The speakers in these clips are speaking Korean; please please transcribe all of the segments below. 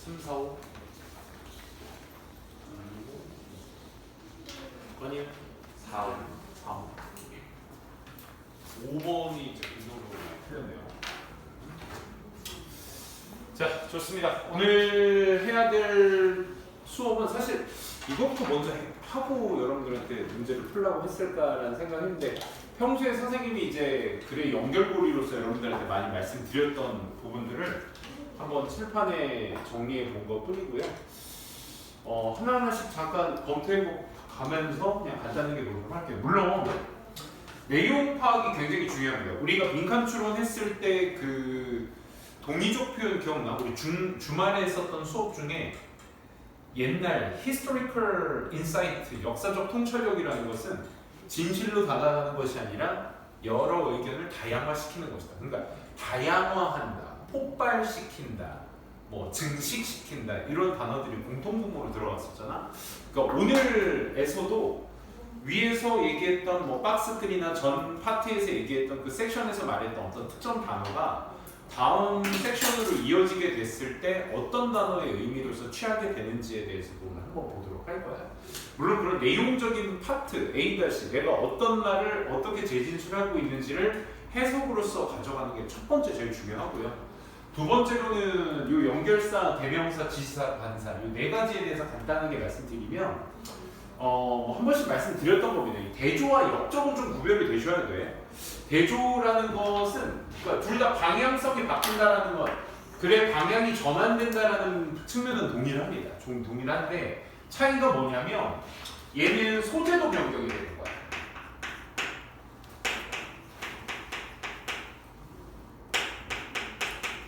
3, 4, 5 아니요 4, 5. 4, 5 5번이 이제 근동적으로 틀렸네요. 자, 좋습니다. 오늘 해야 될 수업은 사실 이것부터 먼저 하고 여러분들한테 문제를 풀라고 했을까라는 생각했는데 평소에 선생님이 이제 글의 연결고리로서 여러분들한테 많이 말씀드렸던 부분들을 한번 칠판에 정리해 본 것 뿐이고요. 하나하나씩 잠깐 검토해 가면서 그냥 간단하게 보도록 할게요. 물론 내용 파악이 굉장히 중요합니다. 우리가 빈칸 추론했을 때 그 동의적 표현 기억나? 우리 주말에 했었던 수업 중에 옛날 historical insight, 역사적 통찰력이라는 것은 진실로 다가가는 것이 아니라 여러 의견을 다양화시키는 것이다. 그러니까 다양화한다, 폭발시킨다, 뭐 증식시킨다 이런 단어들이 공통분모로 들어갔었잖아. 그러니까 오늘에서도 위에서 얘기했던 뭐 박스들이나 전 파트에서 얘기했던 그 섹션에서 말했던 어떤 특정 단어가 다음 섹션으로 이어지게 됐을 때 어떤 단어의 의미로서 취하게 되는지에 대해서도 오늘 한번 보도록 할 거야. 물론 그런 내용적인 파트 A-, 내가 어떤 말을 어떻게 재진술하고 있는지를 해석으로서 가져가는 게 첫 번째 제일 중요하고요. 두 번째로는 이 연결사, 대명사, 지시사, 관사 이 네 가지에 대해서 간단하게 말씀드리면 한 번씩 말씀드렸던 겁니다. 이 대조와 역적은 좀 구별이 되셔야 돼. 대조라는 것은 그러니까 둘 다 방향성이 바뀐다라는 것, 글의 방향이 전환된다라는 측면은 동일합니다. 좀 동일한데 차이가 뭐냐면 얘는 소재도 변경이 되는 거야.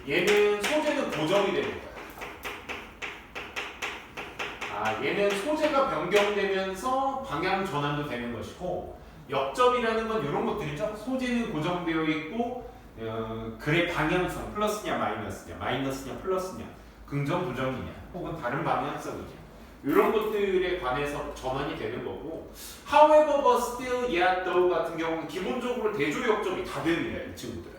얘는 소재는 고정이 되는 거야. 얘는 소재가 변경되면서 방향 전환도 되는 것이고 역접이라는 건 이런 것들이죠. 소재는 고정되어 있고 글의 방향성 플러스냐 마이너스냐, 마이너스냐 플러스냐, 긍정 부정이냐 혹은 다른 방향성이냐 이런 것들에 관해서 전환이 되는 거고 however, but, still, yet, though 같은 경우는 기본적으로 대조 역접이 다 됩니다. 이 친구들은.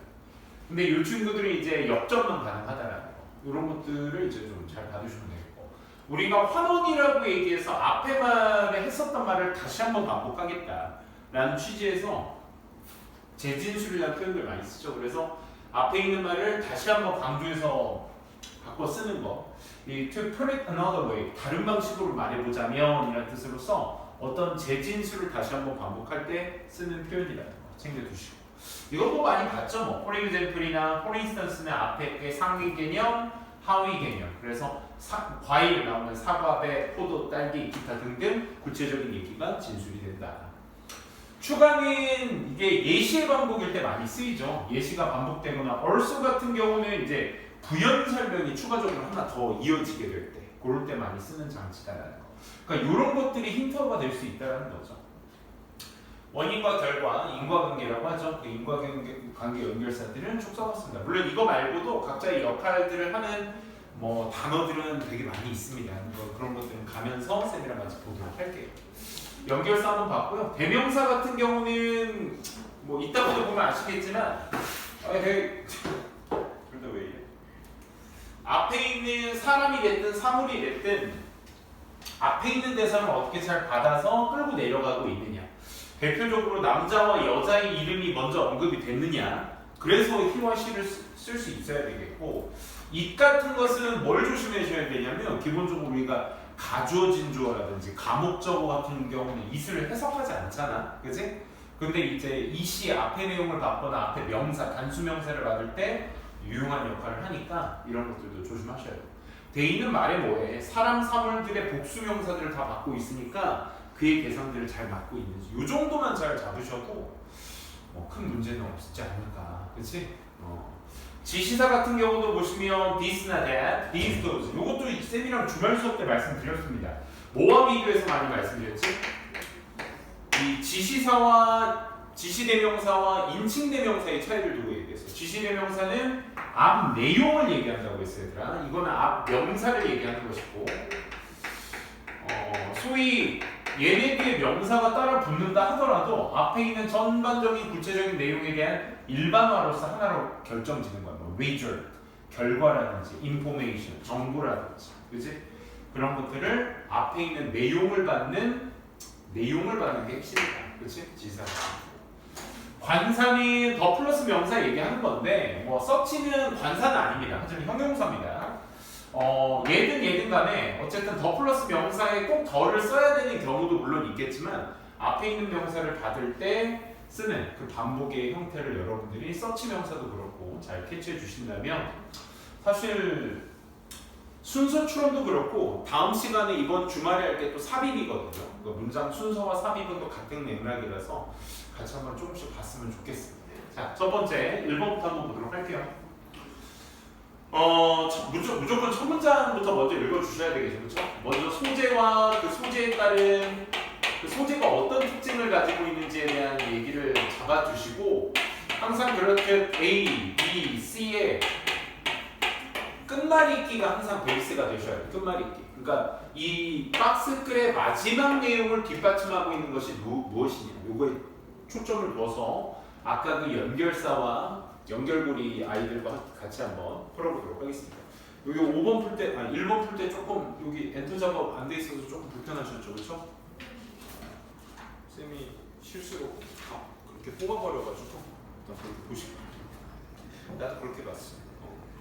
근데 이 친구들이 이제 역접만 가능하다라는 거 이런 것들을 이제 좀 잘 봐주시면 되겠고 우리가 환원이라고 얘기해서 앞에 말에 했었던 말을 다시 한번 반복하겠다라는 취지에서 재진술이라는 표현을 많이 쓰죠. 그래서 앞에 있는 말을 다시 한번 강조해서 바꿔 쓰는 거. 이 to put it another way, 다른 방식으로 말해보자면 이라는 뜻으로서 어떤 재진술을 다시 한번 반복할 때 쓰는 표현이라는 거 챙겨두시고 이것도 많이 봤죠. 뭐 for example이나 for instance는 앞에 상위 개념, 하위 개념. 그래서 과일 나오면 사과, 배, 포도, 딸기, 기타 등등 구체적인 얘기가 진술이 된다. 추가는 이게 예시의 반복일 때 많이 쓰이죠. 예시가 반복되거나 also 같은 경우는 이제 부연 설명이 추가적으로 하나 더 이어지게 될 때 그럴 때 많이 쓰는 장치다라는 거. 그러니까 이런 것들이 힌트가 될 수 있다는 거죠. 원인과 결과, 인과관계라고 하죠. 그 인과관계 연결사들은 쭉 써봤습니다. 물론 이거 말고도 각자의 역할들을 하는 뭐 단어들은 되게 많이 있습니다. 그런 것들은 가면서 쌤이랑 같이 보도록 할게요. 연결사 한번 봤고요. 대명사 같은 경우는 뭐 이따가도 보면 아시겠지만 둘 다 왜 이래? 앞에 있는 사람이 됐든 사물이 됐든 앞에 있는 대상을 어떻게 잘 받아서 끌고 내려가고 있느냐. 대표적으로 남자와 여자의 이름이 먼저 언급이 됐느냐. 그래서 he와 she를 쓸 수 있어야 되겠고 it 같은 것은 뭘 조심하셔야 되냐면 기본적으로 우리가 가주어진 주어라든지 가목적어 같은 경우는 it을 해석하지 않잖아. 그치? 근데 이제 it이 앞에 내용을 받거나 앞에 명사, 단수명사를 받을 때 유용한 역할을 하니까 이런 것들도 조심하셔야 돼요. 대인은 말해 뭐해? 사람, 사물들의 복수명사들을 다 받고 있으니까 그의 대상들을 잘 맡고 있는지 이 정도만 잘 잡으셔도 큰 문제는 없지 않을까. 그치? 지시사 같은 경우도 보시면 this나 that, these, those 이것도 쌤이랑 주말 수업 때 말씀드렸습니다. 뭐와 비교해서 많이 말씀드렸지? 이 지시사와 지시대명사와 인칭대명사의 차이를 두고 얘기했어요. 지시대명사는 앞 내용을 얘기한다고 했어요. 얘들아. 이거는 앞 명사를 얘기하는 것이고 소위 얘네 뒤에 명사가 따라 붙는다 하더라도 앞에 있는 전반적인 구체적인 내용에 대한 일반화로서 하나로 결정지는 거야. 뭐 wager, 결과라든지 information, 정보라든지, 그지? 그런 것들을 앞에 있는 내용을 받는 게 핵심이다, 그렇지? 지사. 관사는 더 플러스 명사 얘기하는 건데 뭐 서치는 관사는 아닙니다. 하지만 형용사입니다. 얘든 간에 어쨌든 더 플러스 명사에 꼭 더를 써야 되는 경우도 물론 있겠지만 앞에 있는 명사를 받을 때 쓰는 그 반복의 형태를 여러분들이 서치 명사도 그렇고 잘 캐치해 주신다면 사실 순서 추론도 그렇고 다음 시간에 이번 주말에 할 게 또 삽입이거든요. 그 문장 순서와 삽입은 또 같은 맥락이라서 같이 한번 조금씩 봤으면 좋겠습니다. 자, 첫 번째 1번부터 한번 보도록 할게요. 무조건 첫 문장부터 먼저 읽어주셔야 되겠죠, 그렇죠? 먼저 소재와 그 소재에 따른 그 소재가 어떤 특징을 가지고 있는지에 대한 얘기를 잡아주시고 항상 그렇게 A, B, C의 끝말잇기가 항상 베이스가 되셔야 돼요. 끝말잇기. 그러니까 이 박스글의 마지막 내용을 뒷받침하고 있는 것이 무엇이냐. 요거에 초점을 둬서 아까 그 연결사와 연결고리 아이들과 같이 한번 풀어보도록 하겠습니다. 여기 5번 풀 때, 1번 풀 때 조금 여기 엔터 작업 안 돼 있어서 조금 불편하셨죠, 그렇죠? 쌤이 실수로 그렇게 뽑아버려가지고 일단 그렇게 보시고 나도 그렇게 봤어.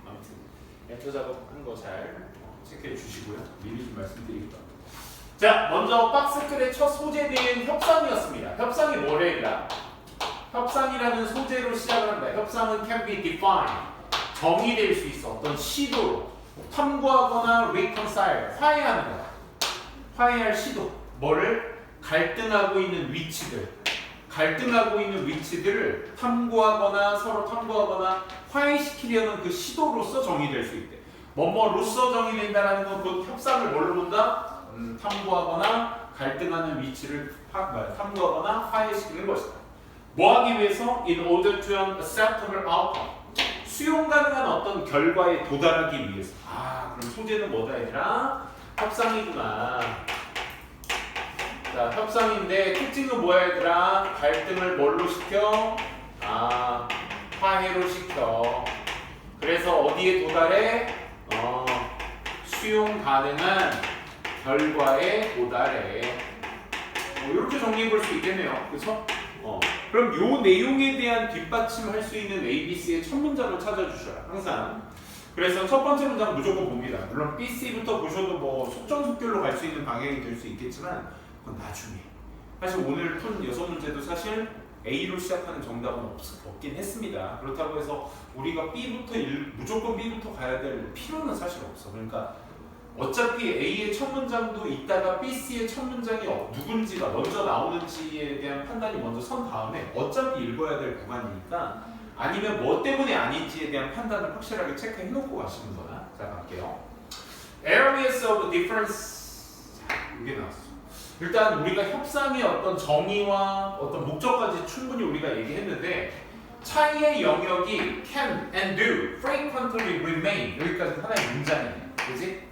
아무튼 엔터 작업한 거 잘 체크해 주시고요. 미리 좀 말씀드리겠다. 자, 먼저 박스글의 첫 소재는 협상이었습니다. 협상이 뭐래라? 협상이라는 소재로 시작을 합니다. 협상은 can be defined, 정의될 수 있어. 어떤 시도로 탐구하거나 reconcile, 화해하는 거야. 화해할 시도. 뭐를? 갈등하고 있는 위치들을 탐구하거나 서로 탐구하거나 화해시키려는 그 시도로서 정의될 수 있대. 뭐뭐로서 정의된다라는 건 그 협상을 뭘로 본다? 탐구하거나 갈등하는 위치를 탐구하거나 화해시키는 것이다. 뭐 하기 위해서? In order to an acceptable outcome. 수용 가능한 어떤 결과에 도달하기 위해서. 그럼 소재는 뭐다 얘들아? 협상이구나. 자, 협상인데 특징은 뭐야 얘들아? 갈등을 뭘로 시켜? 화해로 시켜. 그래서 어디에 도달해? 수용 가능한 결과에 도달해. 이렇게 정리해 볼 수 있겠네요. 그렇죠? 그럼 요 내용에 대한 뒷받침할 수 있는 ABC의 첫 문장을 찾아주셔라. 항상. 그래서 첫 번째 문장은 무조건 봅니다. 물론 BC부터 보셔도 뭐 속전속결로 갈 수 있는 방향이 될 수 있겠지만 그건 나중에. 사실 오늘 푼 6문제도 사실 A로 시작하는 정답은 없긴 했습니다. 그렇다고 해서 우리가 무조건 B부터 가야 될 필요는 사실 없어. 그러니까 어차피 A의 첫 문장도 있다가 BC의 첫 문장이 누군지가 먼저 나오는지에 대한 판단이 먼저 선 다음에 어차피 읽어야 될 구간이니까 아니면 뭐 때문에 아닌지에 대한 판단을 확실하게 체크해 놓고 가시는 거나. 자, 갈게요. Areas of difference. 이게 나왔어. 일단 우리가 협상의 어떤 정의와 어떤 목적까지 충분히 우리가 얘기했는데 차이의 영역이 can and do frequently remain 여기까지 하나의 문장이에요. 그지?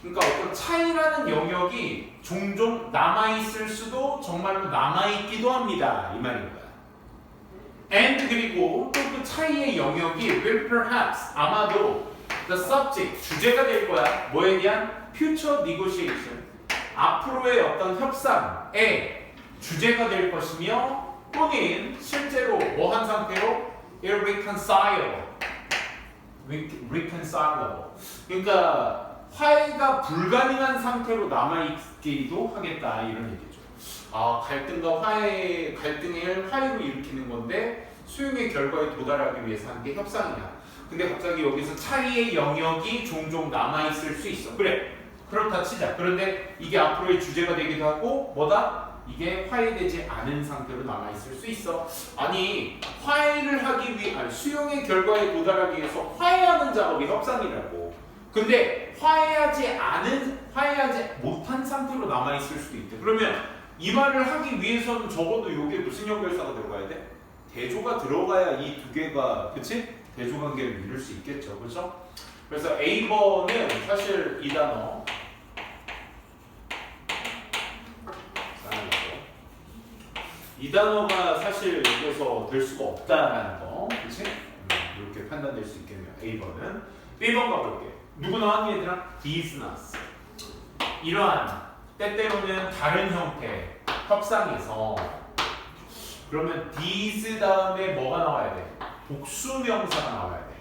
그러니까 어떤 차이라는 영역이 종종 남아있을 수도 정말로 남아있기도 합니다. 이 말인 거야. And 그리고 또 그 차이의 영역이 will perhaps 아마도 the subject 주제가 될 거야. 뭐에 대한? future negotiation 앞으로의 어떤 협상의 주제가 될 것이며 또는 실제로 뭐 한 상태로 irreconcilable 그러니까 화해가 불가능한 상태로 남아있기도 하겠다 이런 얘기죠. 갈등과 갈등을 화해로 일으키는 건데 수용의 결과에 도달하기 위해서 하는 게 협상이야. 근데 갑자기 여기서 차이의 영역이 종종 남아있을 수 있어. 그래. 그렇다 치자. 그런데 이게 앞으로의 주제가 되기도 하고 뭐다? 이게 화해되지 않은 상태로 남아있을 수 있어. 화해를 하기 위해 수용의 결과에 도달하기 위해서 화해하는 작업이 협상이라고. 근데 화해하지 못한 상태로 남아있을 수도 있대. 그러면 이 말을 하기 위해서는 적어도 이게 무슨 연결사가 들어가야 돼? 대조가 들어가야 이 두 개가, 그치? 대조관계를 이룰 수 있겠죠. 그렇죠? 그래서 A번은 사실 이 단어 이 단어가 사실 여기서 될 수가 없다라는 거, 그치? 이렇게 판단될 수 있겠네요. A번은. B번 가볼게. 누구 나왔니 얘들아? These 나왔어. 이러한 때때로는 다른 형태 협상에서 그러면 these 다음에 뭐가 나와야 돼? 복수명사가 나와야 돼.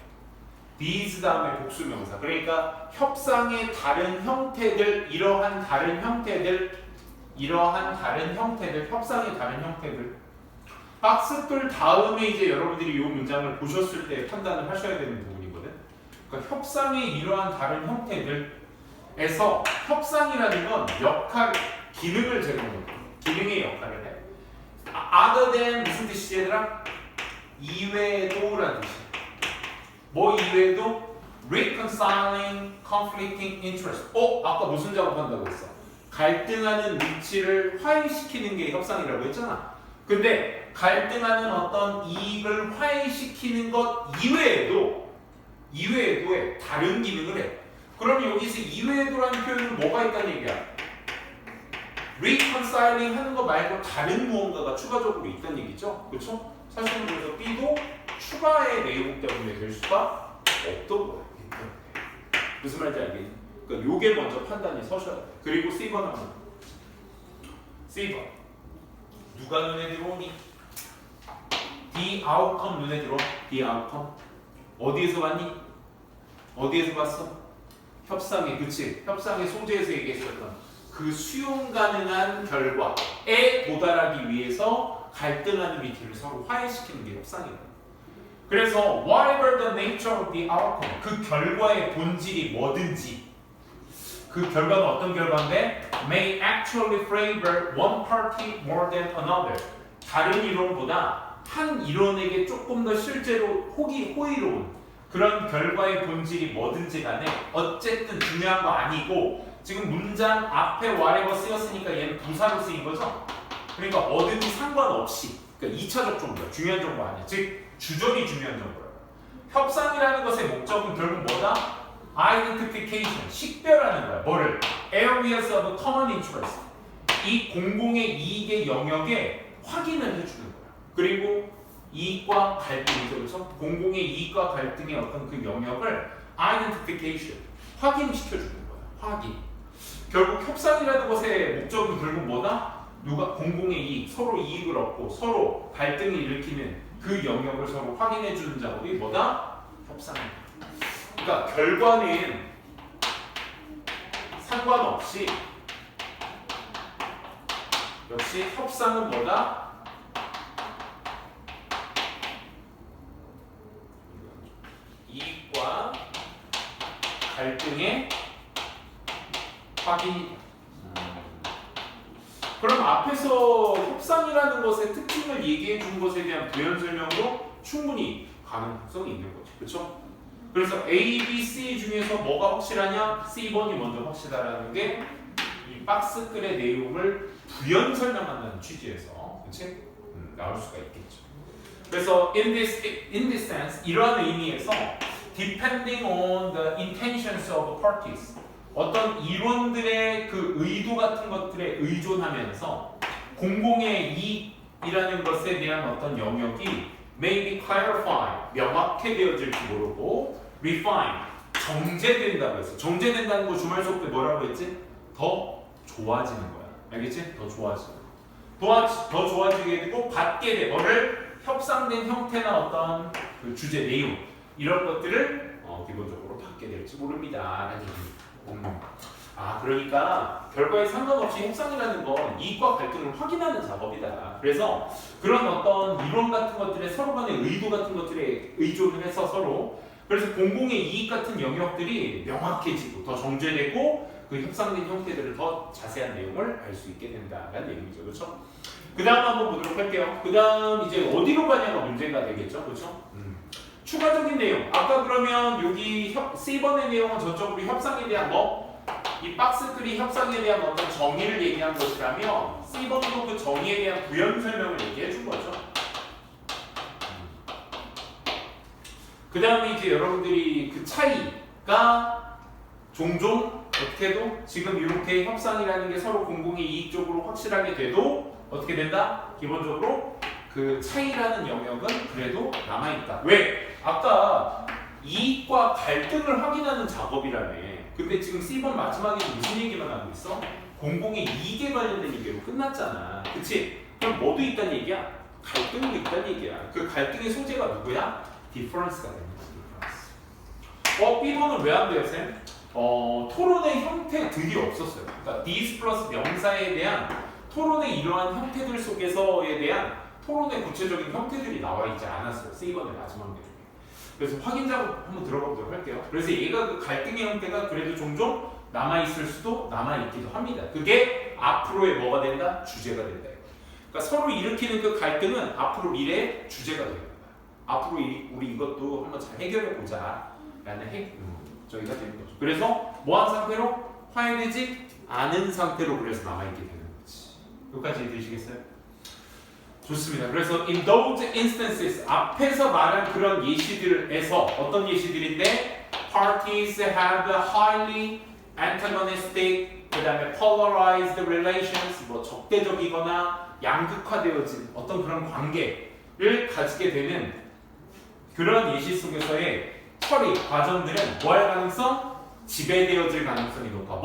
these 다음에 복수명사. 그러니까 협상의 다른 형태들, 이러한 다른 형태들, 협상의 다른 형태들. 박스글 다음에 이제 여러분들이 이 문장을 보셨을 때 판단을 하셔야 되는 부분이거든. 그러니까 협상의 이러한 다른 형태들에서 협상이라는 건 역할, 기능을 제공해. 기능의 역할을 해. other than 무슨 뜻이지 얘들아? 이외에도라는 뜻이야. 뭐 이외에도? reconciling conflicting interest. 아까 무슨 작업한다고 했어? 갈등하는 위치를 화해시키는 게 협상이라고 했잖아. 근데 갈등하는 어떤 이익을 화해시키는 것 이외에도의 다른 기능을 해. 그럼 여기서 이외에도라는 표현은 뭐가 있다는 얘기야? reconciling 하는 거 말고 다른 무언가가 추가적으로 있다는 얘기죠. 그렇죠? 사실은 그래서 B도 추가의 내용 때문에 될 수가 없던 거야. 무슨 말인지 알겠니? 그러니까 요게 먼저 판단이 서셔야 돼. 그리고 C번 하면 C번 누가 눈에 들어오니? The outcome 눈에 들어와? The outcome 어디에서 봤니? 어디에서 봤어? 협상의 그치? 협상의 소재에서 얘기했었던 그 수용 가능한 결과에 도달하기 위해서 갈등하는 위치를 서로 화해시키는 게 협상이에요. 그래서 whatever the nature of the outcome 그 결과의 본질이 뭐든지 그 결과는 어떤 결과인데 may actually favor one party more than another 다른 이론보다 한 이론에게 조금 더 실제로 호의로운 그런 결과의 본질이 뭐든지 간에 어쨌든 중요한 거 아니고 지금 문장 앞에 whatever 쓰였으니까 얘는 부사로 쓰인 거죠. 그러니까 뭐든지 상관없이 그러니까 2차적 정보야. 중요한 정보 아니야. 즉 주절이 중요한 정보야. 협상이라는 것의 목적은 결국 뭐다? identification, 식별하는 거야. 뭐를? areas of common interest. 이 공공의 이익의 영역에 확인을 해주는 거야. 그리고 이익과 갈등이죠. 그래서 공공의 이익과 갈등의 어떤 그 영역을 identification, 확인시켜주는 거야. 확인. 결국 협상이라는 것의 목적은 결국 뭐다? 누가 공공의 이익, 서로 이익을 얻고 서로 갈등을 일으키는 그 영역을 서로 확인해주는 작업이 뭐다? 협상입니다. 그러니까 결과는 상관없이 역시 협상은 뭐다? 이익과 갈등의 확인. 그럼 앞에서 협상이라는 것의 특징을 얘기해 준 것에 대한 부연 설명도 충분히 가능성이 있는 거지. 그렇죠? 그래서 A, B, C 중에서 뭐가 확실하냐? C번이 먼저 확실하다는 게 이 박스글의 내용을 부연 설명한다는 취지에서 그치? 나올 수가 있겠죠. 그래서 in this sense 이러한 의미에서 depending on the intentions of parties 어떤 이론들의 그 의도 같은 것들에 의존하면서 공공의 이익이라는 것에 대한 어떤 영역이 may be clarified 명확해되어질지 모르고 refine 정제된다고 했어. 정제된다는 거 주말 수업 때 뭐라고 했지? 더 좋아지는 거야. 알겠지? 더 좋아지는 거. 더 좋아지게 되고 받게 돼. 뭐를? 협상된 형태나 어떤 그 주제 내용 이런 것들을 기본적으로 받게 될지 모릅니다. 라는 얘기입니다. 그러니까 결과에 상관없이 협상이라는 건 이익과 갈등을 확인하는 작업이다. 그래서 그런 어떤 이론 같은 것들에 서로 간의 의도 같은 것들에 의존을 해서 서로 그래서 공공의 이익 같은 영역들이 명확해지고 더 정제되고 그 협상된 형태들을 더 자세한 내용을 알 수 있게 된다는 얘기죠. 그렇죠? 그 다음 한번 보도록 할게요. 그 다음 이제 어디로 가냐가 문제가 되겠죠. 그렇죠? 추가적인 내용. 아까 그러면 여기 C번의 내용은 저쪽으로 협상에 대한 이 박스글이 협상에 대한 어떤 정의를 얘기한 것이라면 C번도 그 정의에 대한 부연 설명을 얘기해 준 거죠. 그 다음에 이제 여러분들이 그 차이가 종종 어떻게 해도 지금 이렇게 협상이라는 게 서로 공공의 이익 쪽으로 확실하게 돼도 어떻게 된다? 기본적으로 그 차이라는 영역은 그래도 남아있다. 왜? 아까 이익과 갈등을 확인하는 작업이라며. 근데 지금 C번 마지막에 무슨 얘기만 하고 있어? 공공의 이익에 관련된 얘기로 끝났잖아. 그치? 그럼 뭐도 있다는 얘기야? 갈등도 있다는 얘기야. 그 갈등의 소재가 누구야? difference가 되는 거야. difference. B번은 왜 안 돼요, 쌤? 토론의 형태들이 없었어요. 그러니까 these 플러스 명사에 대한 토론의 이러한 형태들 속에서에 대한 토론의 구체적인 형태들이 나와 있지 않았어요. C번의 마지막 내용에. 그래서 확인 작업 한번 들어가보도록 할게요. 그래서 얘가 그 갈등의 형태가 그래도 종종 남아있을 수도 남아있기도 합니다. 그게 앞으로의 뭐가 된다? 주제가 된다. 그러니까 서로 일으키는 그 갈등은 앞으로 미래의 주제가 되는 거야. 앞으로 우리 이것도 한번 잘 해결해 보자 라는 저희가 되는 거죠. 그래서 뭐한 상태로? 화해되지 않은 상태로 그래서 남아있게 되는 거지. 여기까지 이해되시겠어요? 좋습니다. 그래서 in those instances 앞에서 말한 그런 예시들에서 어떤 예시들인데 parties have highly antagonistic 그 다음에 polarized relations 뭐 적대적이거나 양극화되어진 어떤 그런 관계를 가지게 되는 그런 예시 속에서의 처리 과정들은 뭐 할 가능성? 지배되어질 가능성이 높아.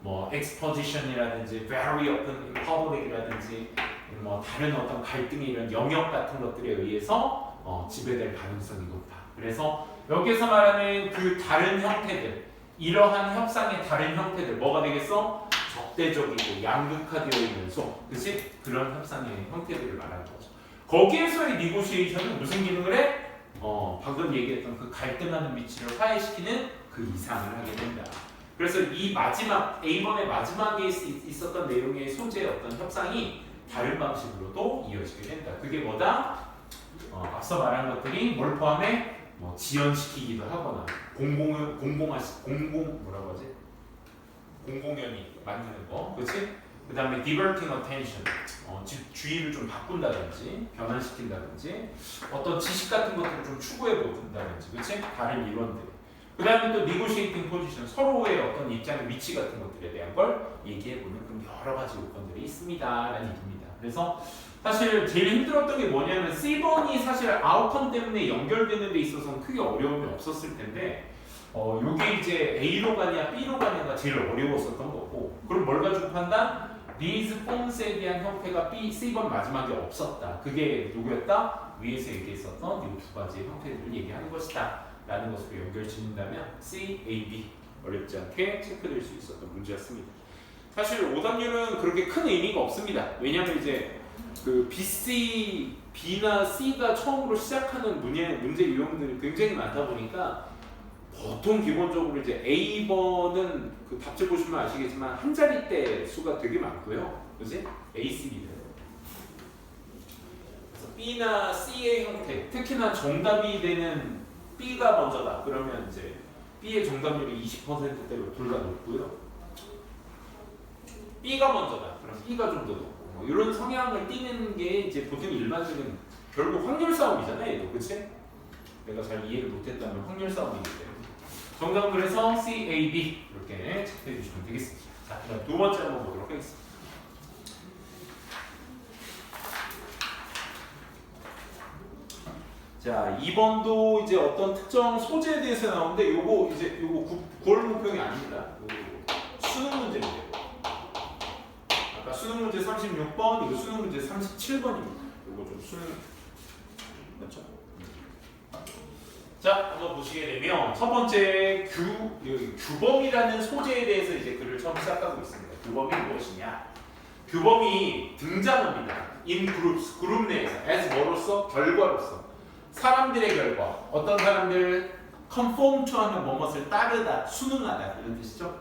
뭐 exposition이라든지 very open in public이라든지 뭐 다른 어떤 갈등의 이런 영역 같은 것들에 의해서 지배될 가능성이 높아. 그래서 여기서 말하는 그 다른 형태들, 이러한 협상의 다른 형태들 뭐가 되겠어? 적대적이고 양극화되어 있는 속, 그치? 그런 협상의 형태들을 말하는 거죠. 거기에서의 니고시에이션은 무슨 기능을 해? 방금 얘기했던 그 갈등하는 위치를 화해시키는 그 이상을 하게 된다. 그래서 이 마지막 A번의 마지막에 있었던 내용의 소재의 어떤 협상이 다른 방식으로도 이어지게 된다. 그게 뭐다? 앞서 말한 것들이 뭘 포함해? 지연시키기도 하거나 공공연히 만드는 거, 그렇지? 그 다음에 diverting attention, 주의를 좀 바꾼다든지 변환시킨다든지 어떤 지식 같은 것들을 좀 추구해 본다든지, 그렇지? 다른 이론들. 그 다음에 또 negotiating position, 서로의 어떤 입장의 위치 같은 것들에 대한 걸 얘기해보는 그런 여러 가지 요건들이 있습니다라는 얘기입니다. 그래서 사실 제일 힘들었던 게 뭐냐면 C번이 사실 아웃컴 때문에 연결되는 데 있어서는 크게 어려움이 없었을 텐데 요게 이제 A로 가냐 B로 가냐가 제일 어려웠었던 거고, 그럼 뭘 가지고 판단? these forms에 대한 형태가 C번 마지막에 없었다. 그게 누구였다? 위에서 얘기했었던 이 두 가지의 형태들을 얘기하는 것이다 라는 것으로 연결 짓는다면 C, A, B 어렵지 않게 체크될 수 있었던 문제였습니다. 사실 오답률은 그렇게 큰 의미가 없습니다. 왜냐하면 이제 그 BC, B나 C가 처음으로 시작하는 문제 유형들이 굉장히 많다 보니까 보통 기본적으로 이제 A번은 그 답지 보시면 아시겠지만 한 자리대 수가 되게 많고요, 그지? A, C, B는. 그래서 B나 C의 형태, 특히나 정답이 되는 B가 먼저다. 그러면 이제 B의 정답률이 20%대로 둘 다 높고요. B가 먼저다. 그럼 B가 좀 더 높고. 이런 성향을 띠는 게 이제 보통 일반적인 결국 확률 싸움이잖아요, 얘도, 그치? 내가 잘 이해를 못했다면 확률 싸움이기 때문에. 정답은 그래서 C, A, B 이렇게 체크해 주시면 되겠습니다. 자, 그다음 두 번째 한번 보도록 하겠습니다. 자, 2번도 이제 어떤 특정 소재에 대해서 나오는데 요거 9월 문평이 아닙니다. 요거 수능 문제인데요. 아까 수능 문제 36번, 이거 수능 문제 37번입니다. 요거 좀 수능 맞죠? 자, 한번 보시게 되면 첫 번째 규범이라는 소재에 대해서 이제 글을 처음 시작하고 있습니다. 규범이 무엇이냐? 규범이 등장합니다. in groups, 그룹 내에서 as 뭐로서? 결과로서. 사람들의 결과. 어떤 사람들 conform to 하는 무엇을 따르다, 순응하다 이런 뜻이죠.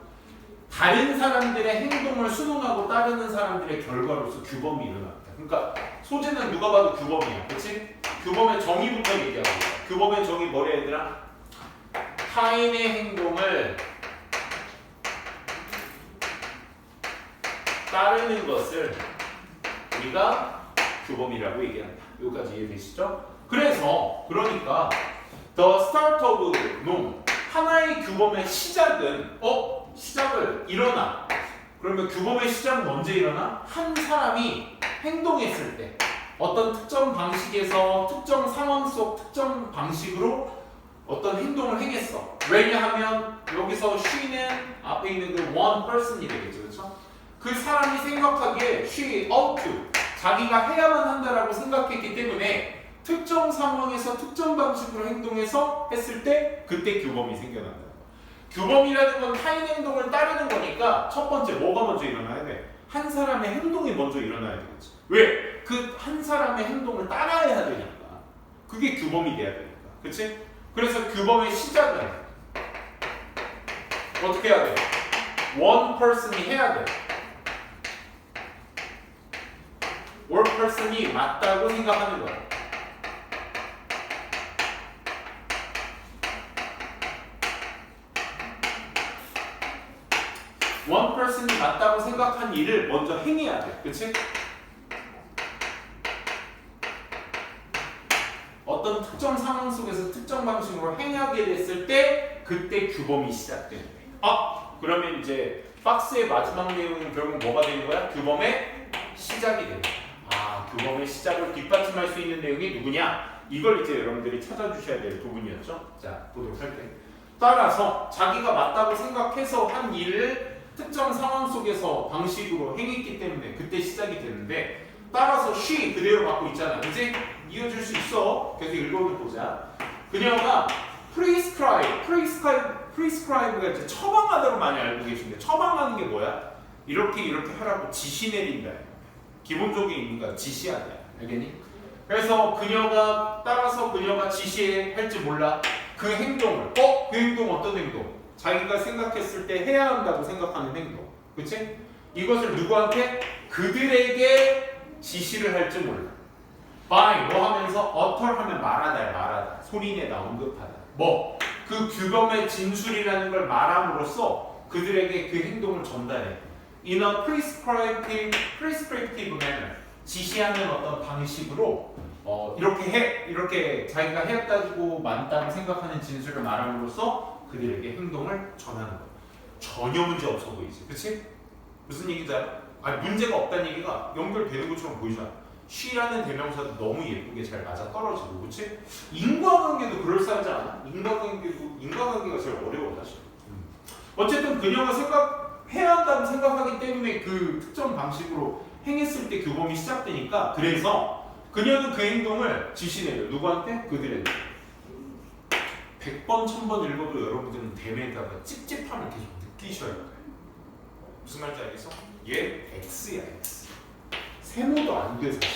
다른 사람들의 행동을 순응하고 따르는 사람들의 결과로서 규범이 일어납니다. 그러니까 소재는 누가 봐도 규범이야, 그렇지? 규범의 정의부터 얘기하고 있어. 규범의 정의 뭐래 얘들아? 타인의 행동을 따르는 것을 우리가 규범이라고 얘기한다. 여기까지 이해되시죠? 그러니까 the start of 놈 하나의 규범의 시작은 시작을 일어나. 그러면 규범의 시작은 언제 일어나? 한 사람이 행동했을 때 어떤 특정 방식에서 특정 상황 속 특정 방식으로 어떤 행동을 행했어. 왜냐하면 여기서 she는 앞에 있는 그 one person이 되겠죠. 그렇죠? 그 사람이 생각하기에 she ought to 자기가 해야만 한다라고 생각했기 때문에 특정 상황에서 특정 방식으로 행동해서 했을 때 그때 규범이 생겨난다. 규범이라는 건 타인 행동을 따르는 거니까 첫 번째 뭐가 먼저 일어나야 돼? 한 사람의 행동이 먼저 일어나야 되겠지. 왜? 그 한 사람의 행동을 따라야 되니까. 그게 규범이 돼야 되니까. 그치? 그래서 규범의 시작은 어떻게 해야 돼? one person이 해야 돼. one person이 맞다고 생각하는 거야. one person이 맞다고 생각한 일을 먼저 행해야 돼. 그치? 어떤 특정 상황 속에서 특정 방식으로 행하게 됐을 때 그때 규범이 시작되는 거야. 그러면 이제 박스의 마지막 내용은 결국 뭐가 되는 거야? 규범의 시작이 되는 거야. 규범의 시작을 뒷받침할 수 있는 내용이 누구냐? 이걸 이제 여러분들이 찾아주셔야 될 부분이었죠. 자, 보도록 할게요. 따라서 자기가 맞다고 생각해서 한 일을 특정 상황 속에서 방식으로 행했기 때문에 그때 시작이 되는데 따라서 she 그대로 갖고 있잖아. 이제 이어질 수 있어. 계속 읽어보자. 그녀가 prescribe가 이제 처방하다고 많이 알고 계신데 처방하는 게 뭐야? 이렇게 하라고 지시 내린다. 기본적인 의미가 지시하다. 알겠니? 그래서 따라서 그녀가 지시할지 몰라. 그 행동을 그 행동 어떤 행동? 자기가 생각했을 때 해야 한다고 생각하는 행동. 그치? 이것을 누구한테? 그들에게 지시를 할지 몰라. by 뭐 하면서 utter 하면 말하다 소리내다 언급하다. 그 규범의 진술이라는 걸 말함으로써 그들에게 그 행동을 전달해. in a prescriptive manner 지시하는 어떤 방식으로 이렇게 자기가 했다고 맞다고 생각하는 진술을 말함으로써 그들에게 행동을 전하는 거야. 전혀 문제 없어 보이지, 그렇지? 무슨 얘기인지 알아? 문제가 없다는 얘기가 연결되는 것처럼 보이잖아. she라는 대명사도 너무 예쁘게 잘 맞아 떨어지고, 그렇지? 인과관계도 그럴싸하지 않아? 인과관계가 제일 어려워 사실. 어쨌든 그녀가 해야 한다고 생각하기 때문에 그 특정 방식으로 행했을 때 규범이 시작되니까 그래서 그녀는 그 행동을 지시내요. 누구한테? 그들에게. 100번, 1000번 읽어도 여러분들은 댐에다가 찝찝함을 계속 느끼셔야 돼요. 무슨 말인지 알겠어? 얘 X야, X. 세모도 안 돼, 사실.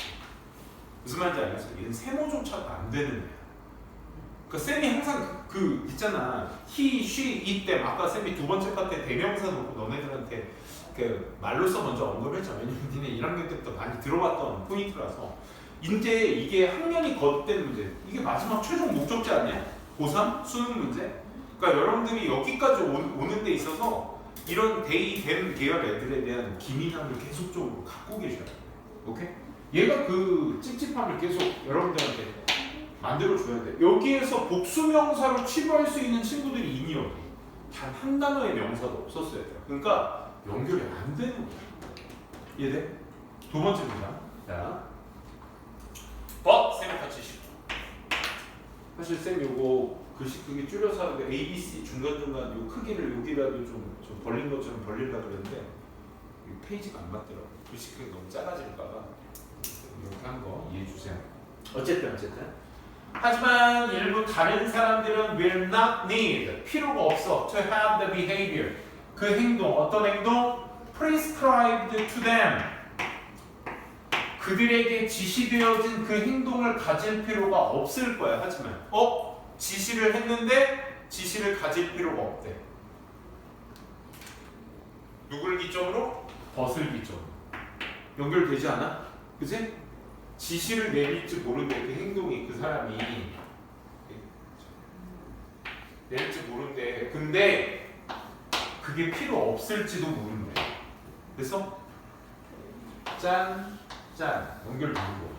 무슨 말인지 알겠어? 얘는 세모조차도 안 되는 애야. 그러니까 쌤이 항상 있잖아. he, she, it 때 아까 쌤이 두 번째 파트에 대명사 놓고 너네들한테 말로써 먼저 언급을 했잖아. 왜냐면 니네 1학년 때부터 많이 들어봤던 포인트라서. 이제 이게 학년이 거듭된 문제. 이게 마지막 최종 목적지 아니야? 고3 수능 문제? 그러니까 여러분들이 여기까지 오는 데 있어서 이런 댐 계열 애들에 대한 기민함을 계속적으로 갖고 계셔야 돼요. 오케이? 얘가 그 찝찝함을 계속 여러분들한테 만들어줘야 돼. 여기에서 복수명사로 취급할 수 있는 친구들이 인이어도 단 한 단어의 명사도 없었어야 돼요. 그러니까 연결이 안 되는 거야. 이해돼? 두 번째 문장. 자, 쌤이 같이 씹고. 사실 쌤 요거 글씨 크기 줄여서 하는데 A, B, C 중간중간 요 크기를 여기라도 좀 벌린 것처럼 벌리려고 그랬는데 페이지가 안 맞더라고. 글씨 크기 너무 작아질까봐 이렇게 한 거 이해해 주세요. 어쨌든 하지만 일부 다른 사람들은 will not need 필요가 없어 to have the behavior 그 행동 어떤 행동? prescribed to them 그들에게 지시되어진 그 행동을 가질 필요가 없을 거야. 하지만 지시를 했는데 지시를 가질 필요가 없대. 누구를 기점으로? 벗을 기점으로. 연결되지 않아? 그치? 지시를 내릴지 모르는데 그 행동이 그 사람이 내릴지 모르는데 근데 그게 필요 없을지도 모른대. 그래서 짠 연결되는 거야.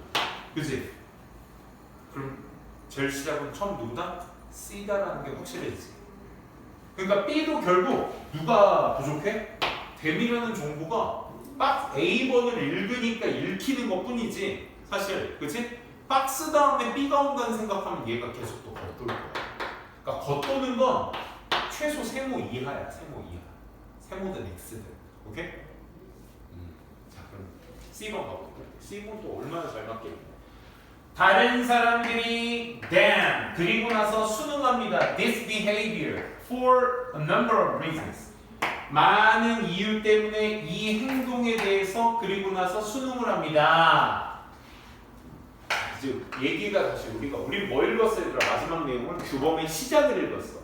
그치? 그럼 제일 시작은 처음 누구다? C다라는 게 확실해지지. 그러니까 B도 결국 누가 부족해? 댐이라는 정보가 박스 A번을 읽으니까 읽히는 것 뿐이지 사실 그치? 박스 다음에 B가 온다는 생각하면 얘가 계속 또 겉돌 거야. 그러니까 겉도는 건 최소 세모 이하야. 세모 이하. 세모든 x든. 오케이? 자 그럼 C번 가볼게요. C번 또 얼마나 잘 맞게. 다른 사람들이 then 그리고 나서 순응합니다. This behavior for a number of reasons. 많은 이유 때문에 이 행동에 대해서 그리고 나서 순응을 합니다. 이제 얘기가 다시 우리 뭐 읽었어 얘들아? 마지막 내용은 규범의 시작을 읽었어.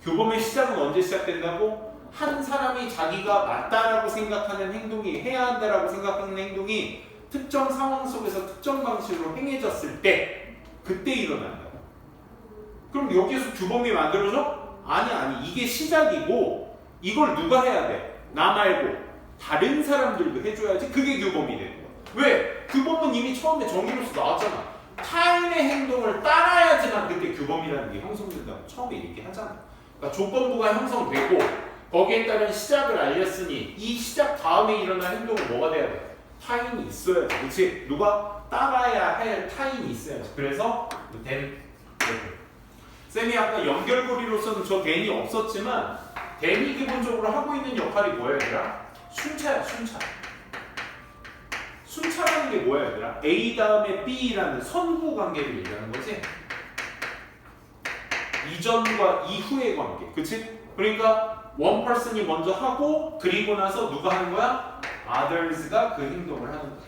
규범의 시작은 언제 시작된다고? 한 사람이 자기가 맞다라고 생각하는 행동이 해야 한다라고 생각하는 행동이 특정 상황 속에서 특정 방식으로 행해졌을 때 그때 일어난다고. 그럼 여기에서 규범이 만들어져? 아니 이게 시작이고 이걸 누가 해야 돼? 나 말고 다른 사람들도 해줘야지 그게 규범이 되는 거야. 왜? 규범은 이미 처음에 정의로서 나왔잖아. 타인의 행동을 따라야지만 그때 규범이라는 게 형성된다고 처음에 얘기하잖아. 그러니까 조건부가 형성되고 거기에 따른 시작을 알렸으니 이 시작 다음에 일어난 행동은 뭐가 돼야 돼? 타인이 있어야지. 그치? 누가 따라야 할 타인이 있어야지. 그래서 then 쌤이 아까 연결고리로서는 저 then이 없었지만 then이 기본적으로 하고 있는 역할이 뭐야 얘들아? 순차야 순차. 순차라는 게 뭐야 얘들아? A 다음에 B라는 선후 관계를 얘기하는 거지. 이전과 이후의 관계. 그치? 그러니까 one person이 먼저 하고 그리고 나서 누가 하는 거야? others가 그 행동을 하는 거야.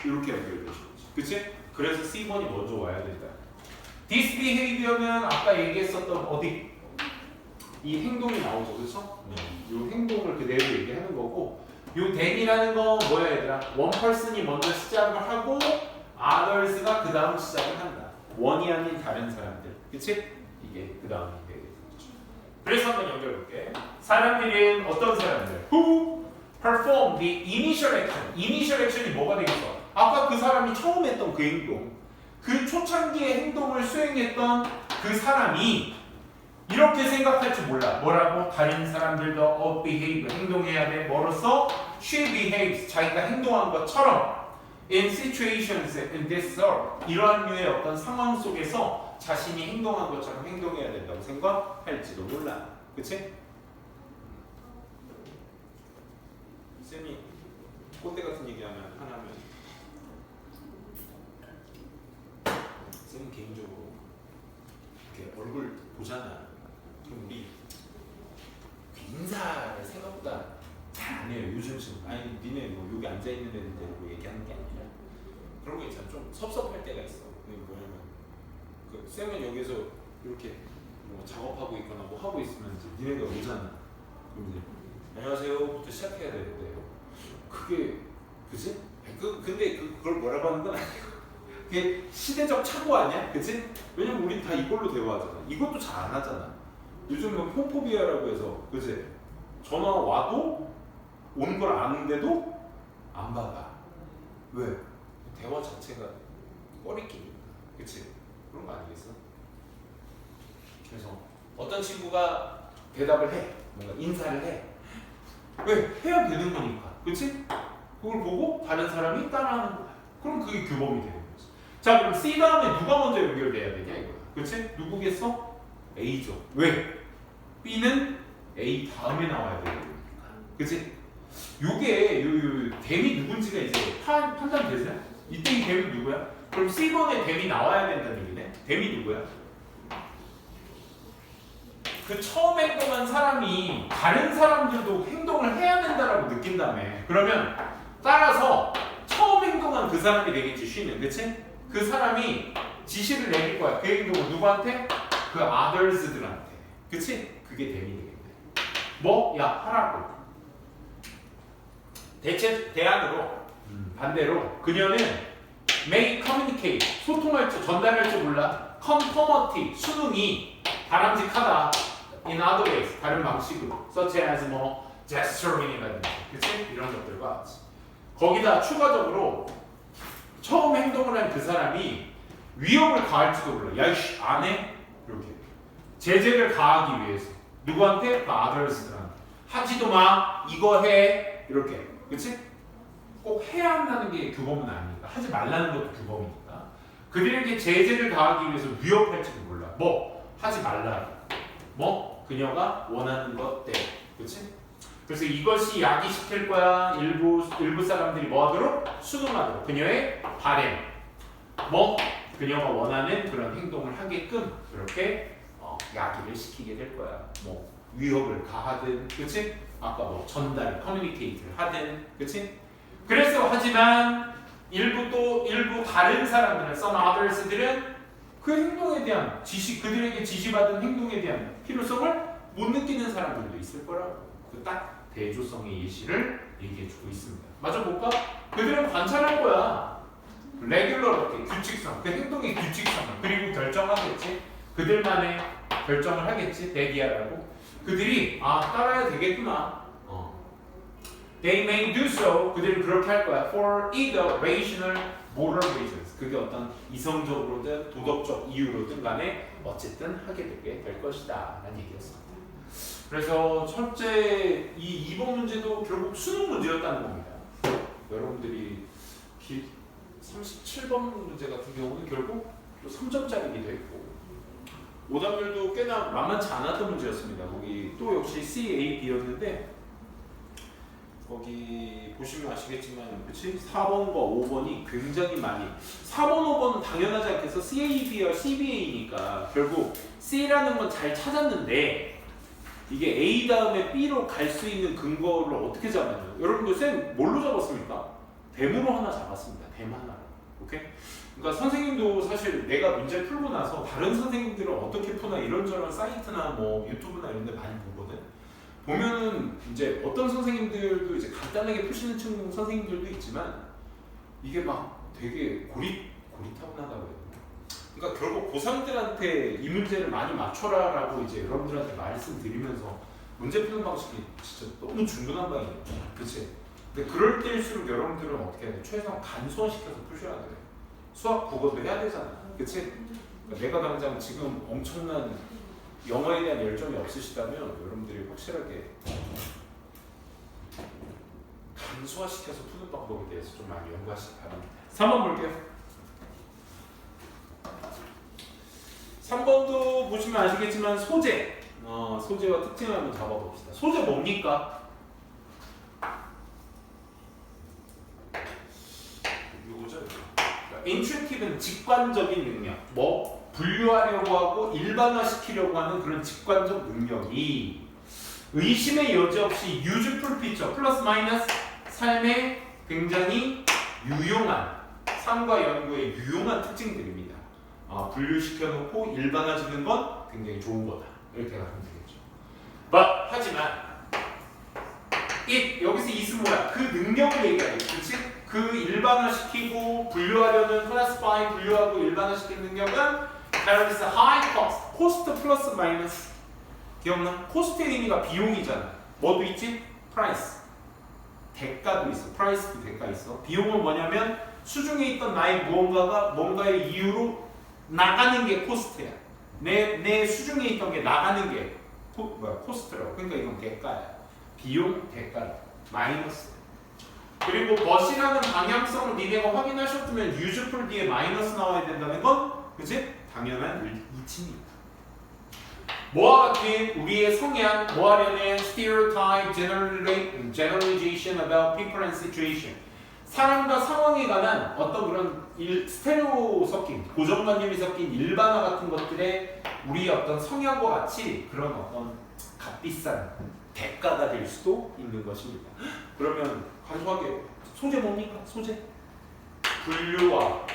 이렇게 연결되는 거지. 그치? 그래서 C번이 먼저 와야 된다. This behavior는 아까 얘기했었던 어디? 이 행동이 나오죠. 그렇죠? 이 행동을 그대로 얘기하는 거고 요 then이라는 건 뭐야 얘들아? one person이 먼저 시작을 하고 others가 그 다음 시작을 한다. one이 아닌 다른 사람들. 그치? 이게 그 다음이 되겠죠. 그래서 한번 연결해볼게. 사람들은 어떤 사람들? Who perform the initial action. initial action이 뭐가 되겠어? 아까 그 사람이 처음 했던 그 행동. 그 초창기의 행동을 수행했던 그 사람이 이렇게 생각할 줄 몰라. 뭐라고? 다른 사람들도 behave, 행동해야 돼. 뭐로써? She behaves, 자기가 행동한 것처럼 in situations in this sort. 이러한 류의 어떤 상황 속에서 자신이 행동한 것처럼 행동해야 된다고 생각할지도 몰라. 그치? 쌤이 꼰대 같은 얘기하면 하나면 쌤은 개인적으로 이렇게 얼굴 보잖아. 그럼 우리 인사를 생각보다 잘 안 해요. 요즘 지금 아니 니네 뭐 여기 앉아 있는 애들 데리고 얘기하는 게 아니라 그런 거 있잖아. 좀 섭섭할 때가 있어. 그게 뭐냐면 그 쌤은 여기서 이렇게 뭐 작업하고 있거나 뭐 하고 있으면 이제 니네가 오잖아. 그럼 이제 안녕하세요부터 시작해야 되는데 그게 그지? 근데 그걸 뭐라고 하는 건 아니고 그게 시대적 착오 아니야? 그치? 왜냐면 우린 다 이걸로 대화하잖아. 이것도 잘 안 하잖아. 요즘은 폰포비아라고 해서 그치? 전화 와도 오는 걸 아는데도 안 받아. 왜? 대화 자체가 꺼리끼니. 그치? 그런 거 아니겠어? 그래서 어떤 친구가 대답을 해. 뭔가 인사를 해. 왜? 해야 되는 거니까. 그치? 그걸 보고 다른 사람이 따라하는 거야. 그럼 그게 규범이 되는 거지. 자, 그럼 C 다음에 누가 먼저 연결돼야 되냐 이거야. 그치? 누구겠어? A죠. 왜? B는 A 다음에 나와야 되는 거니까. 그치? 요게 댐이 누군지가 이제 판단되세요? 이때 이 댐이 누구야? 그럼 C번에 댐이 나와야 된다는 얘기네. 댐이 누구야? 그 처음 행동한 사람이 다른 사람들도 행동을 해야 된다라고 느낀다며. 그러면 따라서 처음 행동한 그 사람이 되겠지. 쉬는. 그치? 그 사람이 지시를 내릴 거야. 그 행동을 누구한테? 그 others들한테. 그치? 그게 댐이 되겠네. 뭐? 야 하라고. 대안으로 반대로 그녀는 may communicate 소통할 줄 전달할 줄 몰라. conformity 수능이 바람직하다. in other ways 다른 방식으로 such as 뭐 gesturing이라든지 그치? 이런 것들과 같이. 거기다 추가적으로 처음 행동을 한 그 사람이 위협을 가할지도 몰라. 야이씨 안 해? 이렇게 제재를 가하기 위해서 누구한테? 그 others들한테. 하지도 마 이거 해 이렇게. 그치? 꼭 해야 한다는 게 규범은 아니니까. 하지 말라는 것도 규범이니까. 그들에게 제재를 가하기 위해서 위협할지도 몰라. 뭐? 하지 말라. 뭐 그녀가 원하는 것대로. 그치? 그래서 이것이 야기시킬 거야. 일부 사람들이 뭐 하도록? 수긍하도록. 그녀의 바램. 뭐 그녀가 원하는 그런 행동을 하게끔 그렇게 야기를 시키게 될 거야. 뭐 위협을 가하든, 그치? 아까 뭐 전달, 커뮤니케이트를 하든, 그치? 그래서 하지만 일부 다른 사람들은, some others들은 그 행동에 대한 그들에게 지시받은 행동에 대한 필요성을 못 느끼는 사람들도 있을 거라고. 그 딱 대조성의 예시를 얘기해주고 있습니다. 맞아 볼까? 그들은 관찰할 거야. 레귤러렇게 규칙성, 그 행동의 규칙성, 그리고 결정하겠지. 그들만의 결정을 하겠지. 대기하라고. 그들이 따라야 되겠구나. They may do so. 그들은 그렇게 할 거야. For either rational, moral reasons. 그게 어떤 이성적으로든 도덕적 이유로든 간에 어쨌든 하게 되게 될 것이다 라는 얘기였습니다. 그래서 첫째 이 2번 문제도 결국 수능 문제였다는 겁니다. 여러분들이 37번 문제 같은 경우는 결국 또 3점짜리기도 했고 오답률도 꽤나 만만치 않았던 문제였습니다. 거기 또 역시 C, A, B였는데 거기 보시면 아시겠지만 그치? 4번과 5번이 굉장히 많이 4번, 5번은 당연하지 않겠어? CAB와 CBA니까 결국 C라는 건 잘 찾았는데 이게 A 다음에 B로 갈 수 있는 근거를 어떻게 잡았나요? 여러분들 쌤 뭘로 잡았습니까? 댐으로 하나 잡았습니다. 댐 하나. 오케이? 그러니까 선생님도 사실 내가 문제 풀고 나서 다른 선생님들은 어떻게 푸나 이런저런 사이트나 뭐 유튜브나 이런 데 많이 보거든. 보면은 이제 어떤 선생님들도 이제 간단하게 푸시는 선생님들도 있지만 이게 막 되게 고리타분하다고 해요. 그러니까 결국 고3들한테 이 문제를 많이 맞춰라라고 이제 여러분들한테 말씀드리면서 문제 푸는 방식이 진짜 너무 중구난 방이에요. 그치? 근데 그럴 때일수록 여러분들은 어떻게 해야 돼? 최소한 간소화시켜서 푸셔야 돼. 수학, 국어도 해야 되잖아. 그치? 그러니까 내가 당장 지금 엄청난 영어에 대한 열정이 없으시다면 여러분들이 확실하게 간소화시켜서 푸는 방법에 대해서 좀 많이 연구하시기 바랍니다. 3번 볼게요. 3번도 보시면 아시겠지만 소재 소재와 특징을 한번 잡아봅시다. 소재 뭡니까? 요거죠. 그러니까 intuitive는 직관적인 능력, 뭐 분류하려고 하고 일반화시키려고 하는 그런 직관적 능력이 의심의 여지 없이 useful feature 플러스 마이너스 삶에 굉장히 유용한 삶과 연구에 유용한 특징들입니다. 분류시켜놓고 일반화시키는 건 굉장히 좋은 거다. 이렇게 가면 되겠죠. 하지만 여기서 it은 뭐야? 그 능력을 얘기하는 거지. 그치? 그 일반화시키고 분류하려는 classify 분류하고 일반화시키는 능력은 carries a high cost. cost 플러스 마이너스. 기억나? cost의 의미가 비용이잖아. 뭐도 있지? price. 대가도 있어. price도 대가 있어. 비용은 뭐냐면 수중에 있던 나의 무언가가 뭔가의 이유로 나가는 게 코스트야. 내 수중에 있던 게 나가는 게 코스트라고. 그러니까 이건 대가야. 비용, 대가, 마이너스. 그리고 멋이라는 방향성을 니네가 확인하셨으면 useful 뒤에 마이너스 나와야 된다는 건 그치? 당연한 이치입니다. 뭐와 같은 우리의 성향, 뭐하려는 stereotype, generalization about people and situation. 사람과 상황에 관한 어떤 그런 스테레오 섞인, 고정관념이 섞인 일반화 같은 것들에 우리의 어떤 성향과 같이 그런 어떤 값비싼 대가가 될 수도 있는 것입니다. 그러면 간소하게 소재 뭡니까? 소재? 분류와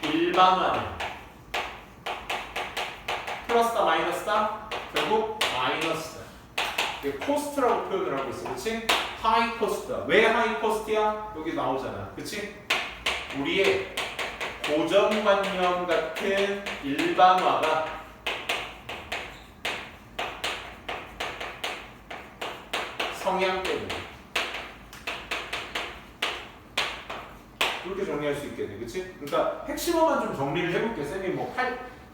일반화는 플러스다 마이너스다? 결국 마이너스다. 코스트라고 표현을 하고 있어. 그치? 하이 코스트다. 왜 하이 코스트야? 여기 나오잖아. 그치? 우리의 고정관념 같은 일반화가 성향 때문에 이렇게 정리할 수 있겠네. 그치? 그러니까 핵심어만 좀 정리를 해볼게. 쌤이 뭐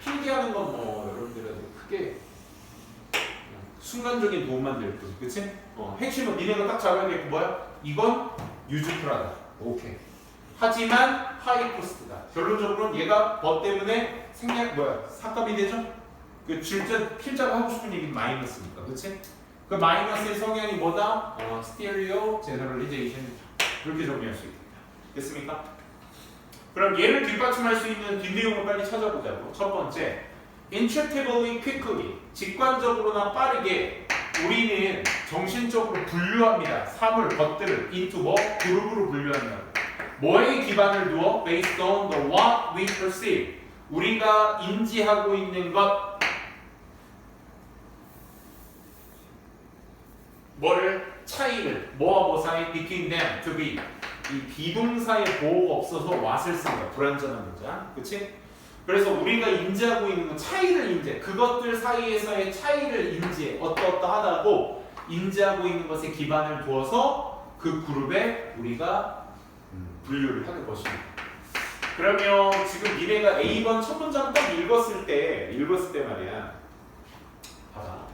필기하는 건 뭐 여러분들한테 크게 순간적인 도움만 될 뿐. 그치? 핵심은 니네가 딱 잡아야 될 게 뭐야? 이건 유즈풀하다. 오케이. 하지만 하이 코스트다. 결론적으로는 얘가 뭐 때문에 삭감이 되죠? 그 필자가 하고 싶은 얘기는 마이너스니까, 그치? 그 마이너스의 성향이 뭐다? 스테레오 제너럴리제이션 이렇게 정리할 수 있겠다. 됐습니까? 그럼 얘를 뒷받침할 수 있는 뒷내용을 빨리 찾아보자고. 첫 번째, intractably quickly, 직관적으로나 빠르게 우리는 정신적으로 분류합니다. 사물, 것들을 into 뭐? 그룹으로 분류한다. 뭐에 기반을 두어? Based on the what we perceive. 우리가 인지하고 있는 것. 뭐를? 차이를. 뭐와 뭐 사이? Between them, to be. 이 비동사의 보호가 없어서 what을 쓴 거야. 불완전한 문장. 그치? 그래서 우리가 인지하고 있는 건 차이를 인지해. 그것들 사이에서의 차이를 인지해. 어떠어떠하다고 인지하고 있는 것에 기반을 두어서 그 그룹에 우리가 분류를 하는 것입니다. 그러면 지금 니네가 A번 첫 문장 딱 읽었을 때 말이야. 봐봐.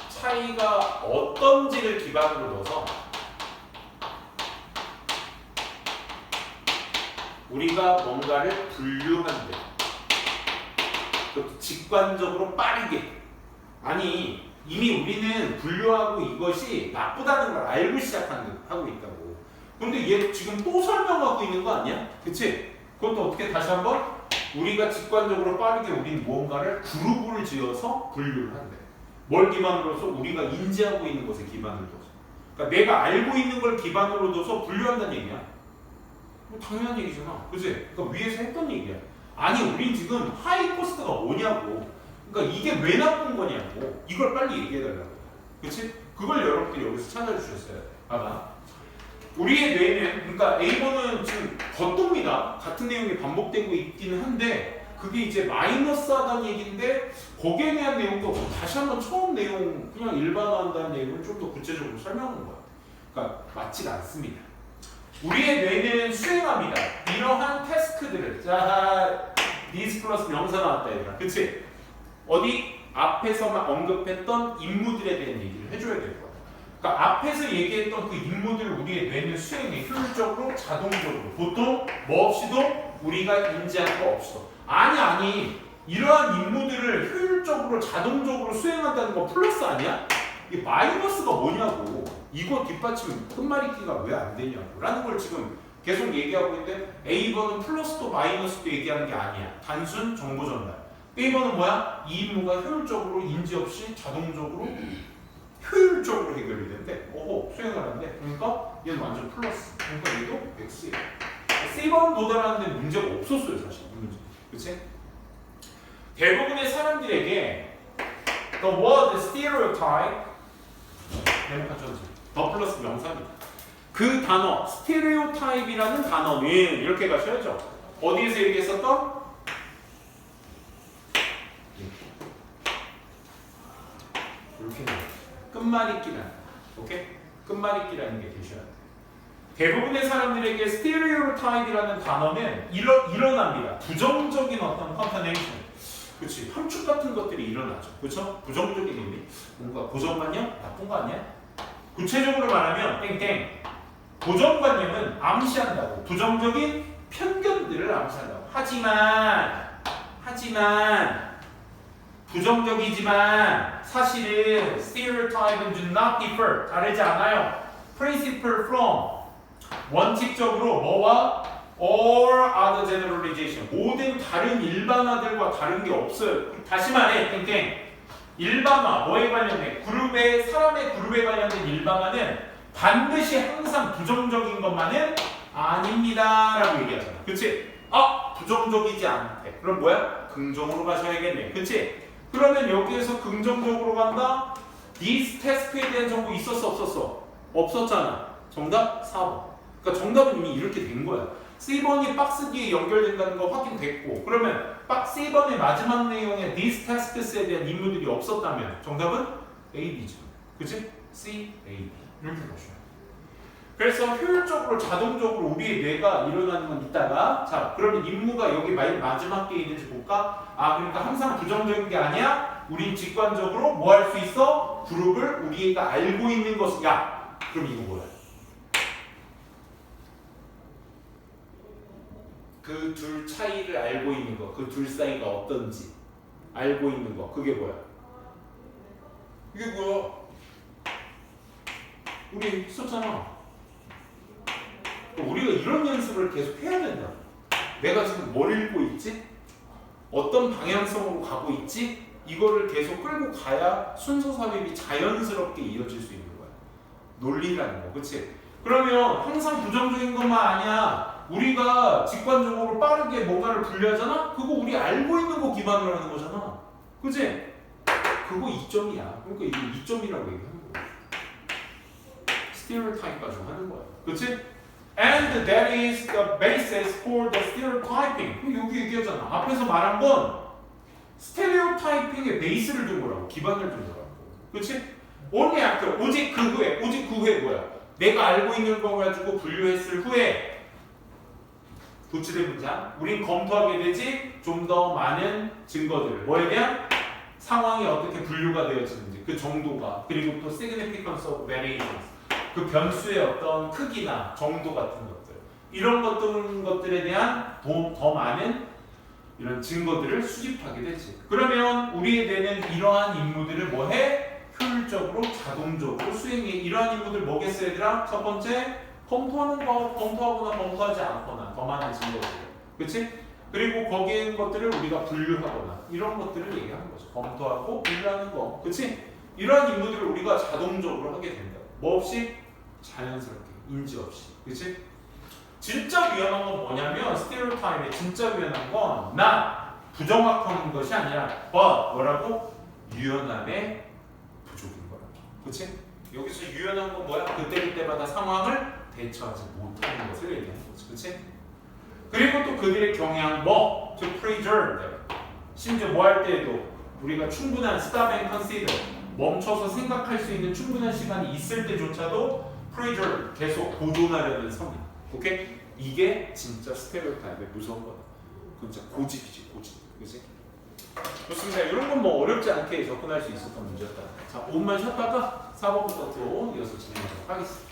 차이가 어떤지를 기반으로 둬서 우리가 뭔가를 분류한대. 그것도 직관적으로 빠르게. 아니 이미 우리는 분류하고 이것이 나쁘다는 걸 알고 하고 있다고. 근데 얘 지금 또 설명하고 있는 거 아니야? 그치? 그것도 어떻게 다시 한번 우리가 직관적으로 빠르게 우리는 무언가를 그룹을 지어서 분류를 한대. 뭘 기반으로 해서? 우리가 인지하고 있는 것에 기반을 둬서. 그러니까 내가 알고 있는 걸 기반으로 둬서 분류한다는 얘기야. 뭐 당연한 얘기잖아. 그치? 그러니까 위에서 했던 얘기야. 아니 우린 지금 하이 코스트가 뭐냐고. 그러니까 이게 왜 나쁜 거냐고. 이걸 빨리 얘기해달라고. 그치? 그걸 여러분들이 여기서 찾아주셨어야 돼. 봐봐. 우리의 뇌는, 그러니까 A번은 지금 겉돕니다. 같은 내용이 반복되고 있기는 한데 그게 이제 마이너스하다는 얘기인데 거기에 대한 내용도 다시 한번 처음 내용 그냥 일반화한다는 내용을 좀 더 구체적으로 설명하는 거야. 그러니까 맞지가 않습니다. 우리의 뇌는 수행합니다. 이러한 태스크들을. 자, these 플러스 명사 나왔다 얘들아. 그치? 어디? 앞에서만 언급했던 임무들에 대한 얘기를 해줘야 될 거야. 그러니까 앞에서 얘기했던 그 임무들을 우리의 뇌는 수행해. 효율적으로, 자동적으로. 보통 뭐 없이도 우리가 인지할 거 없어. 아니 이러한 임무들을 효율적으로, 자동적으로 수행한다는 거 플러스 아니야? 이게 마이너스가 뭐냐고. 이거 뒷받침 끝말잇기가 왜 안 되냐고 라는 걸 지금 계속 얘기하고 있는데 A번은 플러스도 마이너스도 얘기하는 게 아니야. 단순 정보 전달. B번은 뭐야? 이 임무가 효율적으로 인지 없이 자동적으로 효율적으로 해결이 된대. 오호, 수행을 하는데. 그러니까 얘는 완전 플러스. 그러니까 얘도 X예요. C번 도달하는데 문제가 없었어요, 사실. 이 문제. 그치? 대부분의 사람들에게 the word stereotype 네모칸 전지 더 플러스 명사입니다. 그 단어 stereotype이라는 단어는 이렇게 가셔야죠. 어디에서 얘기했었던? 이렇게 끝말잇기라는, 오케이? 끝말잇기라는 게 계셔야 돼요. 대부분의 사람들에게 stereotype이라는 단어는 일어납니다. 부정적인 어떤 컨터네이션, 그렇지? 함축 같은 것들이 일어나죠. 그렇죠? 부정적인 의미, 뭔가 고정관념 나쁜 거 아니야? 구체적으로 말하면 땡땡. 고정관념은 암시한다고. 부정적인 편견들을 암시한다고. 하지만 부정적이지만 사실은 stereotype은 do not differ. 다르지 않아요. principle from. 원칙적으로 뭐와 all other generalization. 모든 다른 일반화들과 다른 게 없어요. 다시 말해 땡땡. 일반화 뭐에 관련된? 사람의 그룹에 관련된 일반화는 반드시 항상 부정적인 것만은 아닙니다 라고 얘기하잖아. 그치? 부정적이지 않대. 그럼 뭐야? 긍정으로 가셔야겠네. 그치? 그러면 여기에서 긍정적으로 간다? this task에 대한 정보 있었어 없었어? 없었잖아. 정답 4번. 그러니까 정답은 이미 이렇게 된 거야. C번이 박스 뒤에 연결된다는 거 확인됐고, 그러면 C번의 마지막 내용에 these tasks에 대한 임무들이 없었다면 정답은 A, B죠. 그치? C, A, B 이렇게 보셔요. 그래서 효율적으로, 자동적으로 우리의 뇌가 일어나는 건 있다가, 자 그러면 임무가 여기 마지막 게 있는지 볼까? 그러니까 항상 부정적인 게 아니야. 우린 직관적으로 뭐 할 수 있어? 그룹을 우리가 알고 있는 것을, 그럼 이거 뭐야? 그 둘 차이를 알고 있는 거, 그 둘 사이가 어떤지 알고 있는 거, 그게 뭐야? 이게 뭐야? 우리 했었잖아. 우리가 이런 연습을 계속 해야 된다. 내가 지금 뭘 읽고 있지? 어떤 방향성으로 가고 있지? 이거를 계속 끌고 가야 순서 삽입이 자연스럽게 이어질 수 있는 거야. 논리라는 거, 그치? 그러면 항상 부정적인 것만 아니야. 우리가 직관적으로 빠르게 뭔가를 분류하잖아? 그거 우리 알고 있는 거 기반으로 하는 거잖아. 그치? 그거 이점이야. 그러니까 이게 이점이라고 얘기하는 거야. 스테레오타입 가지고 하는 거야. 그치? And that is the basis for the stereotyping. 여기 얘기하잖아. 앞에서 말한 건 스테레오타이핑의 베이스를 둔 거라고. 기반을 둔 거라고. 그치? only after. 오직 그 후에 뭐야? 내가 알고 있는 거 가지고 분류했을 후에 도치된 문장. 우린 검토하게 되지 좀 더 많은 증거들. 뭐에 대한? 상황이 어떻게 분류가 되어지는지. 그 정도가. 그리고 또 significance of variations. 그 변수의 어떤 크기나 정도 같은 것들. 이런 것들에 대한 더 많은 이런 증거들을 수집하게 되지. 그러면 우리에 대한 이러한 임무들을 뭐해? 효율적으로 자동적으로 수행해. 이러한 임무들 뭐겠어 얘들아? 첫 번째 검토하는 거, 검토하거나 검토하지 않거나 더 많은 증거들. 그치? 그리고 거기에 있는 것들을 우리가 분류하거나 이런 것들을 얘기하는 거죠. 검토하고 분류하는 거. 그치? 이러한 임무들을 우리가 자동적으로 하게 된다. 뭐 없이? 자연스럽게. 인지 없이. 그치? 진짜 위험한 건 뭐냐면 스테레오타입의 진짜 위험한 건 나 부정확한 것이 아니라 뭐라고? 유연함의 부족인 거라고. 그치? 여기서 유연한 건 뭐야? 그때그때마다 상황을 대처하지 못하는 것을 얘기하는 거지. 그치? 그리고 또 그들의 경향 뭐? To preserve. 심지어 뭐 할 때에도 우리가 충분한 stop and consider 멈춰서 생각할 수 있는 충분한 시간이 있을 때조차도 preserve 계속 보존하려는 성향. 오케이? 이게 진짜 스테레오타입의 무서운 거다. 그건 진짜 고집이지, 고집. 그치? 좋습니다. 이런 건 뭐 어렵지 않게 접근할 수 있었던 문제였다. 자, 5분만 쉬었다가 4번부터 또 이어서 진행하도록 하겠습니다.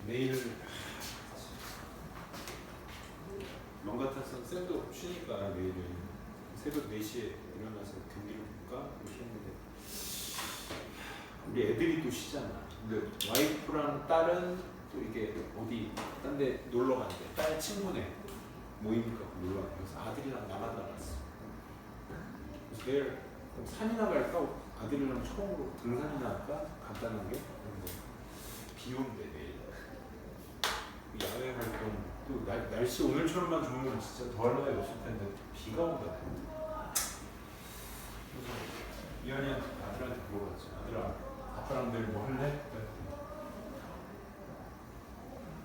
내일 명 같아서 쌤도 쉬니까 내일은 새벽 4시에 일어나서 경기를 볼까? 이렇게 했는데 우리 애들이 또 쉬잖아. 근데 와이프랑 딸은 또 이게 어디 딴 데 놀러 간대. 딸 친구네 모이니까 놀러 간대. 그래서 아들이랑 나만 나갔어. 그래서 내일 그럼 산이나 갈까? 아들이랑 처음으로 등산이나 할까? 간단하게. 근데 비 온대 내일. 야외 활동 또 날씨 오늘처럼만 좋으면 진짜 더할 나위 없을 텐데 비가 온다. 그래서 이현이한테 아들한테 물어봤지. 아들아, 아빠랑 내일 뭐 할래?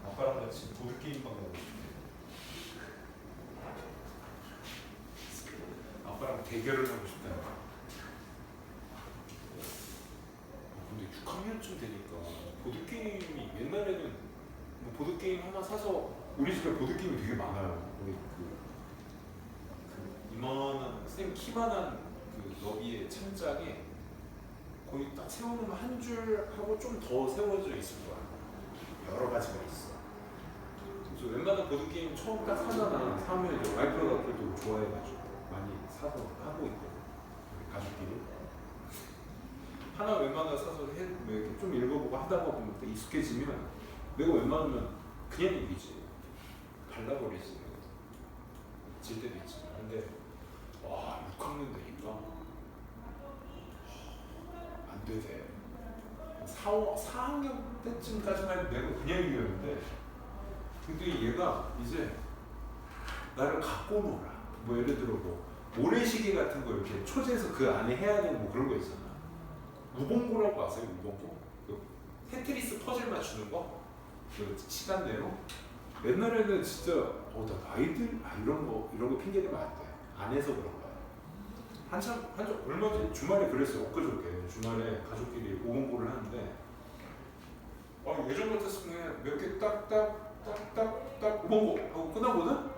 아빠랑 같이 보드게임방 가고 싶대. 아빠랑 대결을 하고 싶다. 근데 6학년쯤 되니까 보드게임이 옛날에는 뭐 보드게임 하나 사서 우리 집에 보드게임이 되게 많아요. 우리 그 이만한 쌤 키만한 그 너비의 창장에 거의 딱 세워놓으면 한 줄 하고 좀 더 세워져 있을 거야. 여러 가지가 있어. 그래서 웬만한 보드게임 처음 딱 사잖아. 사면 이제 와이프가 그래도 좋아해가지고 많이 사서 하고 있거든. 우리 가족끼리. 하나 웬만한 사서 이렇게 좀 읽어보고 하다가 보면 또 익숙해지면 내가 웬만하면 그냥 이기지. 발라버리지. 질 때도 있지. 근데 와 6학년 되니까 안 되대. 4학년 때쯤까지만 해도 내가 그냥 이겼는데 근데 얘가 이제 나를 갖고 놀아. 뭐 예를 들어 뭐 모래시계 같은 거 이렇게 초제해서 그 안에 해야 되는 뭐 그런 거 있잖아. 우봉고라고 아세요? 우봉고? 그 테트리스 퍼즐 맞추는 거? 그 시간대로 옛날에는 진짜 나 아이들 이런 거 핑계대면 안 돼. 안 해서 그런 거야. 한참 얼마 전에 주말에 그랬어요. 엊그저께 주말에 가족끼리 오공고를 하는데 예전 같았으면 몇 개 딱딱 오공고 하고 끝나거든.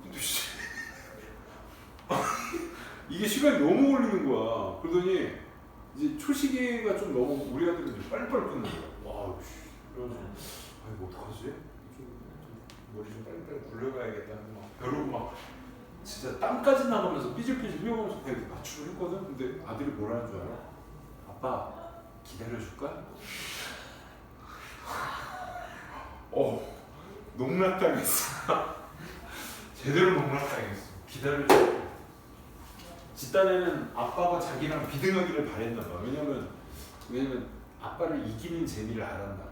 근데 이게 시간이 너무 걸리는 거야. 그러더니 이제 초시계가 좀 너무 우리 아들은 이제 빨리빨리 끊는 거야. 와, 그래서 아이고 어떡하지? 머리 좀 빨리빨리 굴려가야겠다. 막 벼르고 막 진짜 땀까지 나가면서 삐질삐질 흘려가면서 이렇게 맞추고 했거든. 근데 아들이 뭐라는 줄 알아? 아빠 기다려줄까? 농락당했어. 제대로 농락당했어. 기다려줘. 집단에는 아빠가 자기랑 비등하기를 바랬나봐. 왜냐면 아빠를 이기는 재미를 알았나 봐.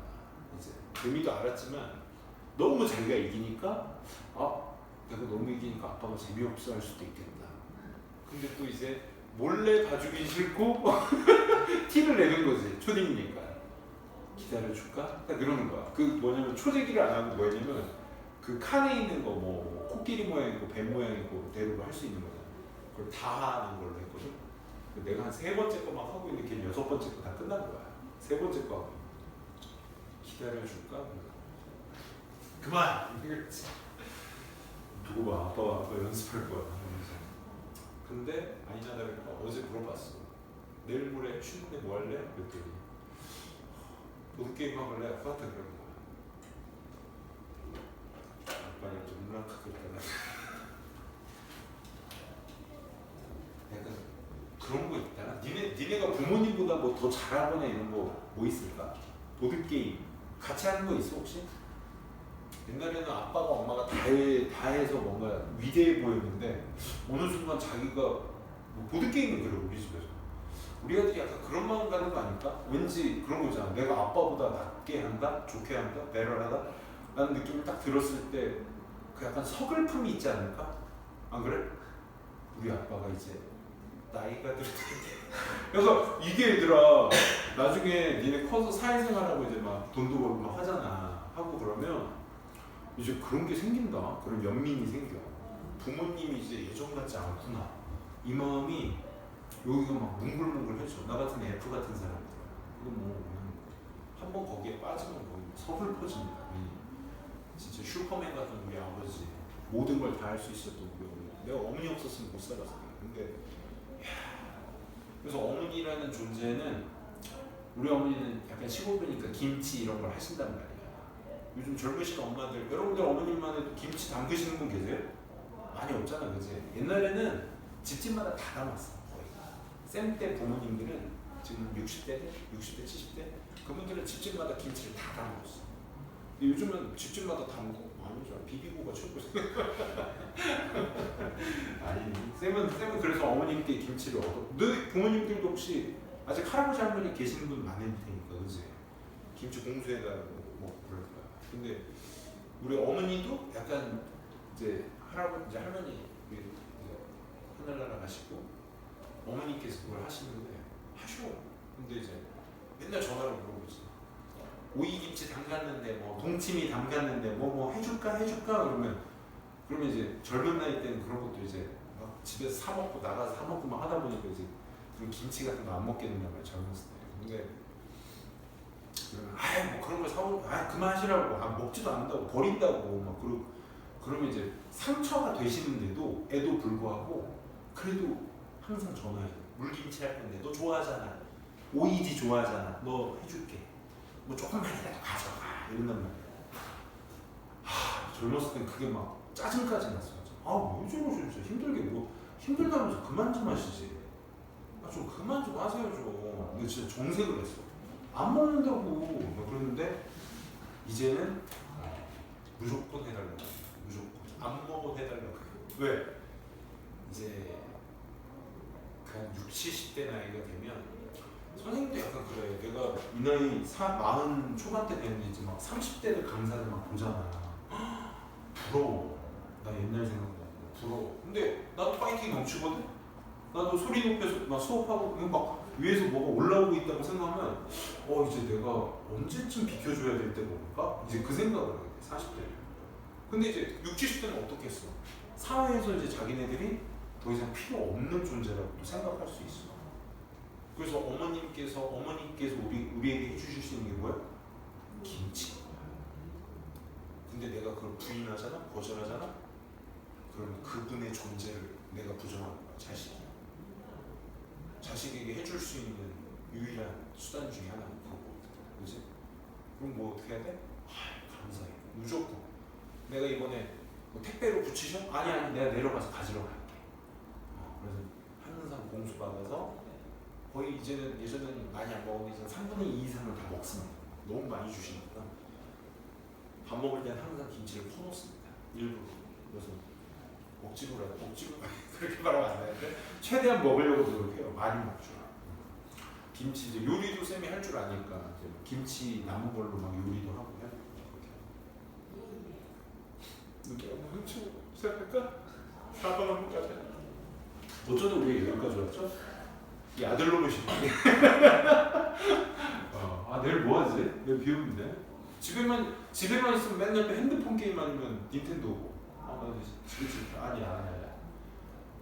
이제 재미도 알았지만 너무 자기가 이기니까 내가 너무 이기니까 아빠가 재미없어 할 수도 있겠다. 근데 또 이제 몰래 봐주기 싫고 티를 내는 거지. 초딩이니까. 기다려줄까? 딱 그러는 거야. 그 뭐냐면 초대기를 안 하고 뭐냐면 그 칸에 있는 거 뭐 코끼리 모양이고 뱀 모양이고 대로로 할 수 있는 거잖아. 그걸 다 하는 걸로 했거든. 내가 한 3번째 거만 하고 있는 게 6번째 거 다 끝난 거야. 3번째 거 하고 기다려줄까? 그만! 두고 봐. 아빠 연습할 거야. 근데 아니나 다를까 어제 물어봤어. 내일 모레 쉬는데 뭐 할래? 그랬더니 보드게임 하길래 아빠한테 그런 거야. 아빠는 좀 물랑하겠다. 약간 그런 거 있다. 니네가 부모님보다 뭐 더 잘하거나 이런 거 뭐 있을까? 보드게임 같이 하는 거 있어 혹시? 옛날에는 아빠가 엄마가 다 해서 뭔가 위대해 보였는데 어느 순간 자기가 뭐 보드게임은 그래 우리 집에서 우리 아들이 약간 그런 마음 가는 거 아닐까? 왠지 그런 거 있잖아. 내가 아빠보다 낫게 한다? 좋게 한다? 배럴하다? 라는 느낌을 딱 들었을 때 그 약간 서글픔이 있지 않을까? 안 그래? 우리 아빠가 이제 나이가 들 텐데 그래서 이게 얘들아 나중에 니네 커서 사회생활하고 이제 막 돈도 벌고 막 하잖아. 하고 그러면 이제 그런 게 생긴다. 그런 연민이 생겨. 부모님이 이제 예전 같지 않구나. 이 마음이 여기가 막 뭉글뭉글해져. 나 같은 F 같은 사람들. 이거 뭐 한번 거기에 빠지면 거의 서글퍼집니다. 진짜 슈퍼맨 같은 우리 아버지. 모든 걸 다 할 수 있었던 우리 어머니. 내가 어머니 없었으면 못 살았어. 근데 그래서 어머니라는 존재는 우리 어머니는 약간 시골이니까 김치 이런 걸 하신단 말이야. 요즘 젊으신 엄마들, 여러분들 어머님만 해도 김치 담그시는 분 계세요? 많이 없잖아, 그지? 옛날에는 집집마다 다 담았어, 거의. 쌤 때 부모님들은 지금 60대, 70대 그분들은 집집마다 김치를 다 담궜어. 근데 요즘은 집집마다 담고 아니죠, 비비고가 최고지. 아니, 쌤은 그래서 어머님께 김치를 얻어. 너희 부모님들도 혹시 아직 할아버지 할머니 계시는 분 많을 테니까, 그지? 김치 공수해가 뭐 그럴 거야. 근데 우리 어머니도 약간 이제 할아버지 할머니 하늘나라 가시고 어머니께서 그걸 하시는데 하셔. 근데 이제 맨날 전화로 물어보지. 오이김치 담갔는데 뭐 동치미 담갔는데 뭐 해줄까 그러면 이제 젊은 나이 때는 그런 것도 이제 막 집에서 사 먹고 나가서 사 먹고 막 하다 보니까 이제 그런 김치 같은 거 안 먹게 된단 말이야 젊었을 때. 근데 그러면 뭐 그런 걸 사오고 그만하시라고 먹지도 않는다고 버린다고 막 그러면 이제 상처가 되시는데도 애도 불구하고 그래도 항상 전화해. 물김치 할 건데 너 좋아하잖아. 오이지 좋아하잖아. 너 해줄게. 뭐 조금만이라도 가져가 이런단 말이야. 젊었을 땐 그게 막 짜증까지 났어. 왜 저러시죠? 진짜 힘들게 뭐 힘들다면서 그만 좀 하시지. 좀 그만 좀 하세요 좀. 근데 진짜 정색을 했어. 안 먹는다고 그러는데 이제는 무조건 해달라고. 무조건 안 먹어 해달라고. 왜? 이제 한 60, 70대 나이가 되면 선생님도 약간 그래. 내가 이 나이 40 초반대 되는데 이제 막 30대들 강사들 막 보잖아. 부러워. 나 옛날 생각나고 부러워. 근데 나도 파이팅 넘치거든. 나도 소리 높여서 막 수업하고 막 위에서 뭐가 올라오고 있다고 생각하면 이제 내가 언제쯤 비켜줘야 될 때가 올까? 이제 그 생각을 하게 돼. 40대. 근데 이제 60, 70대는 어떻게 했어? 사회에서 이제 자기네들이 더 이상 필요 없는 존재라고 생각할 수 있어. 그래서 어머니께서 우리에게 해주실 수 있는 게 뭐야? 김치. 근데 내가 그걸 부인하잖아? 거절하잖아? 그러면 그분의 존재를 내가 부정하는 거야, 자식이. 자식에게 해줄 수 있는 유일한 수단 중에 하나는 그거. 그지? 그럼 뭐 어떻게 해야 돼? 감사해. 무조건. 내가 이번에 뭐 택배로 붙이셔? 아니 내가 내려가서 가지러 갈게. 그래서 항상 공수받아서 거의 이제는 예전에는 많이 안 먹었는데 이제 3분의 2 이상을 다 먹습니다. 너무 많이 주시니까 밥 먹을 때는 항상 김치를 퍼놓습니다. 일부러. 그래서 억지로 그렇게 말하면 안 되는데 최대한 먹으려고 노력해요. 많이 먹죠. 김치 이제 요리도 쌤이 할 줄 아니까 이제 김치 남은 걸로 막 요리도 하고 해요. 이렇게 한번 훔치고 시작할까? 4번 한번 가자. 어쩌다 우리 여기까지 왔죠? 이 아들 놈의 시간이. 내일 뭐 하지? 내일 비 오는데. 집에만 있으면 맨날 핸드폰 게임 아니면 닌텐도고. 아니야.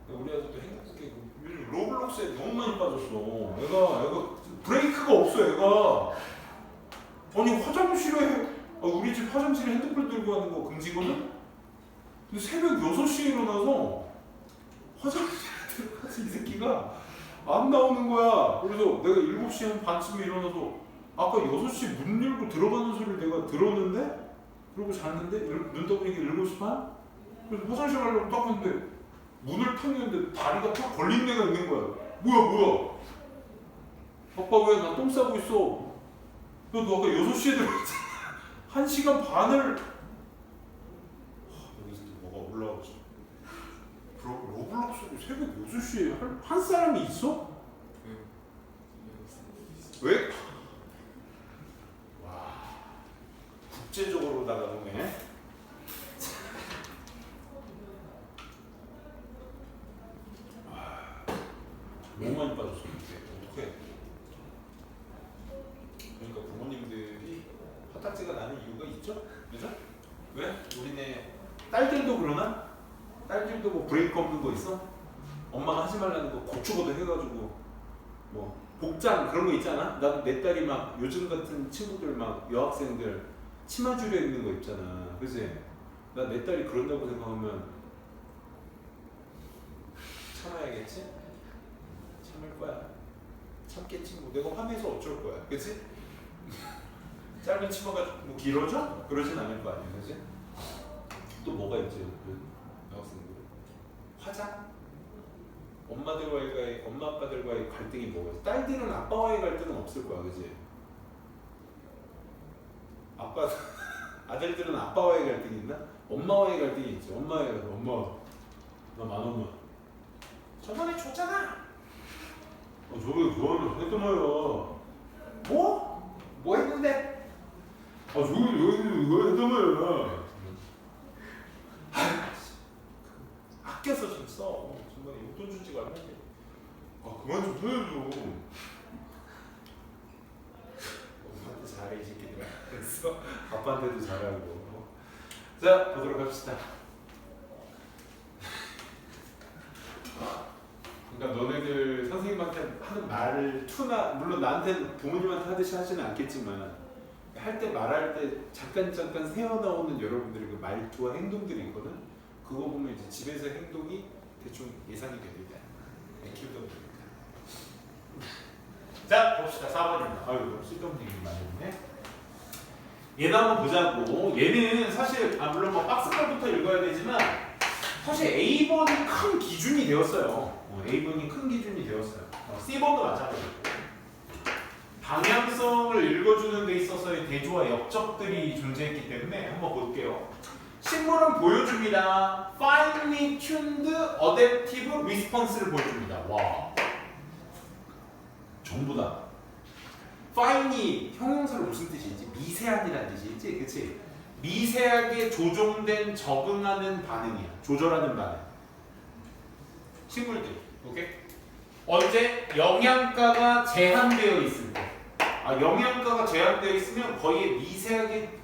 우리 아들도 핸드폰 게임 요즘 로블록스에 너무 많이 빠졌어. 애가 브레이크가 없어. 애가 아니 화장실에 우리 집 화장실에 핸드폰 들고 가는 거 금지거든? 근데 새벽 6시에 일어나서 화장실에 들어가서 이 새끼가 안 나오는 거야. 그래서 내가 7시 한 반쯤에 일어나서 아까 6시 문 열고 들어가는 소리를 내가 들었는데 그러고 잤는데 눈 떠보니까 7시 반? 그래서 화장실 가려고 딱 했는데 문을 탁 열는데 다리가 탁 걸린 데가 있는 거야. 뭐야? 아빠 왜 나 똥 싸고 있어? 너 아까 6시에 들어갔지? 1시간 반을 여기서 또 뭐가 올라오지? 로블록스로 새벽 6시에 한 사람이 있어? 왜? 와 국제적으로다가 보네. 너무 많이 빠졌어. 어떡해. 그러니까 부모님들이 화딱지가 나는 이유가 있죠? 그죠? 왜? 우리네 딸들도 그러나? 딸들도 뭐 브레이크 없는 거 있어? 엄마가 하지 말라는 거 고추거든 해가지고 뭐 복장 그런 거 있잖아? 나도 내 딸이 막 요즘 같은 친구들 막 여학생들 치마 줄여 입는 거 있잖아. 그치? 나 내 딸이 그런다고 생각하면 참아야겠지? 참을 거야. 참겠지 뭐. 내가 화내서 어쩔 거야. 그치? 짧은 치마가 뭐 길어져? 그러진 않을 거 아니야. 그치? 또 뭐가 있지? 여학생들 화장? 엄마 아빠들과의 갈등이 뭐가 있어? 딸들은 아빠와의 갈등은 없을 거야. 그치? 아들들은 아빠와의 갈등이 있나? 엄마와의 갈등이 있지. 엄마 나 10,000원 저번에 줬잖아. 저번에 했던 말이야. 뭐 했는데? 저번에 이거 했던 말이야. 아껴서 좀 써. 정말 용돈 주지가 않는데. 그만 좀 써야죠. 엄마한테 잘해 이 새끼들아. 그래서 아빠한테도 잘하고. 자 보도록 합시다. 그러니까 너네들 선생님한테 하는 말을 투나 물론 나한테는 부모님한테 하듯이 하지는 않겠지만 할 때 말할 때 잠깐 새어 나오는 여러분들의 그 말투와 행동들이 있거든. 그거 보면 이제 집에서 행동이 대충 예상이 됩니다. 키우다 보니까. 자 봅시다. 4번입니다. 아유 쓸데없는 얘기 많이 했네. 얘도 한번 보자고. 얘는 사실 물론 뭐 박스권부터 읽어야 되지만 사실 A번이 큰 기준이 되었어요. A번이 큰 기준이 되었어요. C번도 마찬가지고. 방향성을 읽어주는 데 있어서의 대조와 역적들이 존재했기 때문에 한번 볼게요. 식물은 보여줍니다. Finely tuned adaptive response를 보여줍니다. 와, 전부 다. Finely 형용사로 무슨 뜻이지? 미세한이라는 뜻이지, 그렇지? 미세하게 조종된 적응하는 반응이야. 조절하는 반응. 식물들, 오케이? 언제 영양가가 제한되어 있을 때. 영양가가 제한되어 있으면 거의 미세하게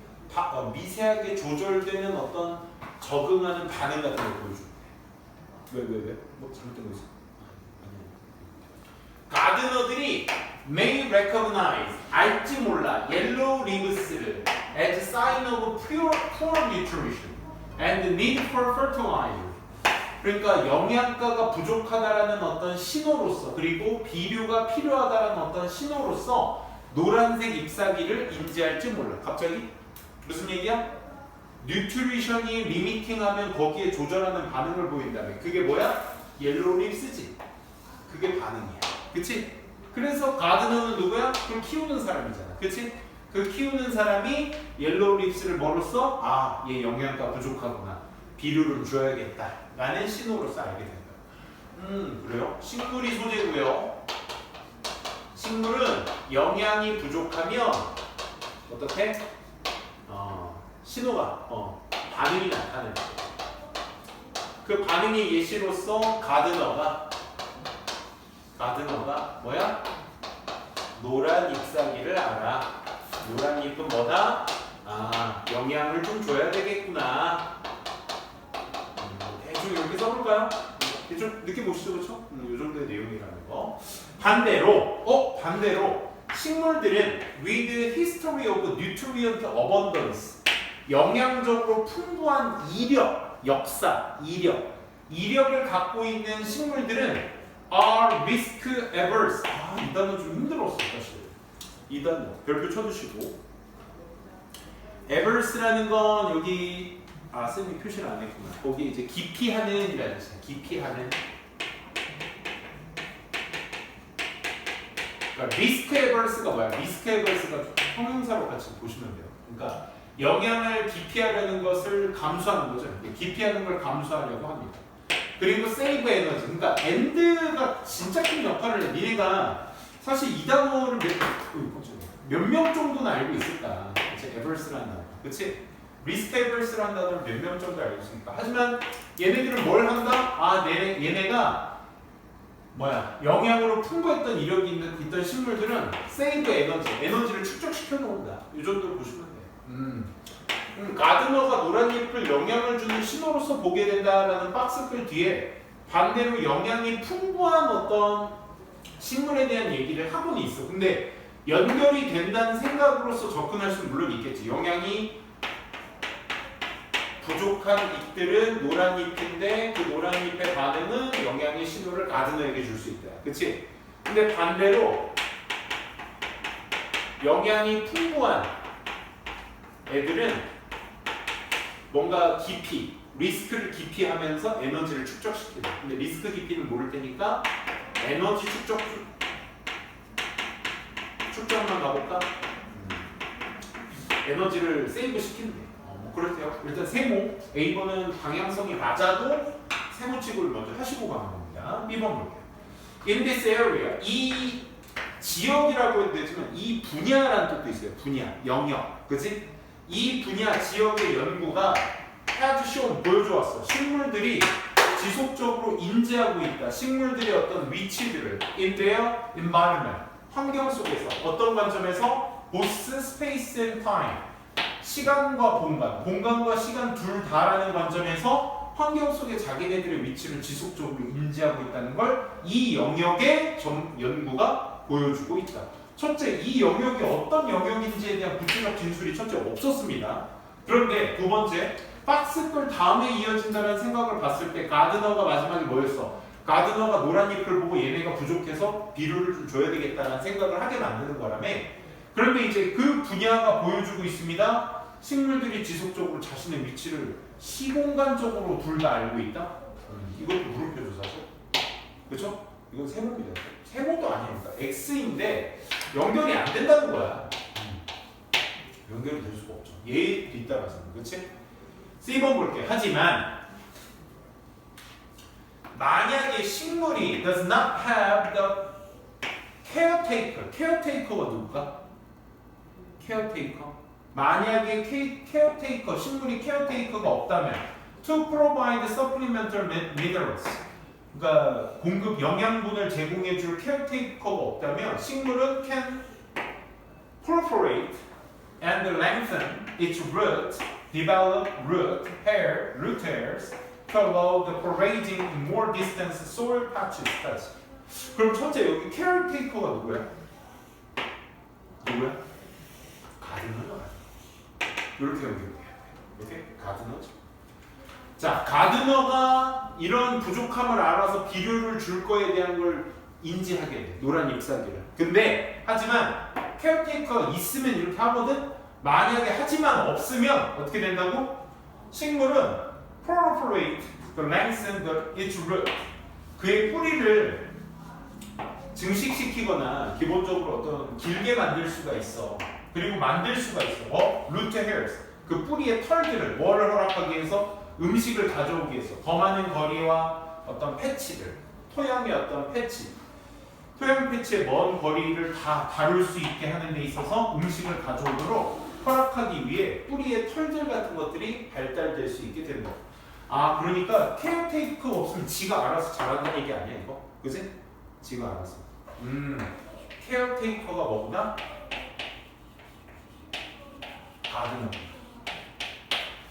조절되는 어떤 적응하는 반응 같은 걸 보여줘. 왜? 뭐 잘못된 거 있어? 가드너들이 may recognize, 알지 몰라, yellow leaves를 as sign of poor nutrition and the need for fertilizer. 그러니까 영양가가 부족하다라는 어떤 신호로서 그리고 비료가 필요하다라는 어떤 신호로서 노란색 잎사귀를 인지할지 몰라. 갑자기 무슨 얘기야? 뉴트리션이 리미팅하면 거기에 조절하는 반응을 보인다며. 그게 뭐야? 옐로우 립스지. 그게 반응이야. 그치? 그래서 가드너는 누구야? 그걸 키우는 사람이잖아. 그치? 그 키우는 사람이 옐로우 립스를 뭐로써? 아, 얘 영양가 부족하구나. 비료를 줘야겠다. 라는 신호로서 알게 된다. 그래요? 식물이 소재고요. 식물은 영양이 부족하면 어떻게? 신호가 반응이 나타나는 거예요. 그 반응의 예시로서 가드너가 뭐야? 노란 잎사귀를 알아. 노란 잎은 뭐다? 아, 영양을 좀 줘야 되겠구나. 대충 이렇게 써볼까요? 대충 느낌 보시죠, 그렇죠? 이 정도의 내용이라는 거. 반대로 식물들은 with history of nutrient abundance, 영양적으로 풍부한 이력을 갖고 있는 식물들은 are risk averse. 아, 이 단어 좀 힘들었어, 사실. 이 단어 별표 쳐주시고. averse라는 건 여기 쌤이 표시를 안 했구나. 거기 이제 기피하는이라는 뜻이야. 기피하는. 그러니까 risk averse가 뭐야? risk averse가 형용사로 같이 보시면 돼요. 그러니까 영향을 기피하려는 것을 감수하는 거죠. 기피하는 걸 감수하려고 합니다. 그리고 save 에너지. 그러니까 and가 진짜 큰 역할을 해. 니네가 사실 이 단어를 몇 명 정도는 알고 있을까? 이제 averse라는 단어. 그치? risk averse라는 단어를 몇 명 정도 알고 있으니까. 하지만 얘네들은 뭘 한다? 아, 얘네가 뭐야? 영양으로 풍부했던 이력이 있던 식물들은 save 에너지를 축적시켜 놓는다. 이 정도로 보시면 돼요. 가드너가 노란 잎을 영양을 주는 신호로서 보게 된다라는 박스글 뒤에 반대로 영양이 풍부한 어떤 식물에 대한 얘기를 하고는 있어. 근데 연결이 된다는 생각으로서 접근할 수는 물론 있겠지. 영양이 부족한 잎들은 노란 잎인데 그 노란 잎의 반응은 영양의 신호를 가드너에게 줄 수 있다. 그치? 근데 반대로 영양이 풍부한 애들은 뭔가 리스크를 기피하면서 에너지를 축적시키는. 근데 리스크 기피는 모를 테니까 에너지 축적만 가볼까? 에너지를 세이브 시키는 게. 그렇대요. 일단 세모. A번은 방향성이 맞아도 세모칙을 먼저 하시고 가는 겁니다. B번 볼게요. In this area, 이 지역이라고 해도 되지만 이 분야라는 뜻도 있어요. 분야, 영역. 그치? 이 분야 지역의 연구가 has shown, 보여주었어. 식물들이 지속적으로 인지하고 있다. 식물들의 어떤 위치들을 in their environment, 환경 속에서 어떤 관점에서 both space and time, 시간과 공간과 시간 둘 다라는 관점에서 환경 속에 자기네들의 위치를 지속적으로 인지하고 있다는 걸 이 영역의 연구가 보여주고 있다. 첫째, 이 영역이 어떤 영역인지에 대한 구체적 진술이 첫째 없었습니다. 그런데 두 번째, 박스글 다음에 이어진다는 생각을 봤을 때 가드너가 마지막에 뭐였어? 가드너가 노란 잎을 보고 얘네가 부족해서 비료를 좀 줘야 되겠다는 생각을 하게 만드는 거라며. 그런데 이제 그 분야가 보여주고 있습니다. 식물들이 지속적으로 자신의 위치를 시공간적으로 둘 다 알고 있다? 이것도 물음표 조사죠. 그쵸? 이건 세모입니다. 세모도 아닙니다. X인데 연결이 안 된다는 거야. 연결이 될 수가 없죠. 얘에 뒤따라서는. 그치? C번 볼게요. 하지만 만약에 식물이 does not have the caretaker가 누굴까? caretaker. 만약에 caretaker, 식물이 caretaker가 없다면 to provide supplemental minerals, 그러니까 공급 영양분을 제공해줄 caretaker가 없다면 식물은 can proliferate and lengthen its root, develop root hairs to allow the foraging in more distant soil patches. 그럼 첫째 여기 caretaker가 누구야? 가드너죠. 이렇게 연결돼야 돼. 이렇게 가드너죠. 자, 가드너가 이런 부족함을 알아서 비료를 줄 거에 대한 걸 인지하게 돼. 노란 잎사귀를. 근데 하지만 케어테이커가 있으면 이렇게 하거든. 만약에 하지만 없으면 어떻게 된다고? 식물은 proliferate the lengthen its root. 그의 뿌리를 증식시키거나 기본적으로 어떤 길게 만들 수가 있어. 그리고 만들 수가 있어. root hairs. 그 뿌리의 털들을 뭐를 허락하기 위해서? 음식을 가져오기 위해서 더 많은 거리와 어떤 패치를, 토양의 어떤 패치, 토양 패치의 먼 거리를 다 다룰 수 있게 하는 데 있어서 음식을 가져오도록 허락하기 위해 뿌리의 털들 같은 것들이 발달될 수 있게 된다. 아, 그러니까 케어테이커 없으면 지가 알아서 잘한다는 얘기 아니야 이거? 그지? 지가 알아서. 케어테이커가 뭐구나? 가드너.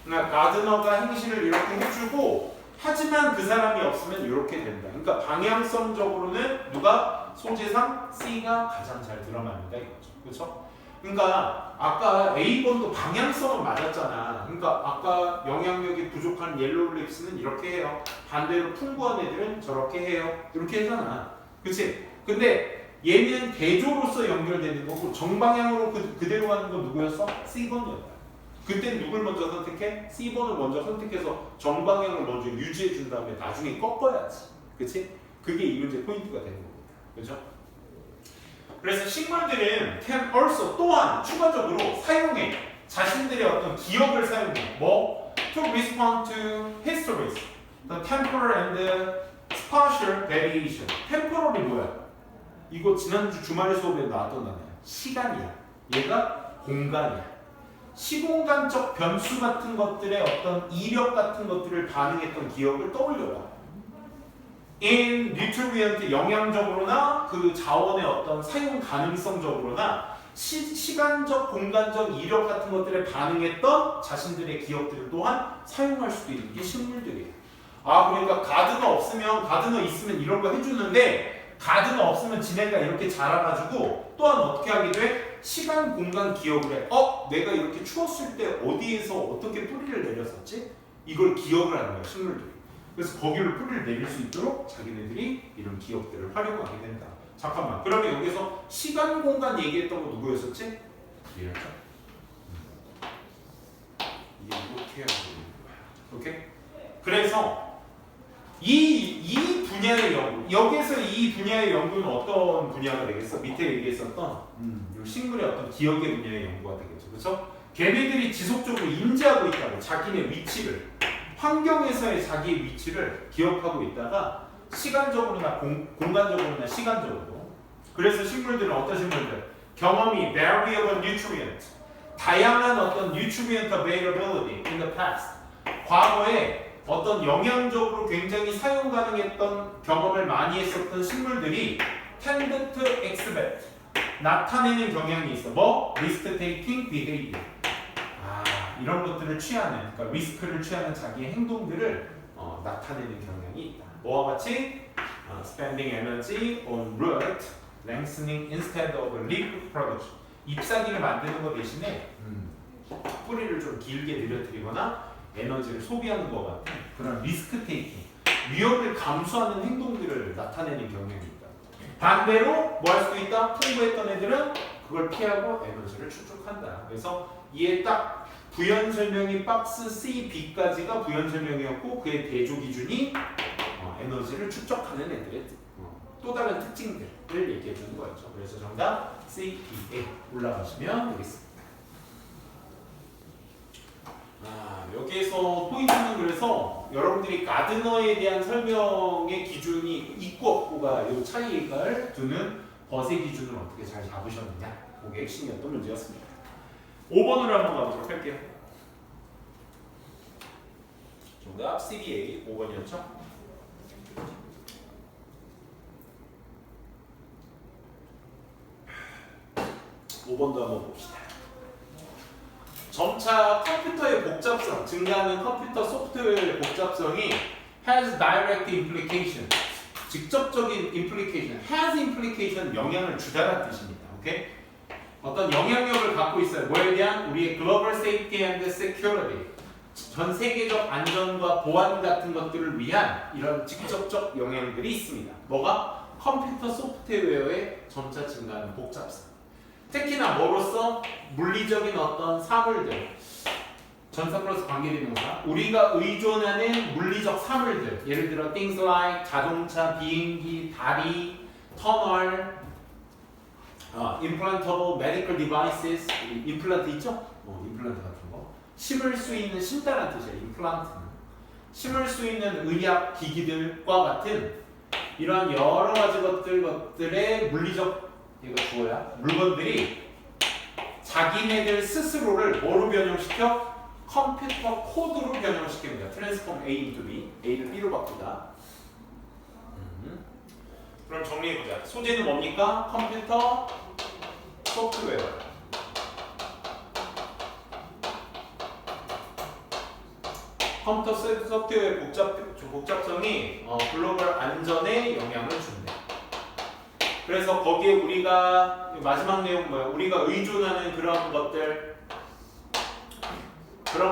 그러니까 가드너가 행실을 이렇게 해주고 하지만 그 사람이 없으면 이렇게 된다. 그러니까 방향성적으로는 누가? 소재상 C가 가장 잘 들어맞는다 이거죠. 그렇죠? 그러니까 아까 A번도 방향성은 맞았잖아. 그러니까 아까 영향력이 부족한 옐로우 립스는 이렇게 해요. 반대로 풍부한 애들은 저렇게 해요. 이렇게 했잖아. 그치? 근데 얘는 대조로서 연결되는 거고 정방향으로 그대로 가는 건 누구였어? C번이었다. 그때 누굴 먼저 선택해? C번을 먼저 선택해서 정방향을 먼저 유지해 준 다음에 나중에 꺾어야지. 그치? 그게 이 문제 포인트가 되는 겁니다. 그렇죠? 그래서 식물들은 can also 또한 추가적으로 사용해. 자신들의 어떤 기억을 사용해. 뭐? To respond to histories, the temporal and the spatial variation. temporal이 뭐야? 이거 지난주 주말 수업에 나왔던 단어야. 시간이야. 얘가 공간이야. 시공간적 변수 같은 것들의 어떤 이력 같은 것들을 반응했던 기억을 떠올려라. in nutrient 영양적으로나 그 자원의 어떤 사용 가능성적으로나 시간적 공간적 이력 같은 것들에 반응했던 자신들의 기억들을 또한 사용할 수도 있는 게 식물들이에요. 아, 그러니까 가드너 없으면 가드너 있으면 이런 거 해주는데 가드너 없으면 지네가 이렇게 자라가지고 또한 어떻게 하게 돼? 시간 공간 기억을 해. 내가 이렇게 추웠을 때 어디에서 어떻게 뿌리를 내렸었지? 이걸 기억을 하는 거야 식물들이. 그래서 거기를 뿌리를 내릴 수 있도록 자기네들이 이런 기억들을 활용하게 된다. 잠깐만. 그러면 여기서 시간 공간 얘기했던 거 누구였었지? 이해했죠? 이게 이렇게 해야 되는 거야. 오케이? 그래서 이 분야의 연구, 여기서 이 분야의 연구는 어떤 분야가 되겠어? 밑에 얘기했었던 식물의 어떤 기억의 분야의 연구가 되겠죠. 그렇죠? 걔네들이 지속적으로 인지하고 있다고 자기네 위치를 환경에서의 자기의 위치를 기억하고 있다가 시간적으로나 공간적으로나 시간적으로. 그래서 식물들은 어떤 식물들? 경험이 variable nutrient, 다양한 어떤 nutrient availability in the past. 과거에 어떤 영양적으로 굉장히 사용 가능했던 경험을 많이 했었던 식물들이 tend to exhibit, 나타내는 경향이 있어. 뭐? risk taking behavior. 이런 것들을 취하는, 그러니까 리스크를 취하는 자기의 행동들을 나타내는 경향이 있다. 뭐와 같이? spending energy on root lengthening instead of leaf production. 잎사귀를 만드는 것 대신에 뿌리를 좀 길게 늘어뜨리거나 에너지를 소비하는 것 같은 그런 리스크 테이킹, 위험을 감수하는 행동들을 나타내는 경향이 있다. 반대로 뭐 할 수도 있다? 풍부했던 애들은 그걸 피하고 에너지를 축적한다. 그래서 이에 딱 부연 설명이 박스 C, B까지가 부연 설명이었고 그의 대조 기준이 에너지를 축적하는 애들의 또 다른 특징들을 얘기해 주는 거였죠. 그래서 정답 C, B에 올라가시면 되겠습니다. 여기에서 포인트는 그래서 여러분들이 가드너에 대한 설명의 기준이 있고 없고가 이 차이를 두는 벗의 기준을 어떻게 잘 잡으셨느냐, 그게 핵심이었던 문제였습니다. 5번으로 한번 가보도록 할게요. 정답 CBA 5번이었죠? 5번도 한번 봅시다. 점차 컴퓨터의 복잡성, 증가하는 컴퓨터 소프트웨어의 복잡성이 has direct implication, 직접적인 implication, has implication, 영향을 주다라는 뜻입니다. 오케이? 어떤 영향력을 갖고 있어요. 뭐에 대한? 우리의 global safety and security, 전 세계적 안전과 보안 같은 것들을 위한 이런 직접적 영향들이 있습니다. 뭐가? 컴퓨터 소프트웨어의 점차 증가하는 복잡성. 특히나 뭐로써? 물리적인 어떤 사물들, 전사 플러스 관계대명사, 우리가 의존하는 물리적 사물들, 예를 들어 things like 자동차, 비행기, 다리, 터널, implantable medical devices, 임플란트 있죠? 임플란트 같은 거. 심을 수 있는, 심다라는 뜻이에요. 임플란트는 심을 수 있는 의학 기기들과 같은 이런 여러 가지 것들의 물리적, 이거 주어야, 물건들이 자기네들 스스로를 뭐로 변형시켜? 컴퓨터 코드로 변형시킵니다. Transform A into B, A를 B로 바꾸다. 그럼 정리해보자. 소재는 뭡니까? 컴퓨터 소프트웨어. 컴퓨터 소프트웨어의 복잡성이 글로벌 안전에 영향을 준대. 그래서 거기에 우리가 마지막 내용 뭐야? 우리가 의존하는 그런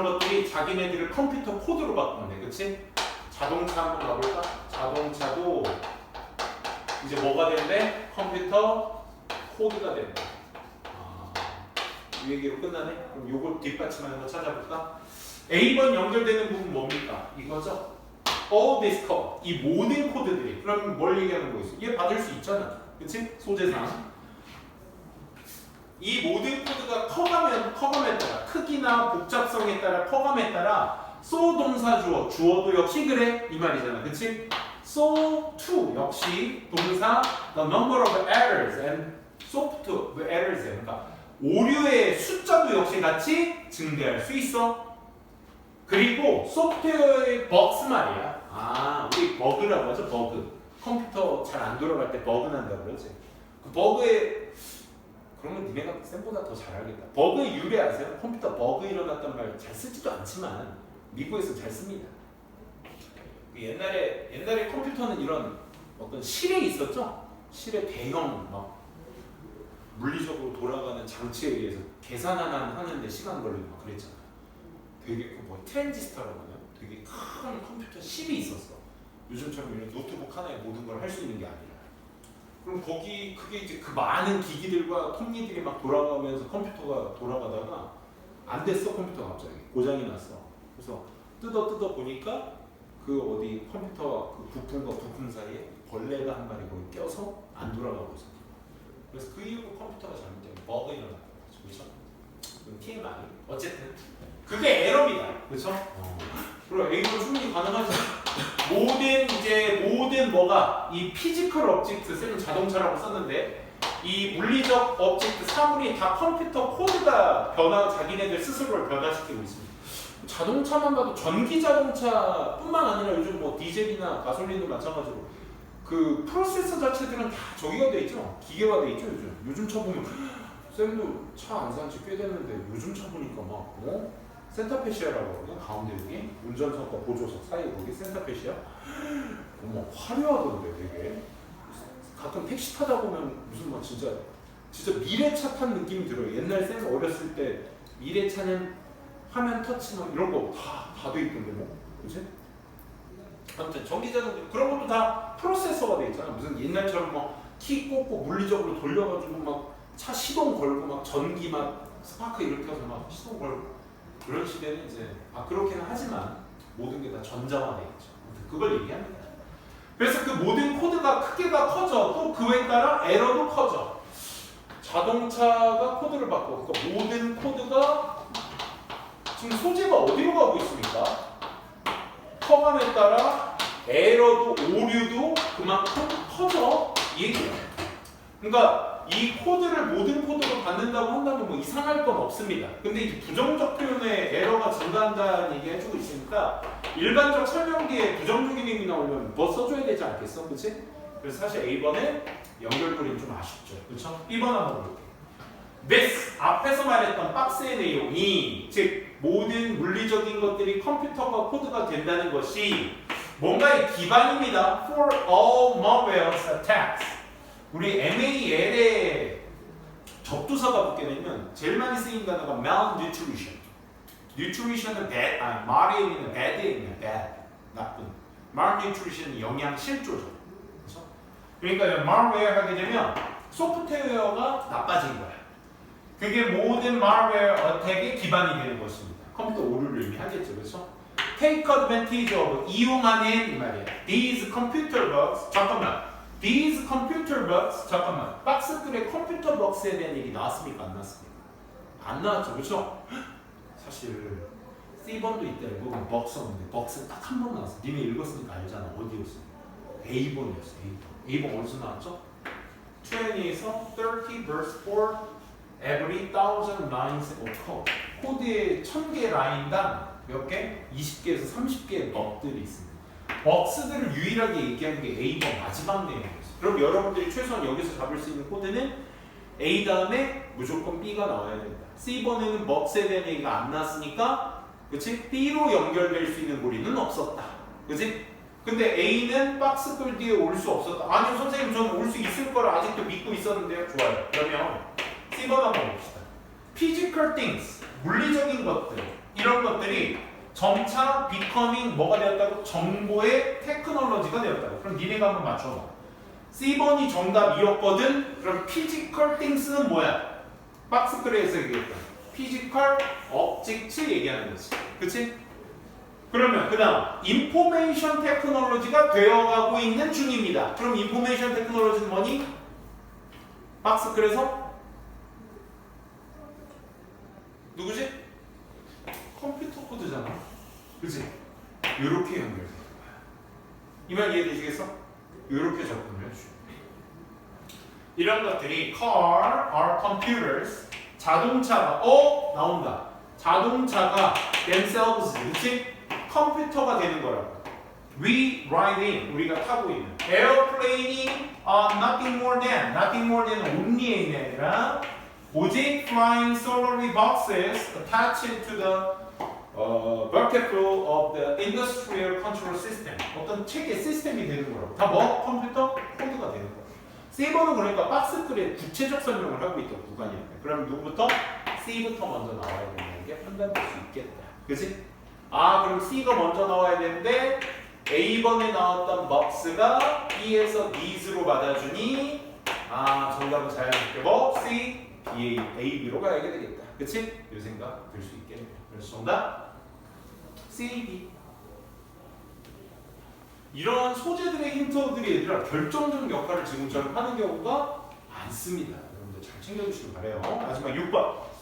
것들이 자기네들을 컴퓨터 코드로 바꾸는데, 그치? 자동차 한번 가볼까? 자동차도 이제 뭐가 된대? 컴퓨터 코드가 된대. 이 얘기로 끝나네? 그럼 요거 뒷받침하는 거 찾아볼까? A번 연결되는 부분 뭡니까? 이거죠? All this code, 이 모든 코드들이. 그럼 뭘 얘기하는 거겠어? 얘 받을 수 있잖아, 그치? 소재상. 이 모든 코드가 커감에 따라, 크기나 복잡성에 따라, 커감에 따라 so 동사 주어도 역시 그래 이 말이잖아, 그치? so to 역시 동사 the number of errors and software errors, 그러니까 오류의 숫자도 역시 같이 증대할 수 있어. 그리고 소프트웨어의 버그스 말이야. 우리 버그라고 하죠. 버그. 컴퓨터 잘 안 돌아갈 때 버그 난다고 그러지. 그 버그의, 그러면 니네가 쌤보다 더 잘 알겠다. 버그의 유래 아세요? 컴퓨터 버그 일어났단 말 잘 쓰지도 않지만 미국에서 잘 씁니다. 옛날에 컴퓨터는 이런 어떤 실에 있었죠? 실에 대형 막 물리적으로 돌아가는 장치에 의해서 계산 하나 하는데 시간 걸리고 막 그랬잖아. 되게 트랜지스터라고 하나요? 되게 큰 컴퓨터 실이 있었어. 요즘처럼 이런 노트북 하나에 모든 걸 할 수 있는 게 아니라. 그럼 그게 이제 그 많은 기기들과 톱니들이 막 돌아가면서 컴퓨터가 돌아가다가 안 됐어. 컴퓨터가 갑자기 고장이 났어. 그래서 뜯어 보니까 그 어디 컴퓨터와 그 부품과 부품 사이에 벌레가 한 마리 거기 껴서 안 돌아가고 있어. 그래서 그 이후로 컴퓨터가 잘못되면 버그 일어나는 거죠. 그렇죠? TMI. 어쨌든 그게 에러입니다. 그렇죠? 그리고 A로 충분히 가능하죠. 모든 뭐가 이 피지컬 object, 쌤은 자동차라고 썼는데 이 물리적 object 사물이 다 컴퓨터 코드가 자기네들 스스로를 변화시키고 있습니다. 자동차만 봐도 전기 자동차뿐만 아니라 요즘 뭐 디젤이나 가솔린도 마찬가지로 그 프로세서 자체들은 다 저기가 돼 있죠. 기계가 돼 있죠. 요즘 차 보면 쌤도 차 안 산 지 꽤 됐는데 요즘 차 보니까 막 센터페시아라고 하거든. 가운데 여기 운전석과 보조석 사이 여기 센터페시아. 어머 화려하던데 되게. 가끔 택시 타다 보면 무슨 막 진짜 미래차 탄 느낌이 들어요. 옛날 쌤 어렸을 때 미래차는 화면 터치 막 이런 거 다 돼 있던데 뭐, 그치? 아무튼 전기자동차 그런 것도 다 프로세서가 돼 있잖아. 무슨 옛날처럼 막 키 꽂고 물리적으로 돌려가지고 막 차 시동 걸고 막 전기 막 스파크 이렇게 해서 막 시동 걸고 그런 시대는 이제 그렇게는 하지만 모든 게 다 전자화돼 있죠. 그걸 얘기합니다. 그래서 그 모든 코드가 크기가 커져. 또 그에 따라 에러도 커져. 자동차가 코드를 바꿔. 그러니까 모든 코드가 지금 소재가 어디로 가고 있습니까? 커감에 따라 에러도 오류도 그만큼 커져. 이 얘기예요. 그러니까 이 코드를 모든 코드로 받는다고 한다면 뭐 이상할 건 없습니다. 근데 이제 부정적 표현에 에러가 증가한다는 얘기 해주고 있으니까 일반적 설명기에 부정적인 의미 나오면 뭐 써줘야 되지 않겠어? 그치? 그래서 사실 A번에 연결고리는 좀 아쉽죠. 그쵸? B번 한번 볼게요. This, 앞에서 말했던 박스의 내용이 즉 모든 물리적인 것들이 컴퓨터가 코드가 된다는 것이 뭔가의 기반입니다. For all malware's attacks. 우리 MAL의 접두사가 붙게 되면 제일 많이 쓰인 단어가 malnutrition. nutrition은 bad, 말에 있는 bad에 있는 bad, 나쁜. malnutrition은 영양 실조죠. 그렇죠? 그러니까 malware 하게 되면 소프트웨어가 나빠진 거야. 그게 모든 malware 어택의 기반이 되는 것입니다. 컴퓨터 오류를 의미하겠죠, 그렇죠? Take advantage of 이용하는 이 말이야. These computer bugs. 잠깐만. These computer bugs. 잠깐만. 박스들의 컴퓨터 버그에 대한 얘기 나왔습니까? 안 나왔습니까? 안 나왔죠, 그렇죠? 사실 C번도 있다 이거 버그스 없는데 버그스 딱 한 번 나왔어. 니네 읽었으니까 알잖아. 어디였어? A번이었어. A번 어디서 나왔죠? 20에서 30 verse 4 every 1000 lines of code. 코드의 1000개 라인당 몇 개? 20개에서 30개의 버그들이 있습니다. 버그스들을 유일하게 얘기하는 게 A번 마지막 내용이었어요. 그럼 여러분들이 최소한 여기서 잡을 수 있는 코드는 A 다음에 무조건 B가 나와야 된다. C번에는 버그스에 대한 얘기가 안 나왔으니까 그치? B로 연결될 수 있는 고리는 없었다. 그치? 근데 A는 박스글 뒤에 올 수 없었다. 아니요 선생님 저는 올 수 있을 거를 아직도 믿고 있었는데요. 좋아요. 그러면 C번 한번 봅시다. Physical things, 물리적인 것들 이런 것들이 점차 becoming 뭐가 되었다고? 정보의 테크놀로지가 되었다고. 그럼 니네가 한번 맞춰봐. C번이 정답이었거든. 그럼 physical things는 뭐야? 박스글에서 얘기했던 physical objects 얘기하는 거지. 그치? 그러면 그 다음 인포메이션 테크놀로지가 되어가고 있는 중입니다. 그럼 인포메이션 테크놀로지는 뭐니? 박스글에서 누구지? 컴퓨터 코드잖아. 그치? 요렇게 연결되는 거야. 이 말 이해되시겠어? 요렇게 접근을 해줘. 이런 것들이 car, are computers, 자동차가 나온다. 자동차가 themselves, 그치? 컴퓨터가 되는 거라고. We ride in, 우리가 타고 있는. Airplaning, nothing more than only이 아니라 오직 flying solary boxes attached to the bucket flow of the industrial control system. 어떤 체계 시스템이 되는 거라고. 다 뭐? 컴퓨터? 코드가 되는 거야. C번은 그러니까 박스글의 구체적 설명을 하고 있던 구간이니까. 그럼 누구부터? C부터 먼저 나와야 된다는 게 판단될 수 있겠다. 그치? 그럼 C가 먼저 나와야 되는데 A번에 나왔던 box가 B에서 needs로 받아주니 정답은 자연스럽게 뭐? C, B, A, B로 가야 되겠다. 그치? 이 생각 들 수 있겠네요. 그래서 정답 C, B. 이런 소재들의 힌트들이 얘들아 결정적 역할을 지금처럼 하는 경우가 많습니다. 여러분들 잘 챙겨주시길 바래요. 마지막 6번.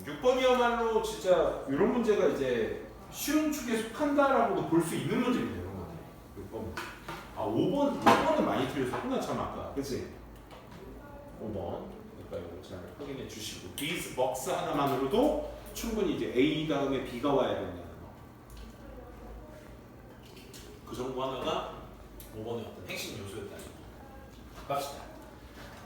6번이야말로 진짜 이런 문제가 이제 쉬운 축에 속한다라고도 볼 수 있는 문제입니다. 이런 것들. 6번. 5번은 많이 틀렸었구나 참 아까. 그치? 5번. 그러니까 이거 잘 확인해 주시고 these box 하나만으로도 충분히 이제 A 다음에 B가 와야 된다는 거. 그 정도 하나가 5번의 어떤 핵심 요소였다는 거. 갑시다.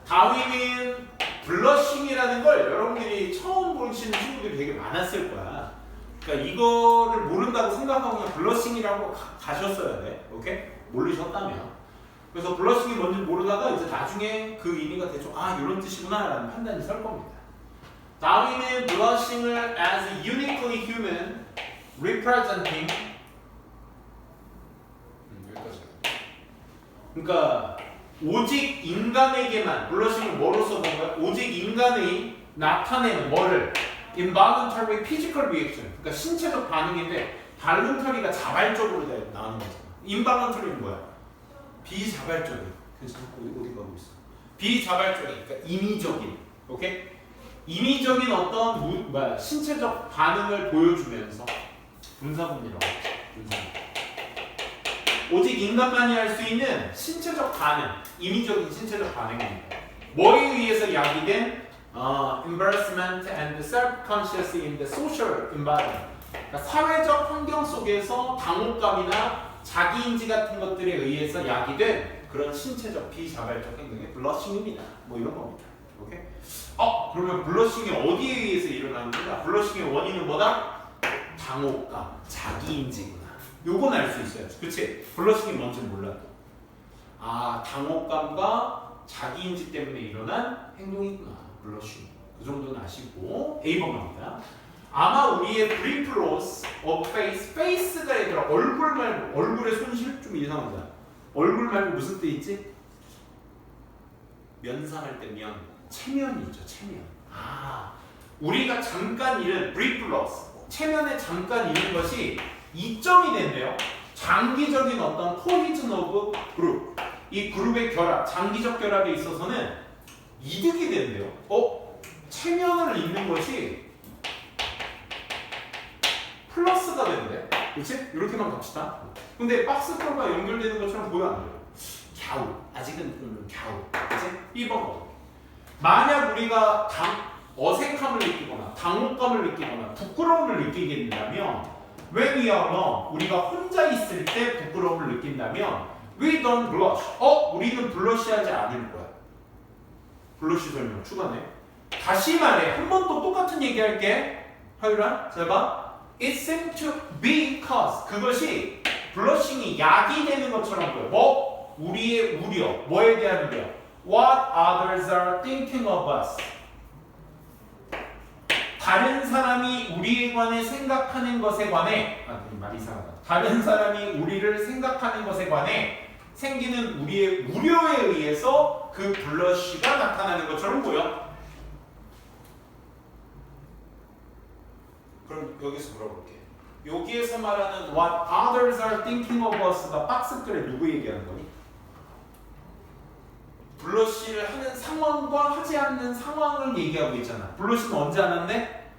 다윈은 블러싱이라는 걸 여러분들이 처음 보시는 친구들이 되게 많았을 거야. 그러니까 이거를 모른다고 생각하고 그냥 블러싱이라고 가셨어야 돼. 오케이? 모르셨다면. 그래서 블러싱이 뭔지 모르다가 이제 나중에 그 의미가 대충 이런 뜻이구나 라는 판단이 설 겁니다. 다윈은 블러싱을 as uniquely human representing 여기까지. 그러니까 오직 인간에게만 블러싱을 뭐로써 본 거야? 오직 인간의 나타내는 뭐를? involuntary physical reaction. 그러니까 신체적 반응인데 voluntary가 자발적으로 나오는 거잖아. involuntary는 뭐야? 비자발적인. 그래서 어디 가고 있어? 비자발적인. 그러니까 임의적인. 오케이? 임의적인 어떤 신체적 반응을 보여주면서 분사구문이라고 하죠. 분사구문. 오직 인간만이 할 수 있는 신체적 반응, 임의적인 신체적 반응입니다. 뭐에 의해서 야기된 embarrassment and self-conscious in the social environment. 그러니까 사회적 환경 속에서 당혹감이나 자기인지 같은 것들에 의해서 야기된 그런 신체적 비자발적 행동이 블러싱입니다. 뭐 이런 겁니다. 오케이? 그러면 블러싱이 어디에 의해서 일어나는 거냐? 블러싱의 원인은 뭐다? 당혹감, 자기인지구나. 요건 알 수 있어야지. 그치? 블러싱이 뭔지 몰라도. 당혹감과 자기 인지 때문에 일어난 행동이구나. 블러싱. 그 정도는 아시고 A번 갑니다. 아마 우리의 brief loss of face, face가 얘들아 얼굴 말고 얼굴의 손실 좀 이상하다. 얼굴 말고 무슨 때 있지? 면상할 때 면, 체면이 있죠. 체면. 우리가 잠깐 잃은 brief loss, 체면에 잠깐 잃은 것이 이점이 된대요. 장기적인 어떤 cohesion of group, 이 그룹의 결합, 장기적 결합에 있어서는 이득이 된대요. 체면을 잃는 것이 플러스가 되는데, 그렇지? 이렇게만 갑시다. 근데 박스콜과 연결되는 것처럼 보여 안 돼요? 갸우, 아직은 갸우, 그렇지? 1번. 만약 우리가 어색함을 느끼거나 당혹감을 느끼거나 부끄러움을 느끼게 된다면, when we are alone, 우리가 혼자 있을 때 부끄러움을 느낀다면, we don't blush. 우리는 블러시하지 않을 거야. 블러시 설명 추가네. 다시 말해, 한 번 더 똑같은 얘기할게. 하율아, 잘 봐. It seems to be cause. 그것이 블러싱이 약이 되는 것처럼 보여. 우리의 우려. 뭐에 대한 우려? What others are thinking of us. 다른 사람이 우리에 관해 생각하는 것에 관해, 말이 이상하다. 다른 사람이 우리를 생각하는 것에 관해 생기는 우리의 우려에 의해서 그 블러쉬가 나타나는 것처럼 보여. 그럼 여기서 물어볼게. 여기에서 말하는 what others are thinking of us가 박스글에 누구 얘기하는 거니? 블러쉬를 하는 상황과 하지 않는 상황을 얘기하고 있잖아. 블러쉬는 언제 하는데?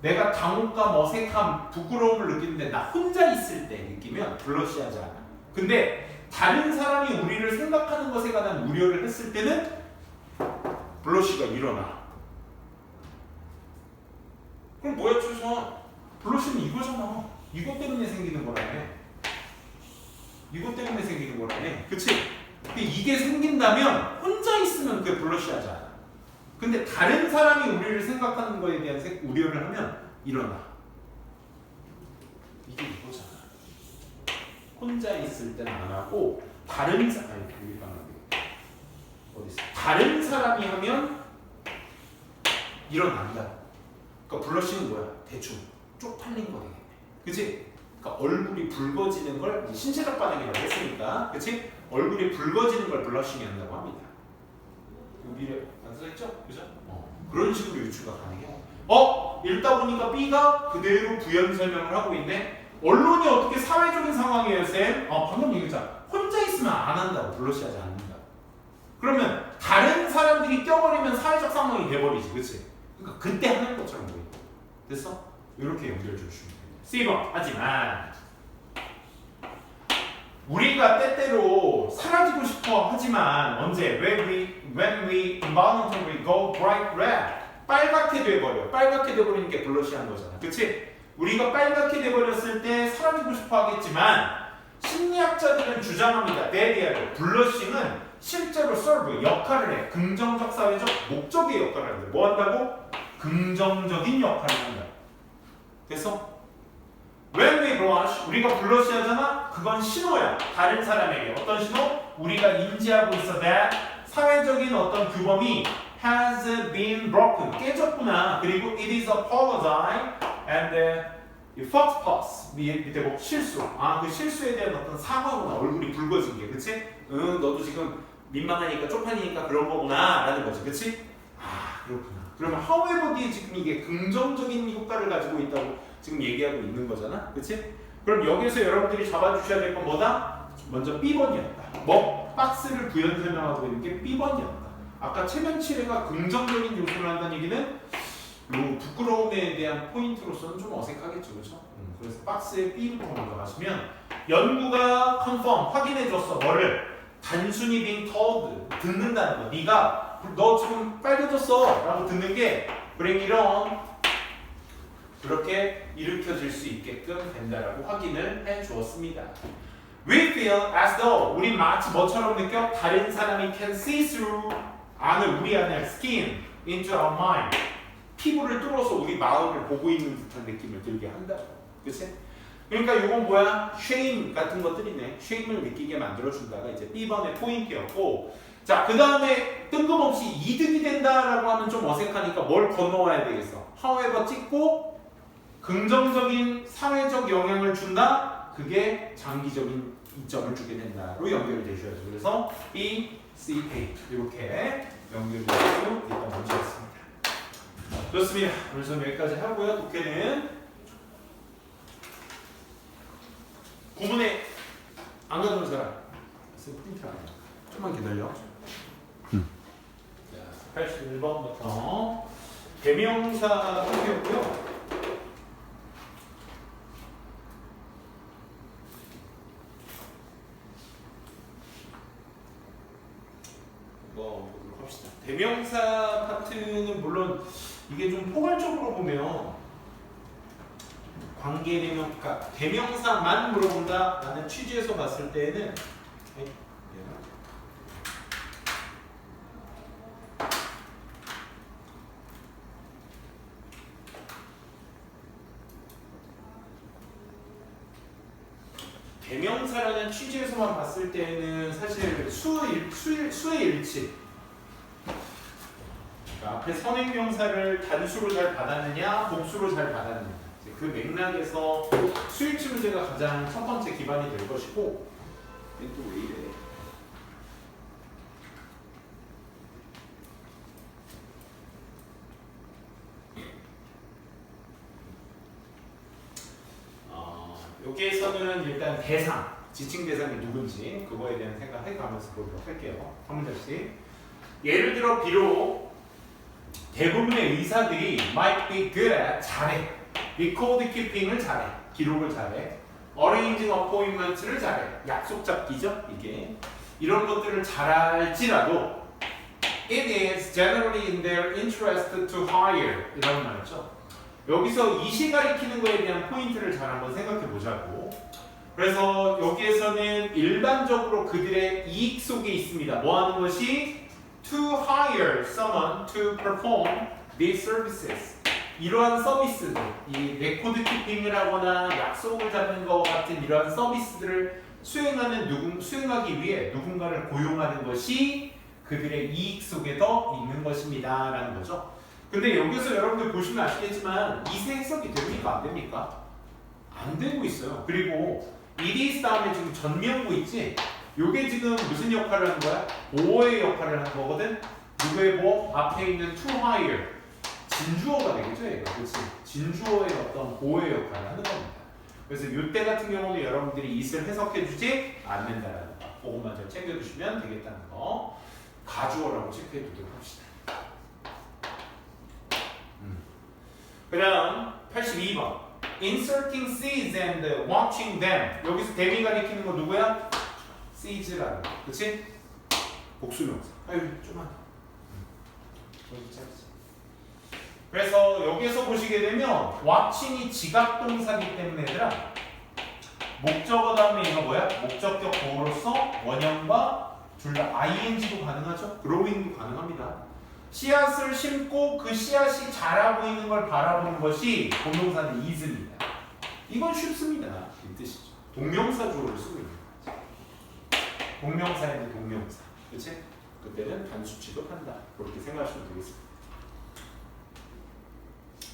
내가 당혹감, 어색함, 부끄러움을 느끼는데 나 혼자 있을 때 느끼면 블러쉬하지 않아. 근데 다른 사람이 우리를 생각하는 것에 관한 우려를 했을 때는 블러쉬가 일어나. 그럼 뭐야, 최소한 블러쉬는 이거잖아. 이것 때문에 생기는 거라네. 이것 때문에 생기는 거라네. 그치? 근데 이게 생긴다면 혼자 있으면 그게 블러쉬하지 않아. 근데 다른 사람이 우리를 생각하는 거에 대한 우려를 하면 일어나. 이게 이거잖아. 혼자 있을 때는 안 하고 다른 사람이 다른 사람이 하면 일어난다. 그러니까 블러싱은 뭐야? 대충 쪽팔린 거 되겠네. 그치? 그러니까 얼굴이 붉어지는 걸 신체적 반응이라고 했으니까, 그치? 얼굴이 붉어지는 걸 블러싱이 한다고 합니다. 미래 안 써있죠? 그죠? 그런 식으로 유추가 가능해요. 읽다 보니까 B가 그대로 부연 설명을 하고 있네. 언론이 어떻게 사회적인 상황이에요, 쌤? 방금 얘기했잖아. 혼자 있으면 안 한다고, 블러시하지 않는다. 그러면 다른 사람들이 껴버리면 사회적 상황이 돼버리지, 그치? 그러니까 그때 하는 것처럼 보인다. 됐어? 이렇게 연결 주시면 됩니다. C번. 하지만 우리가 때때로 사라지고 싶어 하지만 언제? When we involuntarily go bright red. 빨갛게 돼버려. 빨갛게 돼버리는 게 블러시한 거잖아. 그치? 우리가 빨갛게 돼버렸을 때 사라지고 싶어 하겠지만 심리학자들은 주장합니다. 내리아를 블러싱은 실제로 serve, 역할을 해. 긍정적 사회적 목적의 역할을 하는데 뭐 한다고? 긍정적인 역할을 한다. 됐어? When we blush, 우리가 블러시 하잖아? 그건 신호야. 다른 사람에게. 어떤 신호? 우리가 인지하고 있어 that 사회적인 어떤 규범이 has been broken. 깨졌구나. 그리고 it is apologize and faux pas. 밑에 뭐 실수. 그 실수에 대한 어떤 사과구나. 얼굴이 붉어진 게. 그치? 너도 지금 민망하니까 쪽팔리니까 그런 거구나. 라는 거지. 그치? 그렇구나. 그러면 however 뒤에 지금 이게 긍정적인 효과를 가지고 있다고 지금 얘기하고 있는 거잖아. 그치? 그럼 여기서 여러분들이 잡아주셔야 될 건 뭐다? 먼저 B번이었다. 박스를 부연 설명하고 있는 게 B번이었다. 아까 체면치레가 긍정적인 요소를 한다는 얘기는 요 부끄러움에 대한 포인트로서는 좀 어색하겠죠. 그렇죠? 그래서 박스에 B부터 먼저 가시면 연구가 confirm, 확인해줬어. 뭐를? 단순히 being told, 듣는다는 거. 네가 너 지금 빨개졌어 라고 듣는 게 bring it on 그렇게 일으켜질 수 있게끔 된다라고 확인을 해주었습니다. We feel as though 우리 마치 뭐처럼 느껴? 다른 사람이 can see through 우리 안에 skin into our mind 피부를 뚫어서 우리 마음을 보고 있는 듯한 느낌을 들게 한다. 그치? 그러니까 이건 뭐야? shame 같은 것들이네. shame을 느끼게 만들어준다가 이제 B번의 포인트였고 자, 그 다음에 뜬금없이 이득이 된다라고 하면 좀 어색하니까 뭘 건너와야 되겠어? however 찍고 긍정적인 사회적 영향을 준다? 그게 장기적인 이점을 주게 된다로 연결이 되셔야죠. 그래서 B, C, A 이렇게 연결이 될 수 있다는 문제였습니다. 좋습니다. 오늘 수업 여기까지 하고요. 독해는 구문에 안 가져온 사람 프린트 안 해요. 좀만 기다려. 자, 81번부터 대명사 학교고요. 합시다. 대명사 파트는 물론 이게 좀 포괄적으로 보면 관계 대명사, 대명사만 물어본다라는 취지에서 봤을 때는 대명사라는 취지에서만 봤을 때는 사실 수의 일치 앞에 선행명사를 단수로 잘 받았느냐 복수로 잘 받았느냐 그 맥락에서 수일치 문제가 가장 첫 번째 기반이 될 것이고 또 왜 이래 여기에서는 일단 대상 지칭 대상이 누군지 그거에 대한 생각을 해가면서 보도록 할게요. 한 문제씩 예를 들어 비록 대부분의 의사들이 might be good at 잘해 record keeping을 잘해 기록을 잘해 arranging appointments를 잘해 약속 잡기죠 이게 이런 것들을 잘할지라도 it is generally in their interest to hire 이라고 말했죠. 여기서 이시 가리키는 거에 대한 포인트를 잘 한번 생각해 보자고. 그래서 여기에서는 일반적으로 그들의 이익 속에 있습니다. 뭐 하는 것이 to hire someone to perform these services. 이러한 서비스들, 이 레코드 키핑을 하거나 약속을 잡는 것 같은 이러한 서비스들을 수행하기 위해 누군가를 고용하는 것이 그들의 이익 속에 더 있는 것입니다. 라는 거죠. 근데 여기서 여러분들 보시면 아시겠지만 이세 해석이 됩니까? 안 됩니까? 안 되고 있어요. 그리고 it is 다음에 지금 전명구 있지? 요게 지금 무슨 역할을 하는 거야? 보호의 역할을 하는 거거든? 누구의 보호? 앞에 있는 to hire 진주어가 되겠죠 얘가 그렇지? 진주어의 어떤 보호의 역할을 하는 겁니다. 그래서 이때 같은 경우는 여러분들이 it을 해석해 주지 않는다라는 거 그것만 잘 챙겨주시면 되겠다는 거 가주어라고 체크해 두도록 합시다. 그 다음 82번 Inserting seeds and watching them 여기서 대미 가리키는 거 누구야? seeds라는 거 그치? 복수명사 아유 좀만 그래서 여기에서 보시게 되면 watching이 지각동사기 때문에 얘들아 목적어 다음에 이거 뭐야? 목적격 보호로서 원형과 둘 다 ing도 가능하죠? growing도 가능합니다. 씨앗을 심고 그 씨앗이 자라고 있는 걸 바라보는 것이 동명사는 is입니다. 이건 쉽습니다. 이 뜻이죠. 동명사 주어를 쓰고 있는 거죠. 동명사에는 동명사. 그치? 그때는 단수 취급한다. 그렇게 생각하시면 되겠습니다.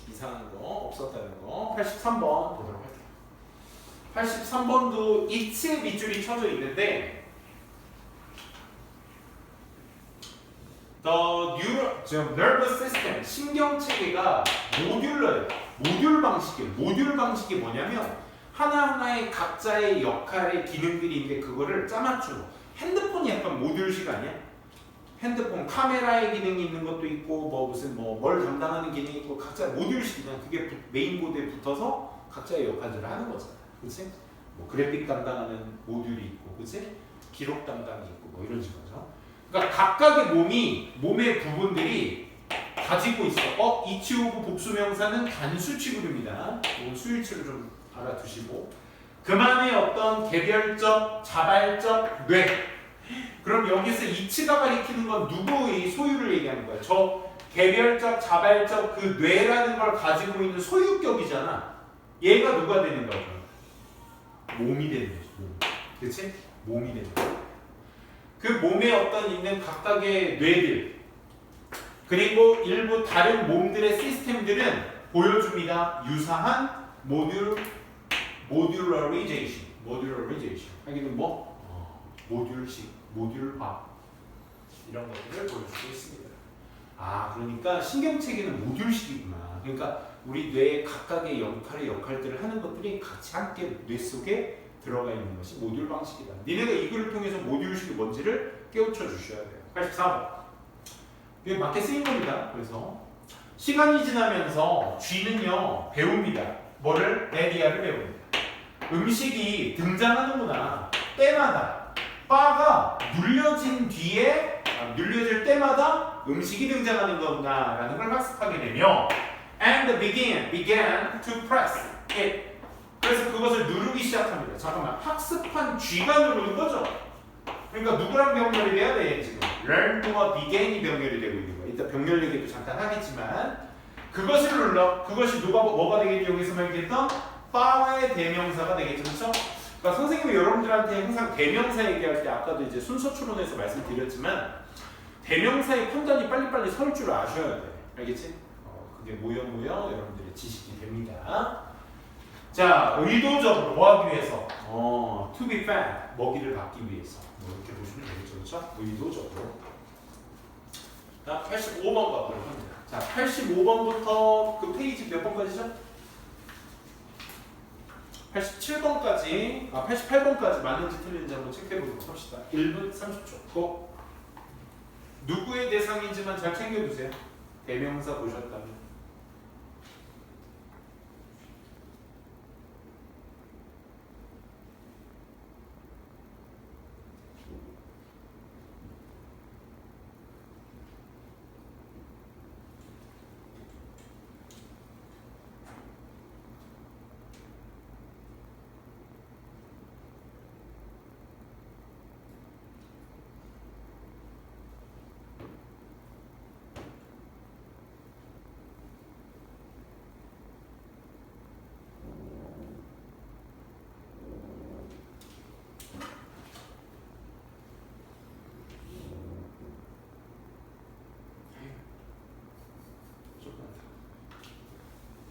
이상한 거 없었다는 거 83번 보도록 할게요. 83번도 it의 밑줄이 쳐져 있는데 The nervous system, 신경체계가 모듈러예요. 모듈 방식이 뭐냐면 하나하나의 각자의 역할의 기능들이 있는데 그거를 짜맞추고 핸드폰이 약간 모듈식 아니야? 핸드폰 카메라의 기능이 있는 것도 있고 뭐 무슨 뭘 담당하는 기능이 있고 각자 모듈식이잖아. 그게 메인보드에 붙어서 각자의 역할들을 하는 거잖아. 그치? 뭐 그래픽 담당하는 모듈이 있고 그치? 기록 담당이 있고 뭐 이런 식으로 그러니까 각각의 몸의 부분들이 가지고 있어. 이치 오브 복수명사는 단수 취급입니다. 이건 수일치를 좀 알아두시고 그만의 어떤 개별적, 자발적, 뇌 그럼 여기서 이치가 가리키는 건 누구의 소유를 얘기하는 거야? 저 개별적, 자발적 그 뇌라는 걸 가지고 있는 소유격이잖아. 얘가 누가 되는 거야? 몸이 되는 거지. 몸. 그치? 몸이 되는 거야. 그 몸에 어떤 있는 각각의 뇌들 그리고 일부 다른 몸들의 시스템들은 보여줍니다. 유사한 모듈러리제이션 하기는 뭐? 모듈식, 모듈화 이런 것들을 보여주고 있습니다. 아, 그러니까 신경체계는 모듈식이구나. 그러니까 우리 뇌의 각각의 역할들을 하는 것들이 같이 함께 뇌 속에 들어가 있는 것이 모듈 방식이다. 니네가 이 글을 통해서 모듈식이 뭔지를 깨우쳐 주셔야 돼요. 84번. 이게 맞게 쓰인 겁니다. 그래서 시간이 지나면서 쥐는요 배웁니다. 뭐를? 레디아를 배웁니다. 음식이 등장하는구나. 때마다 바가 눌려질 때마다 음식이 등장하는 거구나라는 걸 학습하게 되며 and began to press it. 그래서 그것을 누르기 시작합니다. 잠깐만, 학습한 쥐가 누르는 거죠? 그러니까 누구랑 병렬이 돼야 돼 지금? learn과 began이 병렬이 되고 있는 거야. 이따 병렬 얘기도 잠깐 하겠지만 그것을 눌러. 그것이 뭐가 되겠죠? 여기서 말했던 바의 대명사가 되겠죠, 그렇죠? 그러니까 선생님이 여러분들한테 항상 대명사 얘기할 때 아까도 이제 순서 추론에서 말씀드렸지만 대명사의 판단이 빨리빨리 설 줄 아셔야 돼. 알겠지? 그게 모여 여러분들의 지식이 됩니다. 자, 의도적으로 뭐 하기 위해서? To be fed, 먹이를 받기 위해서. 뭐 이렇게 보시면 되겠죠, 그렇죠? 의도적으로. 자, 85번 가도록 합니다. 자, 85번부터 그 페이지 몇 번까지죠? 87번까지, 88번까지 맞는지 틀린지 한번 체크해보도록 합시다. 1분 30초. 고! 누구의 대상인지만 잘 챙겨두세요. 대명사 보셨다면.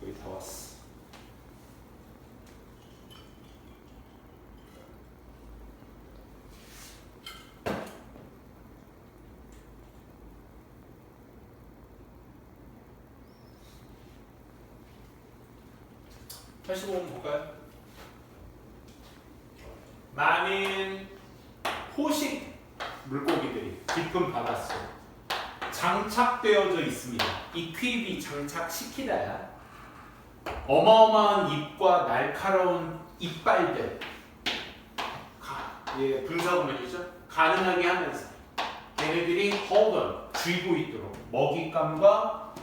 여기 다 왔어. 다시 한번 볼까요? 많은 포식 물고기들이 깊은 바닷속 장착되어져 있습니다. 이퀴비 장착시키다야. 어마어마한 입과 날카로운 이빨들 분사구문이죠. 가능하게 하면서 걔네들이 hold on, 쥐고 있도록 먹잇감과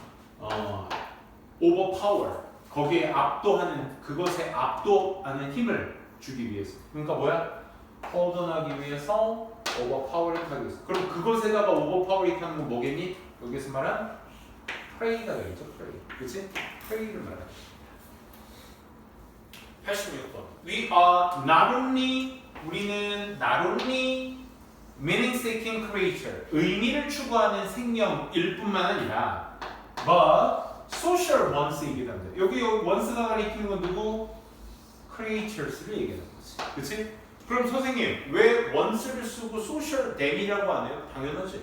overpower, 거기에 압도하는, 그것에 압도하는 힘을 주기 위해서. 그러니까 뭐야? hold on 하기 위해서 overpower 하기 위해서. 그럼 그것에다가 overpower 하는 건 뭐겠니? 여기서 말한 prey가 되겠죠. prey. 그치? prey를 말하는. 86번. We are not only, 우리는 not only meaning-seeking creature, 의미를 추구하는 생명일 뿐만 아니라 but social ones이기도 합니다. 여기 once가 가리키는 건 누구? creatures를 얘기하는 거지. 그치? 그럼 선생님, 왜 once를 쓰고 social them이라고 안 해요? 당연하지.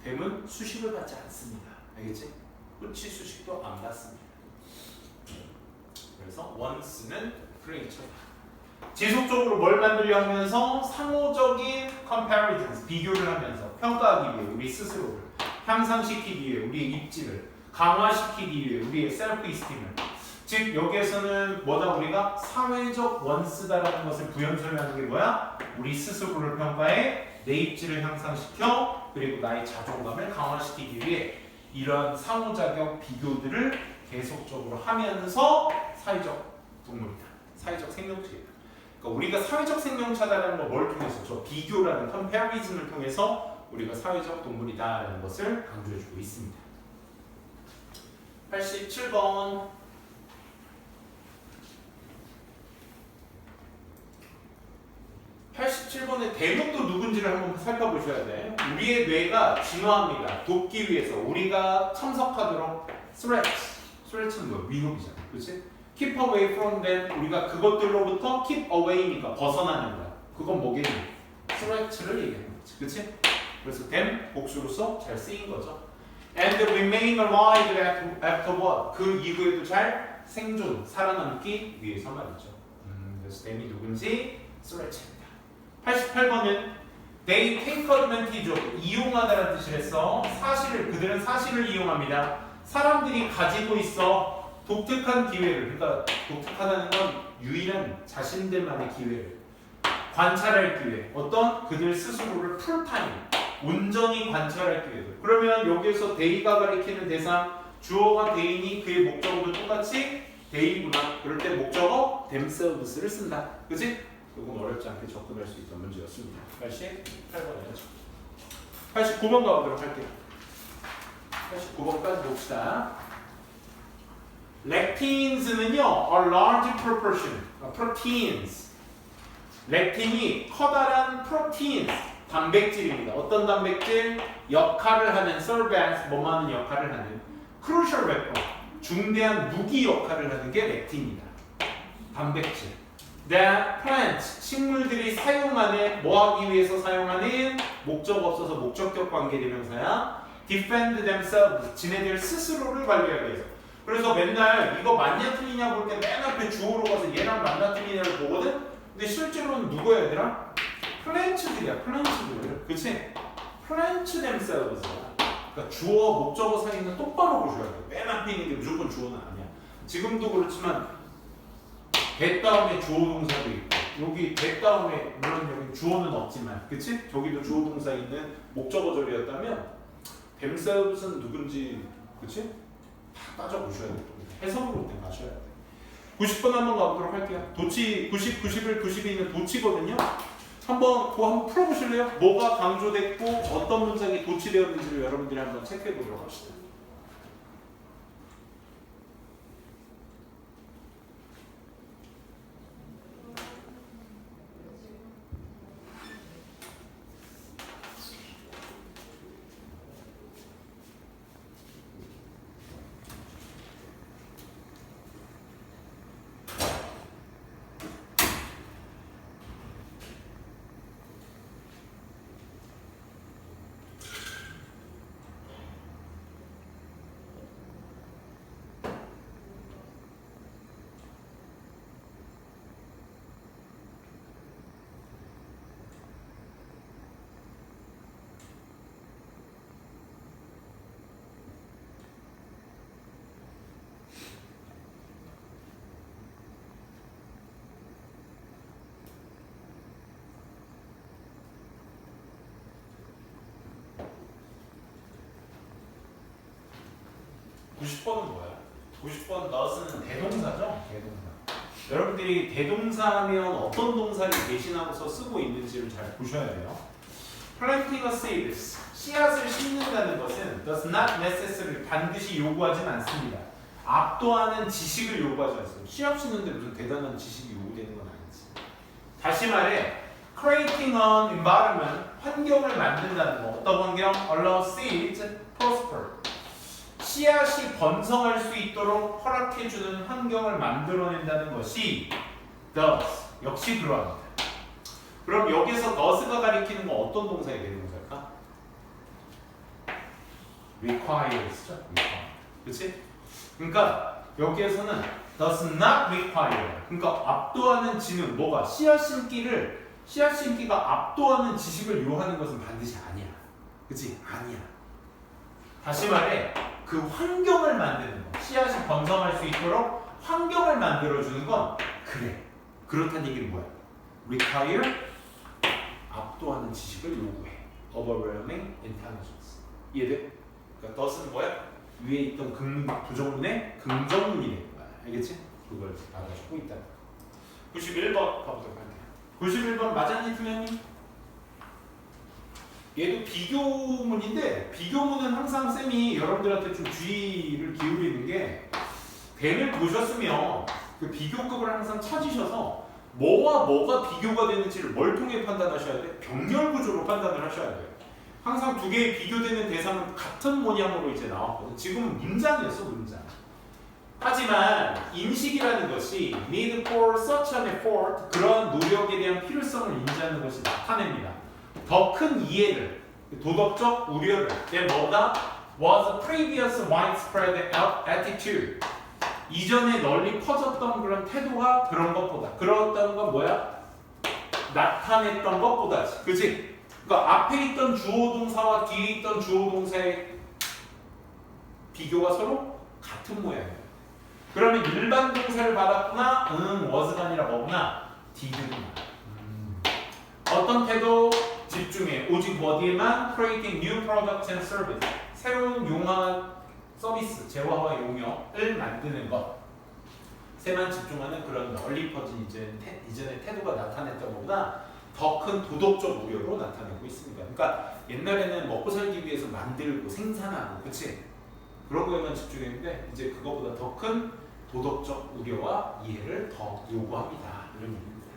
them은 수식을 받지 않습니다. 알겠지? 끝이 수식도 안 받습니다. 그래서 once는 creature. 지속적으로 뭘 만들려 하면서 상호적인 comparisons, 비교를 하면서 평가하기 위해 우리 스스로를 향상시키기 위해 우리의 입지를 강화시키기 위해 우리의 self-esteem을, 즉 여기에서는 뭐다? 우리가 사회적 원스다라는 것을 부연설명하는 게 뭐야? 우리 스스로를 평가해 내 입지를 향상시켜 그리고 나의 자존감을 강화시키기 위해 이런 상호작용 비교들을 계속적으로 하면서 사회적 동물이다. 사회적 생명체이다. 그러니까 우리가 사회적 생명체다라는 걸 뭘 통해서? 저 비교라는 컴패리즘을 통해서 우리가 사회적 동물이다라는 것을 강조해주고 있습니다. 87번. 87번의 대문도 누군지를 한번 살펴보셔야 돼. 우리의 뇌가 진화합니다. 돕기 위해서 우리가 참석하도록 threat는 뭐야? 위협이잖아. 그렇지? keep away from them. 우리가 그것들로부터 keep away니까 벗어나는 거야. 그건 뭐겠니? threat를 얘기하는 거지. 그렇지? 그래서 them 복수로서 잘 쓰인 거죠. And remain alive after what? 그 이후에도 잘 생존, 살아남기 위해서 말이죠. 그래서 them이 누군지 threat입니다. 88번은 they take advantage of 이용하다라는 뜻을 해서 그들은 사실을 이용합니다. 사람들이 가지고 있어 독특한 기회를, 그러니까 독특하다는 건 유일한 자신들만의 기회를 관찰할 기회, 어떤 그들 스스로를 풀타임 온전히 관찰할 기회들. 그러면 여기에서 they가 가리키는 대상 주어와 they니 그의 목적어도 똑같이 they구나. 그럴 때 목적어 themselves를 쓴다. 그치? 이건 어렵지 않게 접근할 수 있던 문제였습니다. 88번이죠. 89번 가보도록 할게요. 89번까지 봅시다. lectins는요, a large proportion, proteins. lectin이 커다란 proteins, 단백질입니다. 어떤 단백질? 역할을 하는, serve as, 뭐뭐 하는 역할을 하는 crucial weapon, 중대한 무기 역할을 하는 게 lectin이다. 단백질. that plants, 식물들이 사용하는, 뭐하기 위해서 사용하는 목적 없어서 목적격 관계대명사야. defend themselves, 지네들 스스로를 관리하기 위해서. 그래서 맨날 이거 맞냐 틀리냐 볼 때 맨 앞에 주어로 가서 얘랑 맞냐 틀리냐를 보거든? 근데 실제로는 누구야 얘들아? 플랜츠들이야, 플랜츠들. 그치? 플랜츠 themselves야. 그러니까 주어, 목적어 사이는 똑바로 보셔야 돼. 맨 앞에 있는 게 무조건 주어는 아니야. 지금도 그렇지만 that 다음에 주어 동사도 있고 여기 that 다음에 물론 여기 주어는 없지만 그치? 저기도 주어 동사 있는 목적어절이었다면 themselves는 누군지 그치? 다 따져보셔야 돼. 해석으로 때 가셔야 돼. 90번 한번 가보도록 할게요. 도치 90, 91, 92는 도치거든요. 한번 그거 한번 풀어보실래요? 뭐가 강조됐고 어떤 문장이 도치되었는지를 여러분들이 한번 체크해 보도록 합시다. (90번은) 뭐야? 90번 does는 대동사죠? 대동사. 여러분들이 대동사하면 어떤 동사를 대신하고서 쓰고 있는지를 잘 보셔야 돼요. planting a seed, 씨앗을 심는다는 것은 does not necessarily, 반드시 요구하진 않습니다. 압도하는 지식을 요구하지 않습니다. 씨앗 심는데 무슨 대단한 지식이 요구되는 건 아니지. 다시 말해 creating an environment, 환경을 만든다는 거. 어떤 환경? allow seeds prosper. 씨앗이 번성할 수 있도록 허락해주는 환경을 만들어낸다는 것이 does, 역시 그러합니다. 그럼 여기서 does가 가리키는 건 어떤 동사의 대동사일까? requires죠? require. 그치? 그러니까 여기에서는 does not require, 그러니까 압도하는 지능, 뭐가? 씨앗 심기가 압도하는 지식을 요하는 것은 반드시 아니야. 그치? 아니야. 다시 말해 그 환경을 만드는 거, 씨앗이 번성할 수 있도록 환경을 만들어주는 건 그래. 그렇다는 얘기는 뭐야? require, 압도하는 지식을 요구해. overwhelming intelligence. 이해돼? 그러니까 does는 뭐야? 위에 있던 부정문의 긍정문이 되는 거야. 알겠지? 그걸 알아주고 있다. 91번 가보도록 할게요. 91번 맞았니, 투명님? 얘도 비교문인데 비교문은 항상 쌤이 여러분들한테 좀 주의를 기울이는 게 뱀을 보셨으면 그 비교급을 항상 찾으셔서 뭐와 뭐가 비교가 되는지를 뭘 통해 판단하셔야 돼? 병렬 구조로 판단을 하셔야 돼요. 항상 두 개의 비교되는 대상은 같은 모양으로 이제 나왔거든. 지금은 문장이었어, 문장. 하지만 인식이라는 것이 need for such an effort, 그러한 노력에 대한 필요성을 인지하는 것이 나타냅니다. 더 큰 이해를, 도덕적 우려를, 뭐다? was previous widespread attitude. 이전에 널리 퍼졌던 그런 태도가 그런 것보다, 그렇다는 건 뭐야? 나타냈던 것보다지, 그치? 그러니까 앞에 있던 주어 동사와 뒤에 있던 주어 동사의 비교가 서로 같은 모양이에요. 그러면 일반 동사를 받았구나? was가 아니라 뭐구나? did구나. 어떤 태도? 집중해. 오직 어디에만? creating new products and service. 새로운 용어, 서비스, 재화와 용역을 만드는 것. 세만 집중하는 그런 널리 퍼진 이전의 태도가 나타냈던 것보다 더 큰 도덕적 우려로 나타내고 있습니다. 그러니까 옛날에는 먹고 살기 위해서 만들고 생산하고, 그치? 그런 거에만 집중했는데 이제 그거보다 더 큰 도덕적 우려와 이해를 더 요구합니다. 이런 얘기입니다.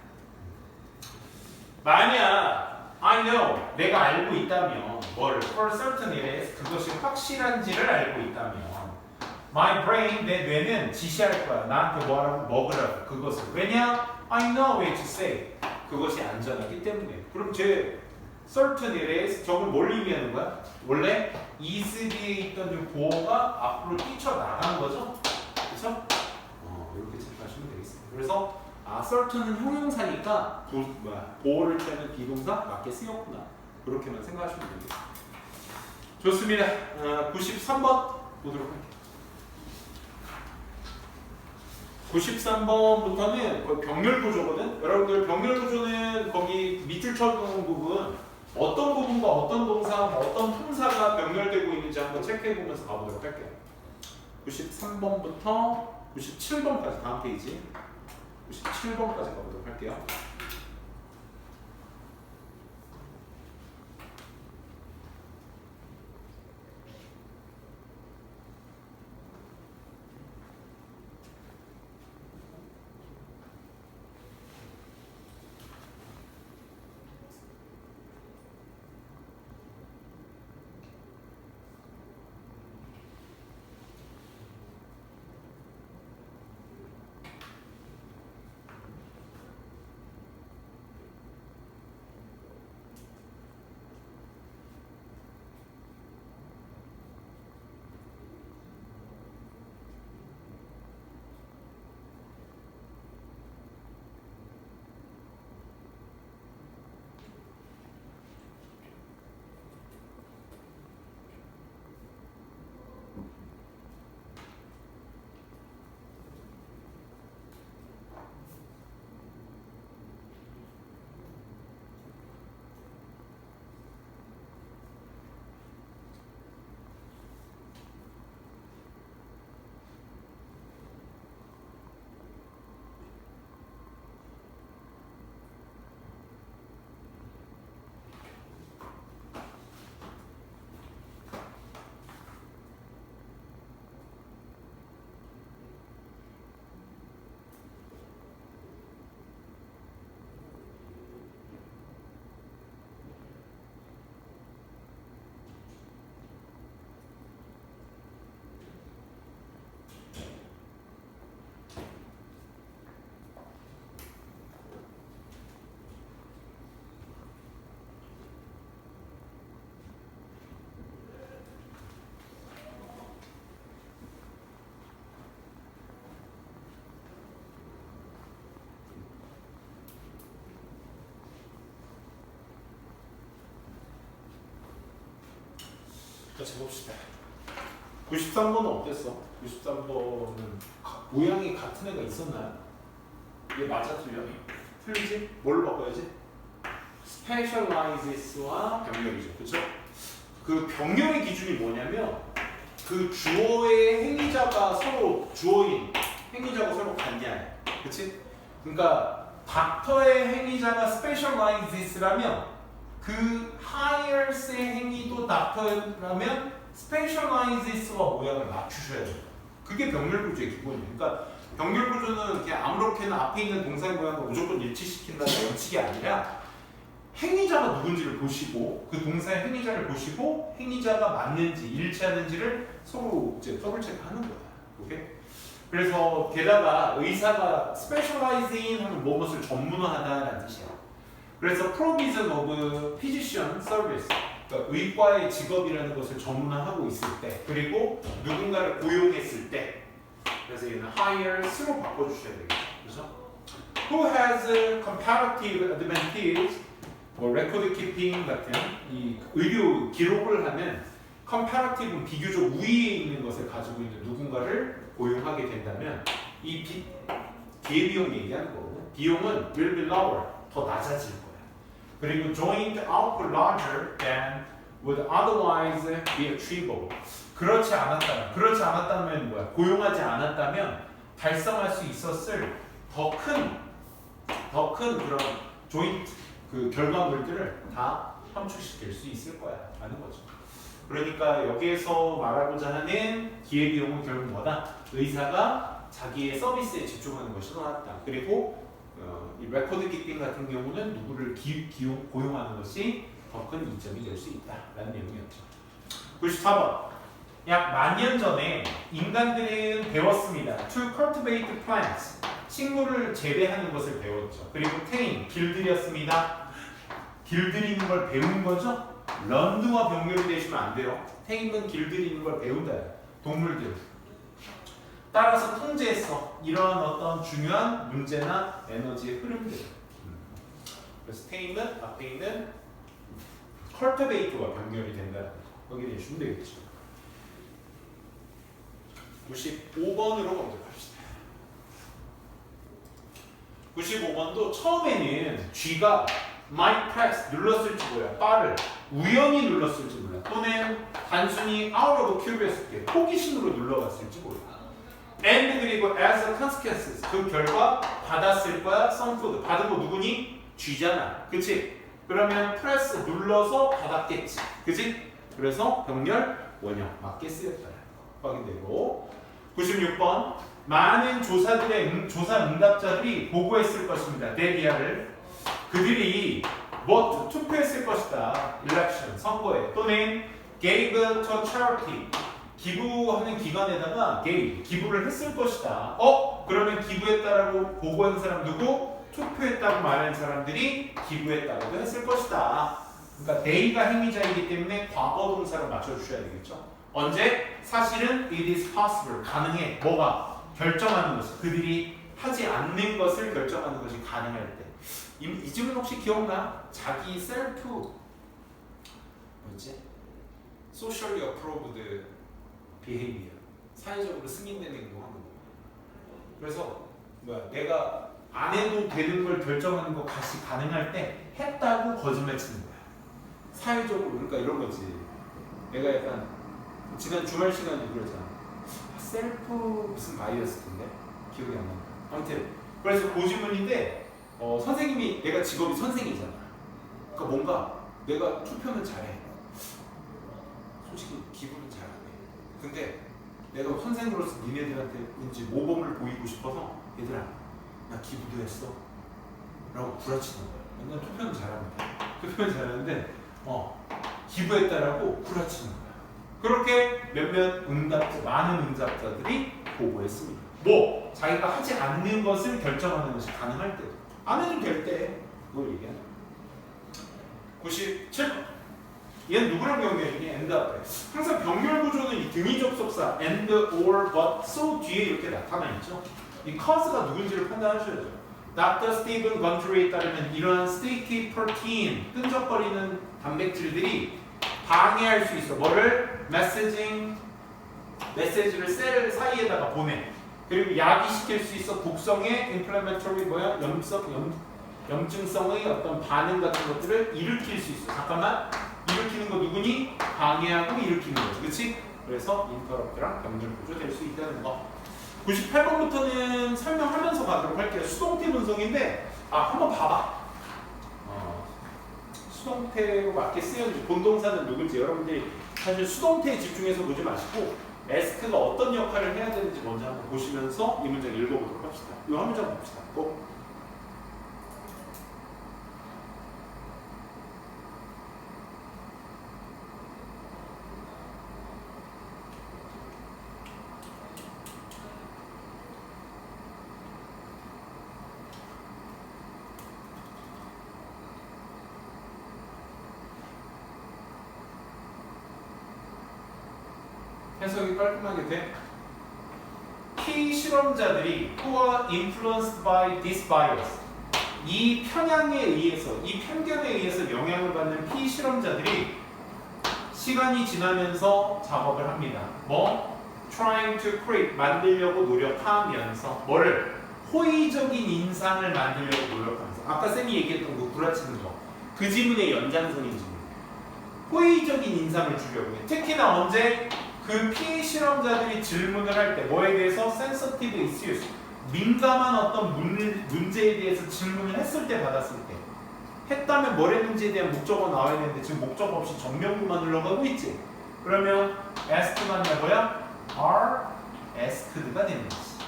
만약 I know, 내가 알고 있다면 뭘? For certain it is, 그것이 확실한지를 알고 있다면 My brain, 내 뇌는 지시할 거야. 나한테 뭐하라고? 먹으라고. 그것을. 왜냐? I know what to say. 그것이 안전하기 때문에. 그럼 제 certain it is, 저걸 뭘 의미하는 거야? 원래 is 뒤에 있던 이 보어가 앞으로 뛰쳐나가는 거죠? 그렇죠? 이렇게 생각하시면 되겠습니다. 그래서 certain은 형용사니까 보어를 취하는 비동사 맞게 쓰였구나. 그렇게만 생각하시면 됩니다. 좋습니다. 93번 보도록 할게요. 93번부터는 거의 병렬 구조거든. 여러분들 병렬 구조는 거기 밑줄 쳐놓은 부분 어떤 부분과 어떤 동사, 어떤 품사가 병렬되고 있는지 한번 체크해 보면서 가보도록 할게요. 93번부터 97번까지 다음 페이지 97번까지 가보도록 할게요. 자, 재봅시다. 93번은 어땠어? 93번은 모양이 같은 애가 있었나요? 이게 맞아 틀려? 틀리지? 뭘로 바꿔야지? specializes와 병렬이죠. 그쵸? 그 병렬의 기준이 뭐냐면 그 주어의 행위자가 서로 주어인 행위자가 서로 같냐. 그치? 그러니까 닥터의 행위자가 specializes라면 그 hires의 행위도 닥터라면 specializes와 모양을 맞추셔야 돼요. 그게 병렬 구조의 기본이에요. 그러니까 병렬 구조는 그냥 아무렇게나 앞에 있는 동사의 모양과 무조건 일치시킨다는 원칙이 아니라 행위자가 누군지를 보시고 그 동사의 행위자를 보시고 행위자가 맞는지 일치하는지를 서로 이제 더블 체크하는 거야. 오케이? 그래서 게다가 의사가 specialize in 하면 무엇을 전문화하다라는 뜻이야. 그래서 provision of physician service, 그러니까 의과의 직업이라는 것을 전문화하고 있을 때, 그리고 누군가를 고용했을 때, 그래서 얘는 hire's로 바꿔주셔야 되겠죠. 그렇죠? Who has a comparative advantage, 뭐 record keeping 같은 이 의료 기록을 하는 comparative는 비교적 우위에 있는 것을 가지고 있는 누군가를 고용하게 된다면 이 기회비용 얘기하는 거거든요. 비용은 will be lower, 더 낮아질 거야. 그리고 joint output larger than would otherwise be achievable. 그렇지 않았다면 뭐야? 고용하지 않았다면 달성할 수 있었을 더 큰 그런 조인트 그 결과물들을 다 함축시킬 수 있을 거야 라는 거죠. 그러니까 여기에서 말하고자 하는 기회비용은 결국 뭐다? 의사가 자기의 서비스에 집중하는 것이 더 낫다. 그리고 이 레코드 키핑 같은 경우는 누구를 고용하는 것이 더 큰 이점이 될 수 있다라는 내용이었죠. 94번. 약 만년 전에 인간들은 배웠습니다. To cultivate plants. 식물을 재배하는 것을 배웠죠. 그리고 tame, 길들였습니다. 길들이는 걸 배운 거죠. 런드와 병렬이 되시면 안 돼요. tame은 길들이는 걸 배운다. 동물들. 따라서 통제했어. 이러한 어떤 중요한 문제나 에너지의 흐름들. 그래서 tame은 앞에 있는 cultivate와 병렬이 된다. 거기에 대해주면 되겠죠. 95번으로 먼저 갑시다. 95번도 처음에는 G가 might press 눌렀을지 몰라. 바를 우연히 눌렀을지 몰라. 또는 단순히 out of curiosity 호기심으로 눌러봤을지 몰라. And 그리고 as a consequence 그 결과 받았을 거야. some food 받은 거 누구니? G잖아. 그치? 그러면 press 눌러서 받았겠지. 그치? 그래서 병렬 원형 맞게 쓰였다. 확인되고 96번 많은 조사 응답자들이 보고했을 것입니다. 데리아를 그들이 뭐 투표했을 것이다. election 선거에 또는 gave to charity 기부하는 기관에다가 gave 기부를 했을 것이다. 그러면 기부했다라고 보고한 사람 누구? 투표했다고 말하는 사람들이 기부했다고 했을 것이다. 그러니까 they가 행위자이기 때문에 과거 동사를 맞춰주셔야 되겠죠. 언제? 사실은 it is possible 가능해. 뭐가? 결정하는 것이 그들이 하지 않는 것을 결정하는 것이 가능할 때. 이 질문 혹시 기억나? 자기 셀프 뭐지? socially approved behavior 사회적으로 승인된 행동하는 거. 그래서 뭐야? 내가 안 해도 되는 걸 결정하는 거 다시 가능할 때 했다고 거짓말 치는 거야. 사회적으로 그러니까 이런 거지. 내가 약간 지난 주말 시간에 그러잖아. 셀프 무슨 바이어스 텐데 기억이 안 난다. 아무튼 그래서 그 질문인데 선생님이 내가 직업이 선생이잖아. 그러니까 뭔가 내가 투표는 잘해. 솔직히 기분은 잘 안 해. 근데 내가 선생으로서 니네들한테 왠지 모범을 보이고 싶어서 얘들아 나 기부도 했어 라고 구라치는 거야. 난 투표는 잘합니다. 투표는 잘하는데 기부했다라고 구라치는 거야. 그렇게 몇몇 많은 응답자들이 보고했습니다. 뭐 자기가 하지 않는 것을 결정하는 것이 가능할 때, 안 해도 될 때 그걸 얘기하는 거야. 97번. 얘는 누구랑 연결이니? and 앞에. 항상 병렬 구조는 이 등위 접속사 and, or, but, so 뒤에 이렇게 나타나 있죠. 이 cause가 누군지를 판단하셔야죠. Dr. Stephen Gundry에 따르면 이러한 sticky protein, 끈적거리는 단백질들이 방해할 수 있어. 뭐를? 메시지를 셀 사이에다가 보내. 그리고 야기시킬 수 있어. 독성의 inflammatory 염증성의 어떤 반응 같은 것들을 일으킬 수 있어. 잠깐만. 일으키는 거 누구니? 방해하고 일으키는 거지. 그치? 그래서 인터럽트랑 병렬 구조 될 수 있다는 거. 98번부터는 설명하면서 가도록 할게요. 수동태 분석인데 한번 봐봐. 수동태로 맞게 쓰였는지 본동사는 누군지 여러분들이 사실 수동태에 집중해서 보지 마시고 ask가 어떤 역할을 해야 되는지 먼저 한번 보시면서 이 문장 읽어보도록 합시다. 이 한 문장 봅시다. 해석이 깔끔하게 돼. 피실험자들이 who are influenced by this bias, 이 편향에 의해서, 이 편견에 의해서 영향을 받는 피실험자들이 시간이 지나면서 작업을 합니다. 뭐? trying to create, 만들려고 노력하면서 뭐를? 호의적인 인상을 만들려고 노력하면서. 아까 쌤이 얘기했던 그 구라치는 거, 그 지문의 연장선인 지문. 호의적인 인상을 주려고 해. 특히나 언제? 그 피실험자들이 질문을 할 때 뭐에 대해서 sensitive issues, 민감한 어떤 문제에 대해서 질문을 했을 때, 받았을 때, 했다면 뭐랬는지에 대한 목적어 나와야 되는데 지금 목적어 없이 정명구만 흘러가고 있지. 그러면 asked가 뭐야? are asked가 되는 거지.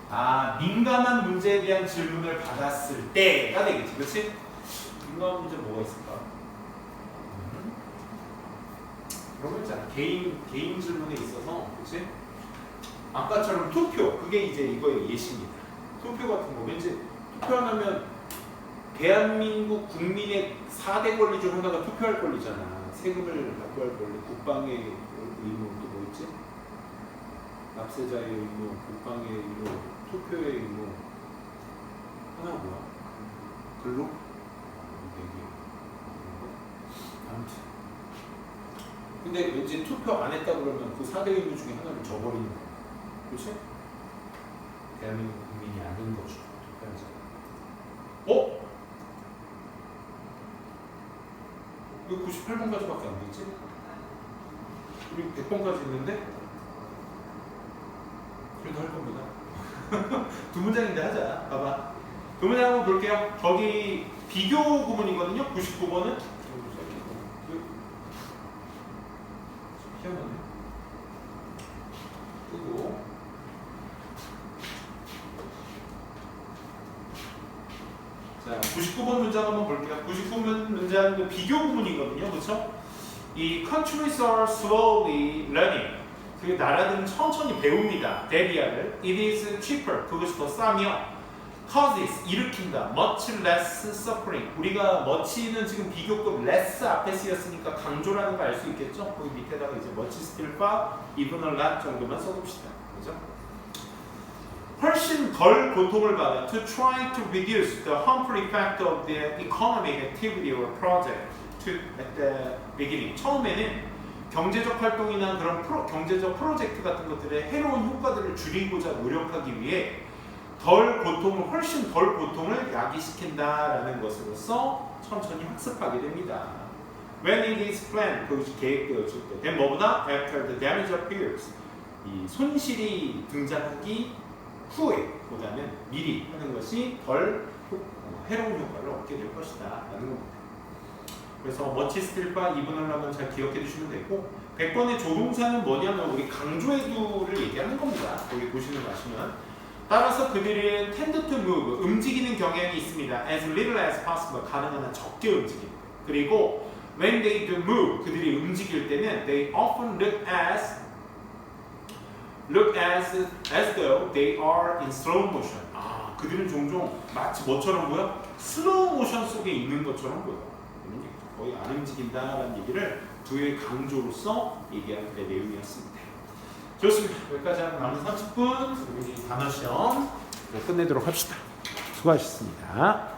아, 민감한 문제에 대한 질문을 받았을 때가 되겠지. 그렇지? 민감한 문제 뭐가 있을까? 그런 거 있잖아. 개인 질문에 있어서, 그치? 아까처럼 투표, 그게 이제 이거의 예시입니다. 투표 같은 거, 왠지 투표 안 하면 대한민국 국민의 4대 권리 중 하나가 투표할 권리잖아. 세금을 받고 할 권리, 국방의 의무, 또 뭐 있지? 납세자의 의무, 국방의 의무, 투표의 의무, 하나가 뭐야? 근로? 아무튼. 근데 왠지 투표 안 했다 그러면 그 4대 의무 중에 하나를 저버리는 거야. 그렇지? 대한민국 국민이 아닌 거죠. 투표하자. 왜 98번까지밖에 안 되지? 우리 100번까지 있는데? 그래도 할 겁니다. 두 문장인데 하자. 봐봐. 두 문장 한번 볼게요. 저기 비교 구문이거든요. 99번은. 희한하네. 끄고. 자, 99번 문장 한번 볼게요. 99번 문장은 비교 구문이거든요. 그렇죠? 이 countries are slowly learning. 그 나라들은 천천히 배웁니다. 대비하를. It is cheaper. 그것이 더 싸며 causes 일으킨다. much less suffering. 우리가 much는 지금 비교급 less 앞에 쓰였으니까 강조라는 거 알 수 있겠죠? 거기 밑에다가 이제 much still far, even a lot 정도만 써봅시다. 그죠? 훨씬 덜 고통을 받아. To try to reduce the harmful effect of the economic activity or project at the beginning. 처음에는 경제적 활동이나 그런 경제적 프로젝트 같은 것들의 해로운 효과들을 줄이고자 노력하기 위해 훨씬 덜 고통을 야기시킨다라는 것으로서 천천히 학습하게 됩니다. When it is planned, 그것이 계획되어질 때. then 뭐보다? After the damage appears. 이 손실이 등장하기 후에 보다는 미리 하는 것이 덜 해로운 효과를 얻게 될 것이다 라는 겁니다. 그래서 much still과 이분을 하면 잘 기억해 두시면 되고 100번의 조동사는 뭐냐면 우리 강조해두를 얘기하는 겁니다. 거기 보시는 거 아시면 따라서 그들은 tend to move, 움직이는 경향이 있습니다. as little as possible, 가능한 한 적게 움직입니다. 그리고 when they do move, 그들이 움직일 때는 they often look as though they are in slow motion. 아, 그들은 종종 마치 뭐처럼 보여? 슬로우 모션 속에 있는 것처럼 보여. 거의 안 움직인다라는 얘기를 두의 강조로서 얘기하는 그 내용이었습니다. 좋습니다. 여기까지 하고 남은 30분 우리 단어 시험 끝내도록 합시다. 수고하셨습니다.